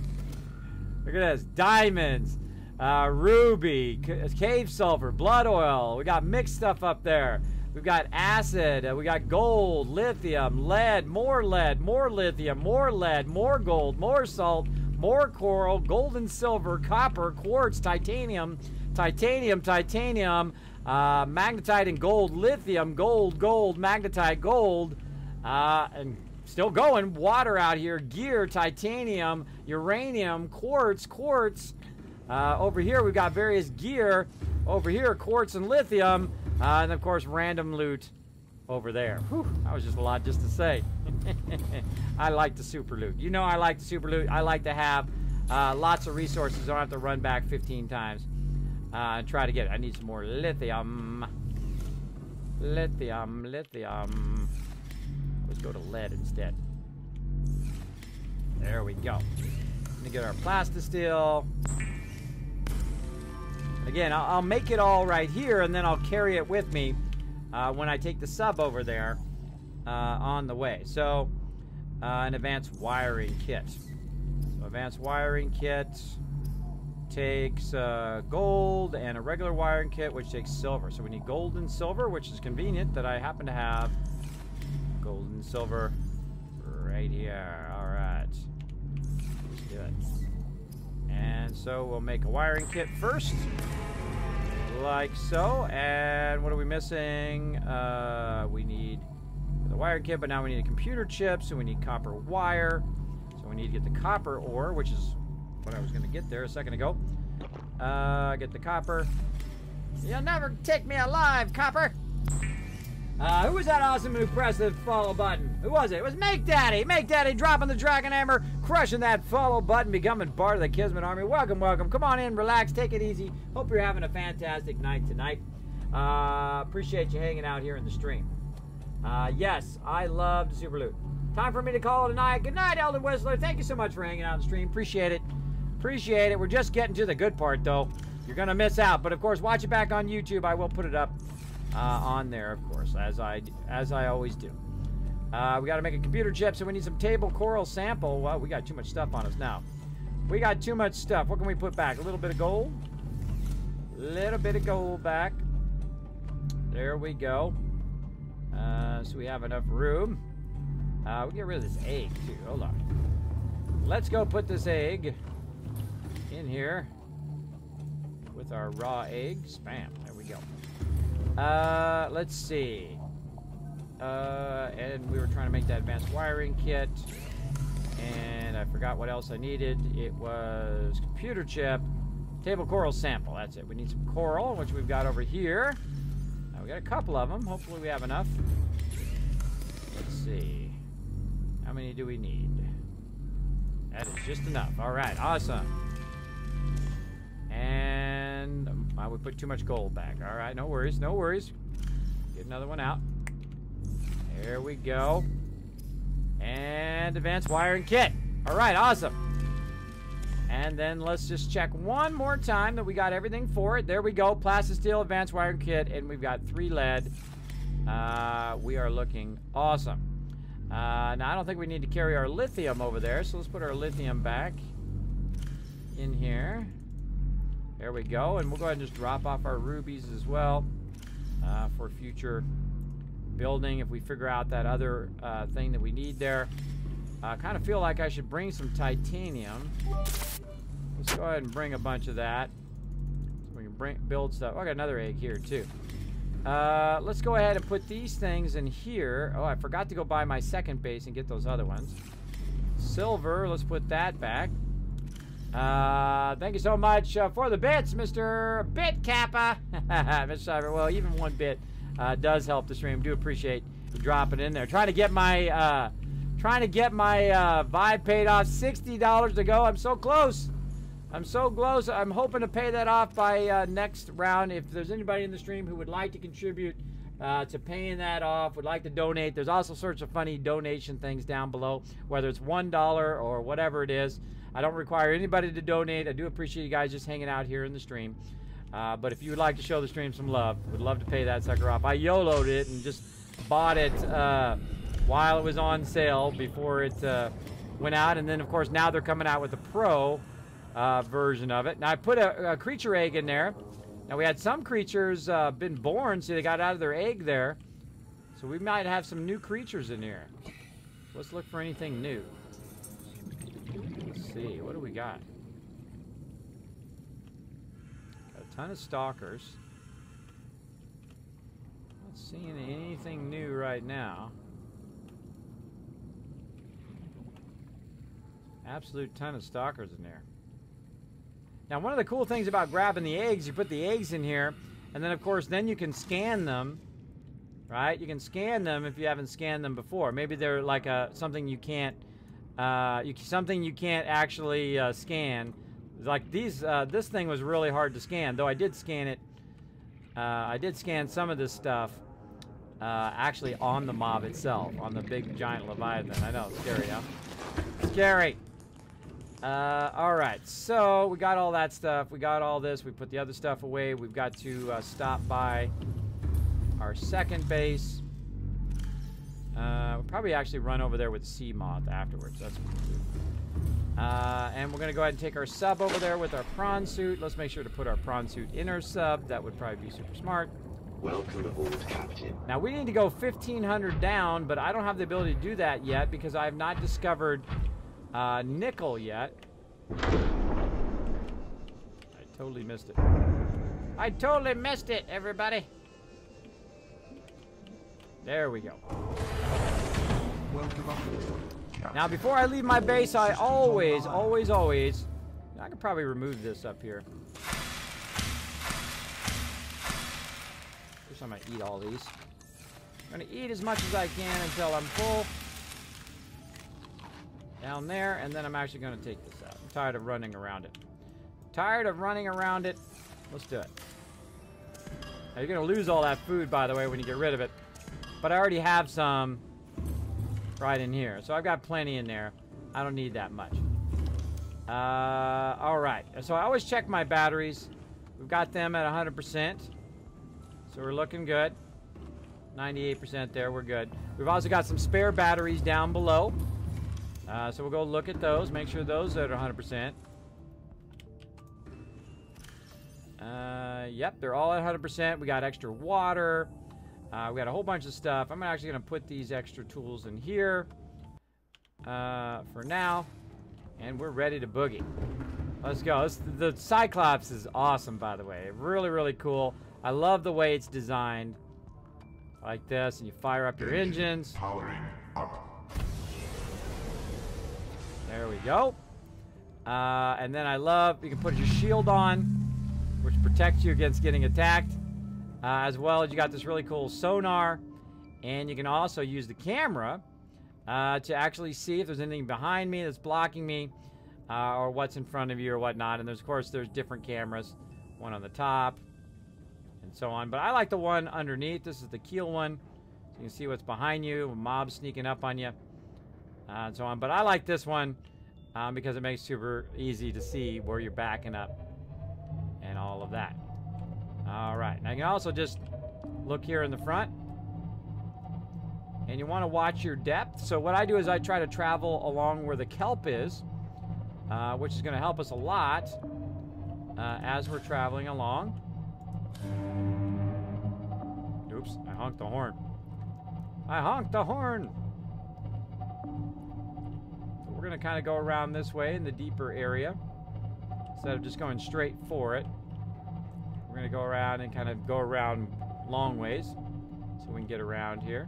S1: Look at this. Diamonds, ruby, cave sulfur, blood oil. We got mixed stuff up there. We've got acid. We got gold, lithium, lead, more lithium, more lead, more gold, more salt, more coral, gold and silver, copper, quartz, titanium, magnetite and gold, lithium, gold, magnetite, gold. And still going. Water out here, gear, titanium, uranium, quartz. Over here we've got various gear. Over here, quartz and lithium. And of course, random loot over there. Whew, that was just a lot just to say. I like the super loot. You know I like the super loot. I like to have lots of resources. I don't have to run back 15 times and try to get it. I need some more lithium. Lithium. Let's go to lead instead. There we go. Let me get our plastisteel. Again, I'll make it all right here, and then I'll carry it with me when I take the sub over there on the way. So, an advanced wiring kit. So, advanced wiring kit takes gold, and a regular wiring kit, which takes silver. So, we need gold and silver, which is convenient that I happen to have gold and silver right here. All right. Let's do it. And so we'll make a wiring kit first, like so. And what are we missing? We need the wiring kit, but now we need a computer chip, so we need copper wire. So we need to get the copper ore, which is what I was going to get there a second ago. Get the copper. You'll never take me alive, copper. Who was that awesome who pressed the follow button? Who was it? It was Make Daddy. Make Daddy dropping the dragon hammer, crushing that follow button, becoming part of the Kismet army. Welcome, welcome. Come on in, relax, take it easy. Hope you're having a fantastic night tonight. Appreciate you hanging out here in the stream. Yes, I love the super loot. Time for me to call it a night. Good night, Elder Whistler. Thank you so much for hanging out in the stream. Appreciate it. Appreciate it. We're just getting to the good part, though. You're going to miss out. But, of course, watch it back on YouTube. I will put it up on there, of course, as I always do. We got to make a computer chip, so we need some table coral sample. Well, we got too much stuff on us now. We got too much stuff. What can we put back? A little bit of gold. Little bit of gold back. There we go. So we have enough room. We'll get rid of this egg, too. Hold on. Let's go put this egg in here with our raw eggs. Bam. There we go. Let's see. And we were trying to make that advanced wiring kit. And I forgot what else I needed. It was computer chip, table coral sample. That's it. We need some coral, which we've got over here. We got a couple of them. Hopefully we have enough. Let's see. How many do we need? That is just enough. All right. Awesome. And we put too much gold back. All right. No worries. No worries. Get another one out. There we go. And advanced wiring kit. All right. Awesome. And then let's just check one more time that we got everything for it. There we go. Plastisteel, advanced wiring kit, and we've got 3 lead. We are looking awesome. Now, I don't think we need to carry our lithium over there, so let's put our lithium back in here. There we go. And we'll go ahead and just drop off our rubies as well for future building if we figure out that other thing that we need there. I kind of feel like I should bring some titanium. Let's go ahead and bring a bunch of that. So we can build stuff. Oh, I got another egg here, too. Let's go ahead and put these things in here. Oh, I forgot to go buy my second base and get those other ones. Silver, let's put that back. Thank you so much for the bits, Mr. Bit Kappa. Mr. Cyber, well, even 1 bit does help the stream. Do appreciate you dropping in there. Trying to get my Vibe paid off. $60 to go. I'm so close. I'm so close. I'm hoping to pay that off by next round. If there's anybody in the stream who would like to contribute to paying that off, would like to donate, there's also sorts of funny donation things down below, whether it's $1 or whatever it is. I don't require anybody to donate. I do appreciate you guys just hanging out here in the stream. But if you would like to show the stream some love, would love to pay that sucker off. I YOLO'd it and just bought it while it was on sale before it went out. And then, of course, now they're coming out with the Pro version of it. Now, I put a creature egg in there. Now, we had some creatures been born, so they got out of their egg there. So we might have some new creatures in here. Let's look for anything new. Let's see. What do we got? Got a ton of stalkers. Not seeing anything new right now. Absolute ton of stalkers in there. Now, one of the cool things about grabbing the eggs, you put the eggs in here, and then, of course, then you can scan them, right? You can scan them if you haven't scanned them before. Maybe they're like something you can't, something you can't actually scan. Like these, this thing was really hard to scan, though I did scan it. I did scan some of this stuff actually on the mob itself, on the big giant Leviathan. I know, scary, huh? Scary. Alright, so we got all that stuff. We got all this. We put the other stuff away. We've got to stop by our second base. We'll probably actually run over there with the sea moth afterwards. That's what we'll do. And we're going to go ahead and take our sub over there with our prawn suit. Let's make sure to put our prawn suit in our sub. That would probably be super smart.
S11: Welcome aboard, Captain.
S1: Now, we need to go 1,500 down, but I don't have the ability to do that yet because I have not discovered nickel yet. I totally missed it. I totally missed it, everybody. There we go. Now, before I leave my base, I always, I could probably remove this up here. First, I'm gonna eat all these. I'm gonna eat as much as I can until I'm full. Down there, and then I'm actually gonna take this out. I'm tired of running around it. Tired of running around it. Let's do it. Now, you're gonna lose all that food, by the way, when you get rid of it. But I already have some right in here. So I've got plenty in there. I don't need that much. Alright. So I always check my batteries. We've got them at 100%. So we're looking good. 98% there. We're good. We've also got some spare batteries down below. So we'll go look at those. Make sure those are at 100%. Yep, they're all at 100%. We got extra water. We got a whole bunch of stuff. I'm actually going to put these extra tools in here for now. And we're ready to boogie. Let's go. The Cyclops is awesome, by the way. Really, really cool. I love the way it's designed. Like this, and you fire up your engines.
S9: Powering up.
S1: There we go. And then I love, you can put your shield on, which protects you against getting attacked. As well as you got this really cool sonar. And you can also use the camera to actually see if there's anything behind me that's blocking me. Or what's in front of you or whatnot. And there's, of course, there's different cameras. One on the top. And so on. But I like the one underneath. This is the keel one. So you can see what's behind you. Mobs sneaking up on you. And so on. But I like this one because it makes it super easy to see where you're backing up. And all of that. Alright, now you can also just look here in the front. And you want to watch your depth. So what I do is I try to travel along where the kelp is. Which is going to help us a lot as we're traveling along. Oops, I honked the horn. I honked the horn! So we're going to kind of go around this way in the deeper area. Instead of just going straight for it. We're going to go around and kind of go around long ways. So we can get around here.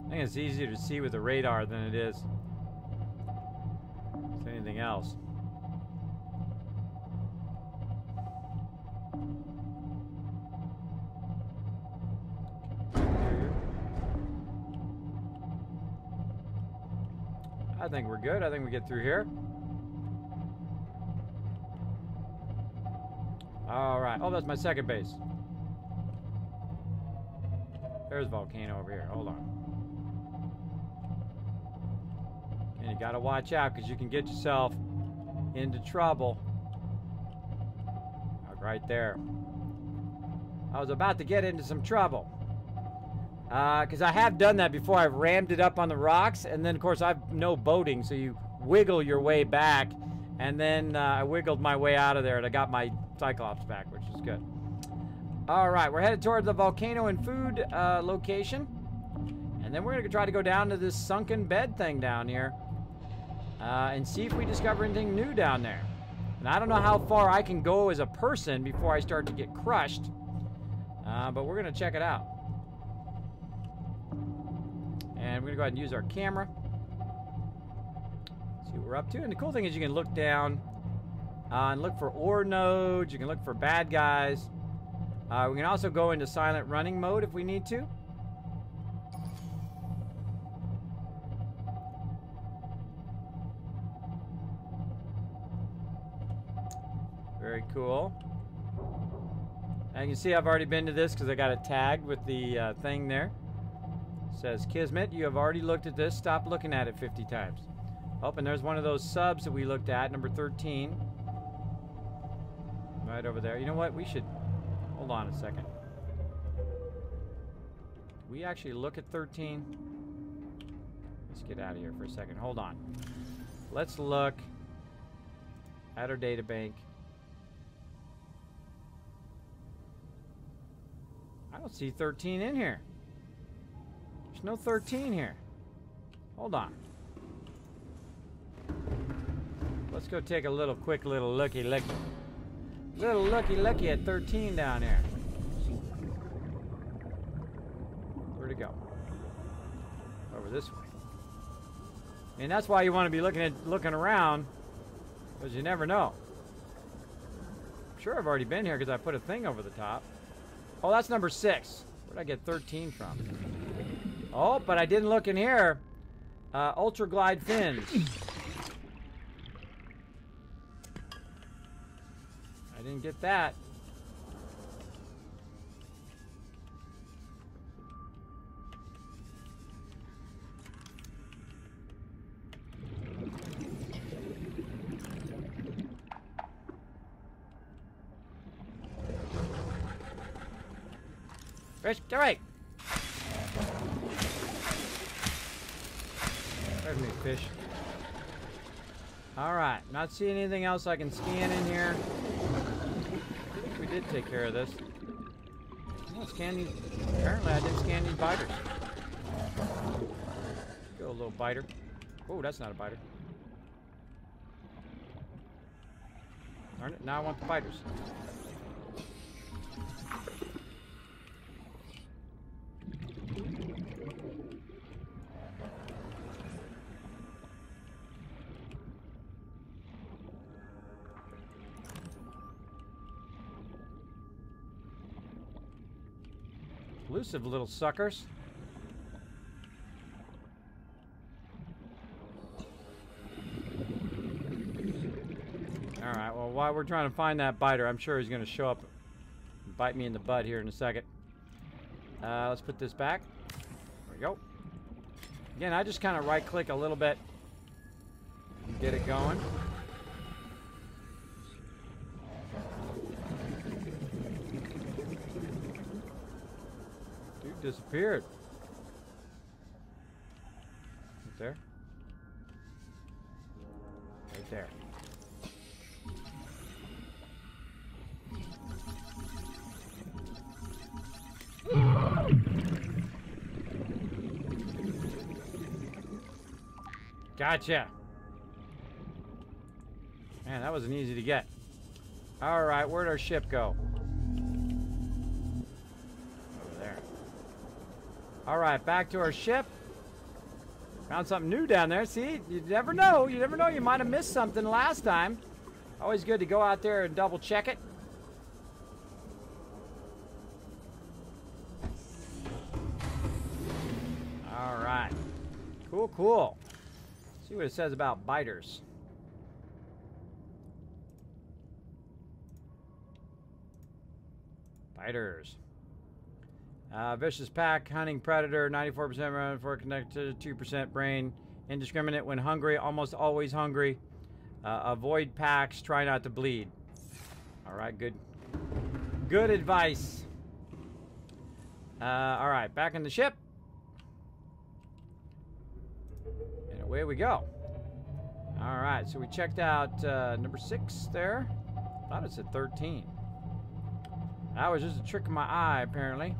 S1: I think it's easier to see with the radar than it is with anything else. I think we're good. I think we get through here. All right. Oh, that's my second base. There's a volcano over here. Hold on. And you gotta watch out because you can get yourself into trouble. Right there. I was about to get into some trouble. Because I have done that before. I've rammed it up on the rocks, and then, of course, I've no boating, so you wiggle your way back, and then I wiggled my way out of there, and I got my Cyclops back, which is good. All right, we're headed toward the volcano and food location, and then we're going to try to go down to this sunken bed thing down here and see if we discover anything new down there. And I don't know how far I can go as a person before I start to get crushed. But we're going to check it out. And we're going to go ahead and use our camera. See what we're up to. And the cool thing is you can look down and look for ore nodes. You can look for bad guys. We can also go into silent running mode if we need to. Very cool. And you can see I've already been to this because I got it tagged with the thing there. It says, Kismet, you have already looked at this. Stop looking at it 50 times. Oh, and there's one of those subs that we looked at, number 13. Right over there. You know what? We should... Hold on a second. Did we actually look at 13? Let's get out of here for a second. Hold on. Let's look at our data bank. I don't see 13 in here. There's no 13 here. Hold on. Let's go take a quick little looky. Little looky at 13 down there. Where'd it go? Over this way. And that's why you want to be looking around, because you never know. I'm sure I've already been here because I put a thing over the top. Oh, that's number 6. Where'd I get 13 from? Oh, but I didn't look in here. Ultra glide fins. I didn't get that. Fish, get right. There's me, fish. Alright, not seeing anything else I can scan in here. I think we did take care of this. Oh, scan these. Apparently I didn't scan these biters. Go a little biter. Oh, that's not a biter. Darn it, now I want the biters. Elusive little suckers. Alright, well, while we're trying to find that biter, I'm sure he's going to show up and bite me in the butt here in a second. Let's put this back. There we go. Again, I just kind of right-click a little bit and get it going. Disappeared. Right there. Right there. Gotcha. Man, that wasn't easy to get. All right, where'd our ship go? All right, back to our ship. Found something new down there. See, you never know. You never know. You might have missed something last time. Always good to go out there and double check it. All right. Cool, cool. See what it says about biters. Biters. Vicious pack, hunting predator, 94% run for connected, 2% brain, indiscriminate when hungry, almost always hungry. Avoid packs, try not to bleed. All right, good advice. All right, back in the ship. And away we go. All right, so we checked out number 6 there. Thought it said 13. That was just a trick of my eye, apparently.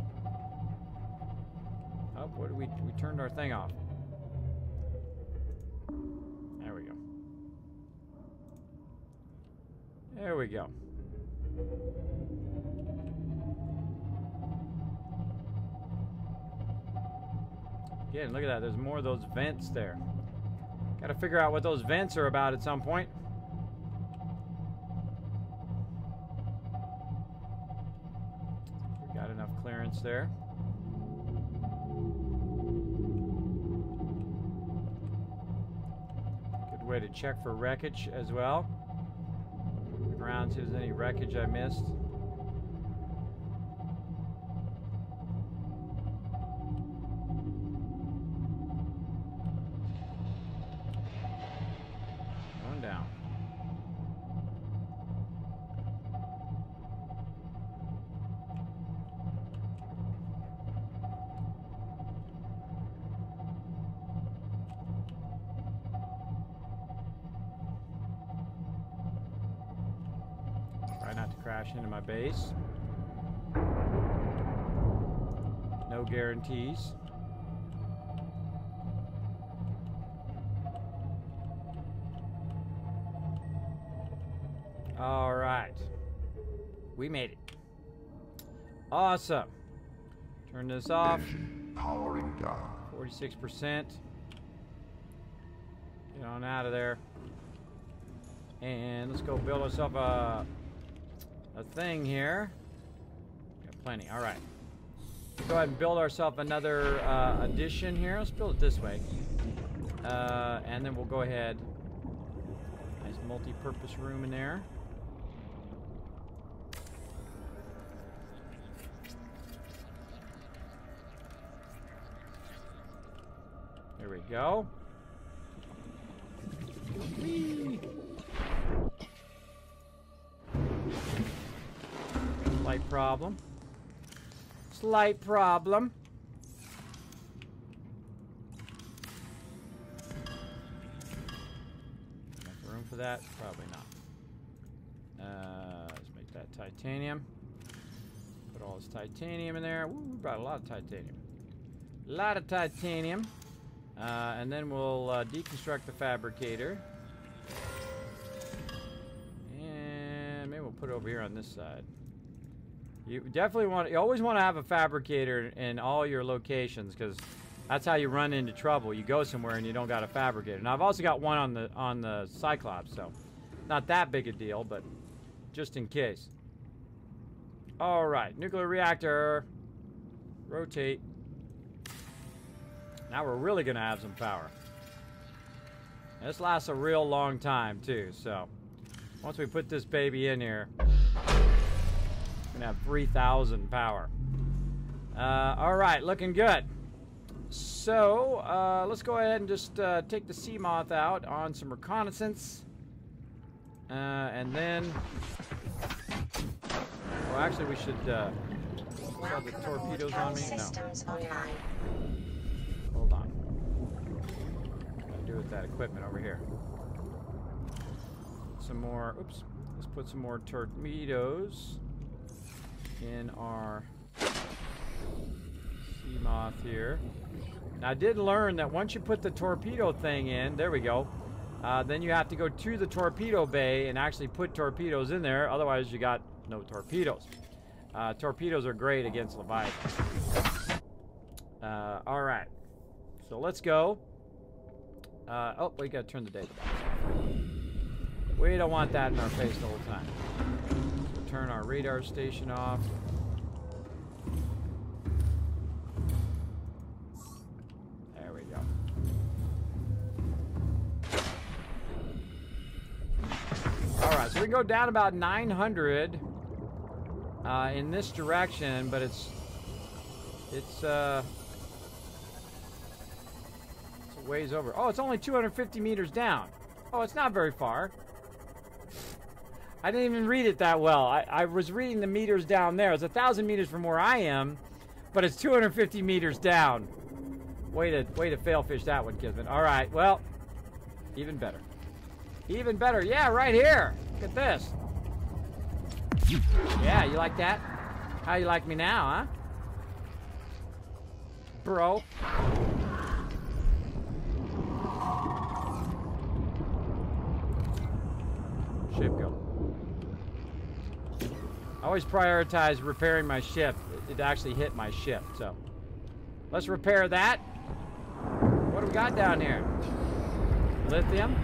S1: Oh, what did we turned our thing off. There we go. There we go. Again, look at that. There's more of those vents there. Got to figure out what those vents are about at some point. We got enough clearance there. Good way to check for wreckage as well. Look around, see if there's any wreckage I missed. Not to crash into my base. No guarantees. All right. We made it. Awesome. Turn this off.
S9: Powering down.
S1: 46%. Get on out of there. And let's go build ourselves a thing here. Got plenty. All right. Let's go ahead and build ourselves another addition here. Let's build it this way. And then we'll go ahead. Nice multi-purpose room in there. There we go. Whee! Slight problem. Slight problem. Enough room for that? Probably not. Let's make that titanium. Put all this titanium in there. Woo, we brought a lot of titanium. A lot of titanium. And then we'll deconstruct the fabricator. And maybe we'll put it over here on this side. You definitely you always want to have a fabricator in all your locations, because that's how you run into trouble. You go somewhere and you don't got a fabricator. Now I've also got one on the Cyclops, so not that big a deal, but just in case. All right, nuclear reactor. Rotate. Now we're really gonna have some power. And this lasts a real long time too, so once we put this baby in here, we're gonna have 3,000 power. All right, looking good. So let's go ahead and just take the Seamoth out on some reconnaissance, and then, well, actually we should have the torpedoes on me. No. Hold on. What do I do with that equipment over here? Some more. Oops. Let's put some more torpedoes in our Seamoth here. Now I did learn that once you put the torpedo thing in, there we go, then you have to go to the torpedo bay and actually put torpedoes in there, otherwise you got no torpedoes. Torpedoes are great against Leviathan. Alright, so let's go. Oh, we gotta turn the data box off. We don't want that in our face the whole time. We'll turn our radar station off. There we go. Alright, so we can go down about 900 in this direction, but it's a ways over. Oh, it's only 250 meters down. Oh, it's not very far. I didn't even read it that well. I was reading the meters down there. It's 1,000 meters from where I am, but it's 250 meters down. Way to fail fish that one, Kismet. All right, well, even better. Even better. Yeah, right here. Look at this. Yeah, you like that? How you like me now, huh? Bro. Ship go. I always prioritize repairing my ship. It actually hit my ship, so. Let's repair that. What do we got down here? Lithium.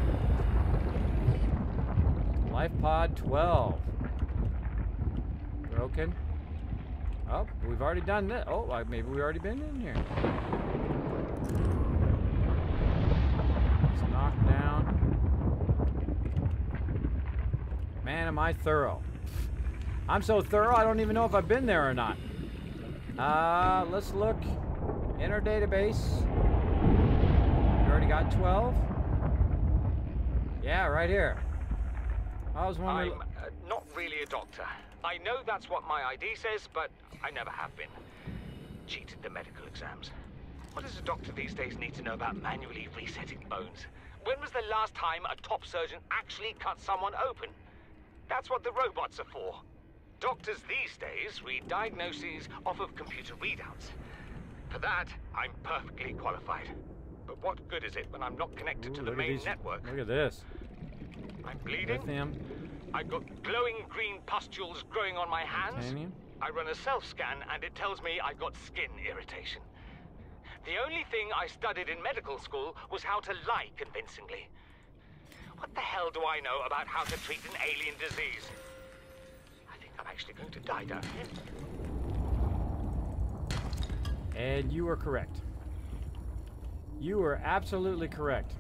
S1: Life pod 12. Broken. Oh, we've already done this. Oh, maybe we've already been in here. It's knocked down. Man, am I thorough. I'm so thorough, I don't even know if I've been there or not. Let's look in our database. We already got 12. Yeah, right here. I was wondering.
S3: I'm not really a doctor. I know that's what my ID says, but I never have been. Cheated the medical exams. What does a doctor these days need to know about manually resetting bones? When was the last time a top surgeon actually cut someone open? That's what the robots are for. Doctors these days read diagnoses off of computer readouts. For that, I'm perfectly qualified. But what good is it when I'm not connected to the main network?
S1: Look at this.
S3: I'm bleeding.
S1: Lithium.
S3: I've got glowing green pustules growing on my hands.
S1: Titanium.
S3: I run a self-scan and it tells me I've got skin irritation. The only thing I studied in medical school was how to lie convincingly. What the hell do I know about how to treat an alien disease? I think I'm actually going to die down here.
S1: And you were correct. You were absolutely correct.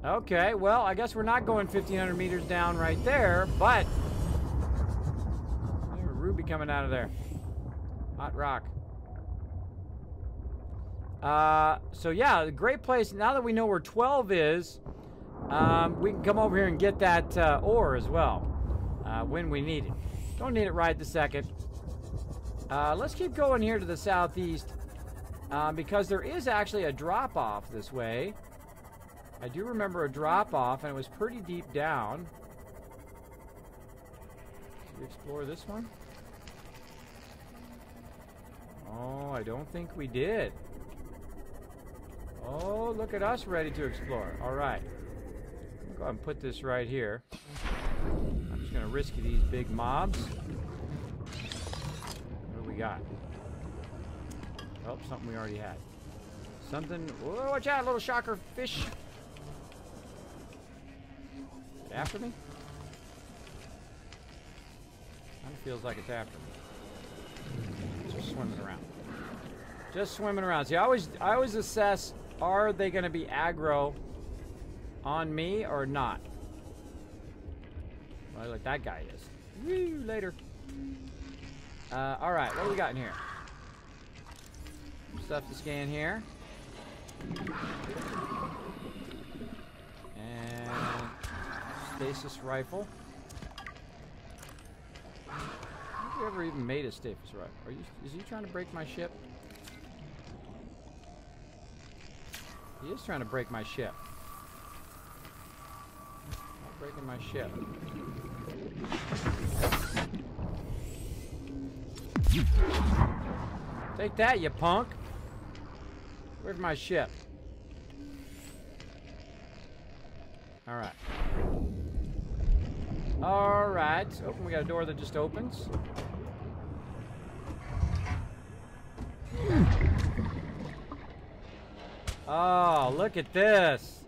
S1: Okay, well, I guess we're not going 1,500 meters down right there, but there's a ruby coming out of there. Hot rock. So yeah, a great place. Now that we know where 12 is, we can come over here and get that ore as well when we need it. Don't need it right this second. Let's keep going here to the southeast because there is actually a drop-off this way. I do remember a drop-off, and it was pretty deep down. Did we explore this one? Oh, I don't think we did. Oh, look at us ready to explore. All right. I'll go ahead and put this right here. I'm just going to risk these big mobs. What do we got? Oh, something we already had. Something... Whoa, watch out, little shocker fish. After me? Kind of feels like it's after me. Just swimming around. Just swimming around. See, I always assess, are they going to be aggro on me or not? Well, like that guy is. Woo, later. Alright, what do we got in here? Stuff to scan here. And stasis rifle. Have you ever even made a stasis rifle? Is he trying to break my ship? He is trying to break my ship. Not breaking my ship. Take that, you punk! Where's my ship? Alright. Alright. Open. We got a door that just opens. Oh, look at this.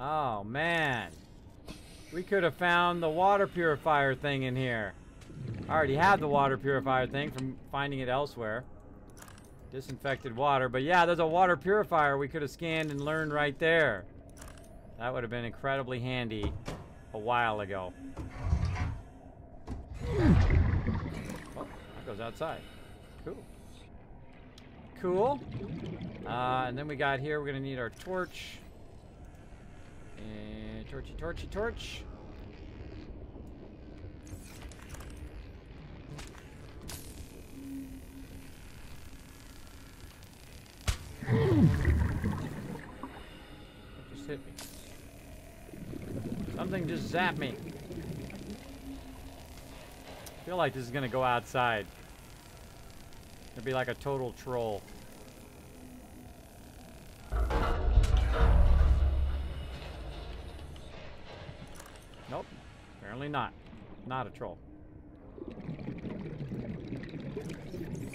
S1: Oh, man. We could have found the water purifier thing in here. I already have the water purifier thing from finding it elsewhere. Disinfected water. But yeah, there's a water purifier we could have scanned and learned right there. That would have been incredibly handy a while ago. Oh, that goes outside. Cool. Cool. And then we got here, we're going to need our torch. And torchy, torchy, torch. Just hit me. Something just zapped me. I feel like this is going to go outside. It'd be like a total troll. Nope. Apparently not. not a troll.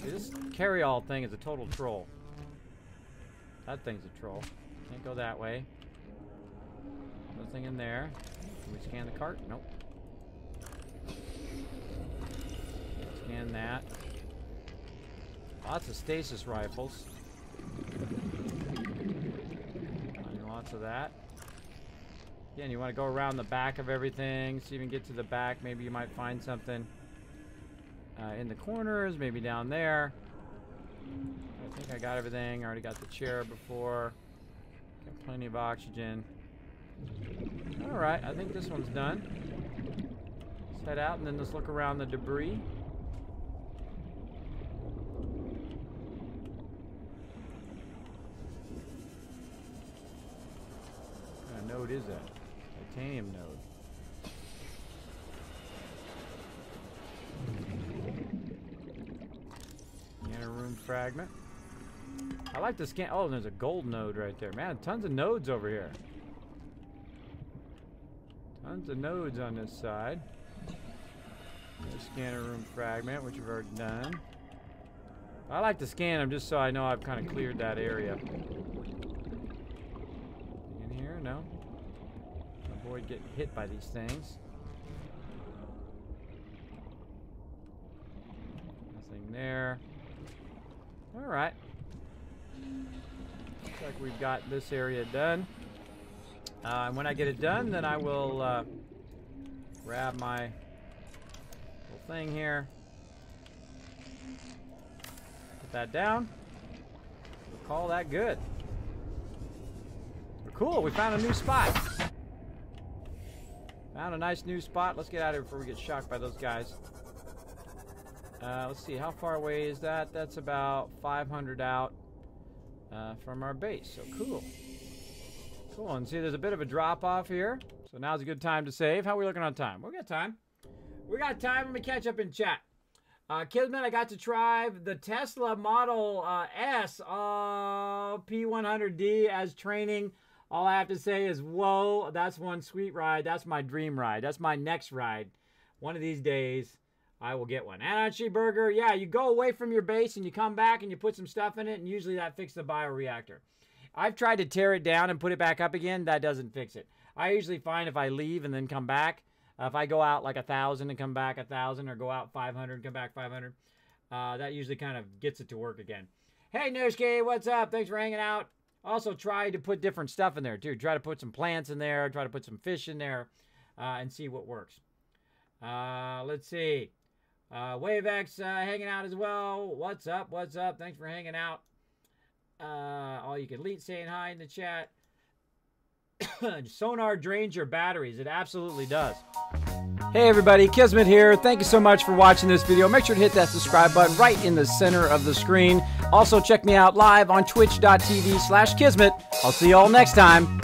S1: See, this carry-all thing is a total troll. That thing's a troll. Can't go that way. Nothing in there. Can we scan the cart? Nope. Scan that. Lots of stasis rifles. Lots of that. Again, you want to go around the back of everything. See if you can get to the back. Maybe you might find something in the corners. Maybe down there. I think I got everything. I already got the chair before. Got plenty of oxygen. Alright, I think this one's done. Let's head out and then let's look around the debris. What kind of node is that? Titanium node. Scanner room fragment. I like the scan. Oh, there's a gold node right there. Man, tons of nodes over here. Tons of nodes on this side. There's scanner room fragment, which we've already done. I like to scan them just so I know I've kind of cleared that area. In here? No. Avoid getting hit by these things. Nothing there. Alright. Looks like we've got this area done. And when I get it done, then I will grab my little thing here. Put that down. We'll call that good. We're cool. We found a new spot. Found a nice new spot. Let's get out of here before we get shocked by those guys. Let's see. How far away is that? That's about 500 out from our base. So cool. Cool. And see, there's a bit of a drop off here. So now's a good time to save. How are we looking on time? We got time. We got time. Let me catch up in chat. Kismet, I got to try the Tesla Model S P100D as training. All I have to say is, whoa, that's one sweet ride. That's my dream ride. That's my next ride. One of these days, I will get one. And on Burger, yeah, you go away from your base and you come back and you put some stuff in it, and usually that fixes the bioreactor. I've tried to tear it down and put it back up again. That doesn't fix it. I usually find if I leave and then come back, if I go out like 1,000 and come back 1,000, or go out 500 and come back 500, that usually kind of gets it to work again. Hey, Nushki, what's up? Thanks for hanging out. Also, try to put different stuff in there, too. Try to put some plants in there. Try to put some fish in there and see what works. Let's see. WaveX hanging out as well. What's up? What's up? Thanks for hanging out. All you can elite saying hi in the chat. Sonar drains your batteries. It absolutely does. Hey everybody, Kismet here. Thank you so much for watching this video. Make sure to hit that subscribe button right in the center of the screen. Also check me out live on twitch.tv/Kismet. I'll see you all next time.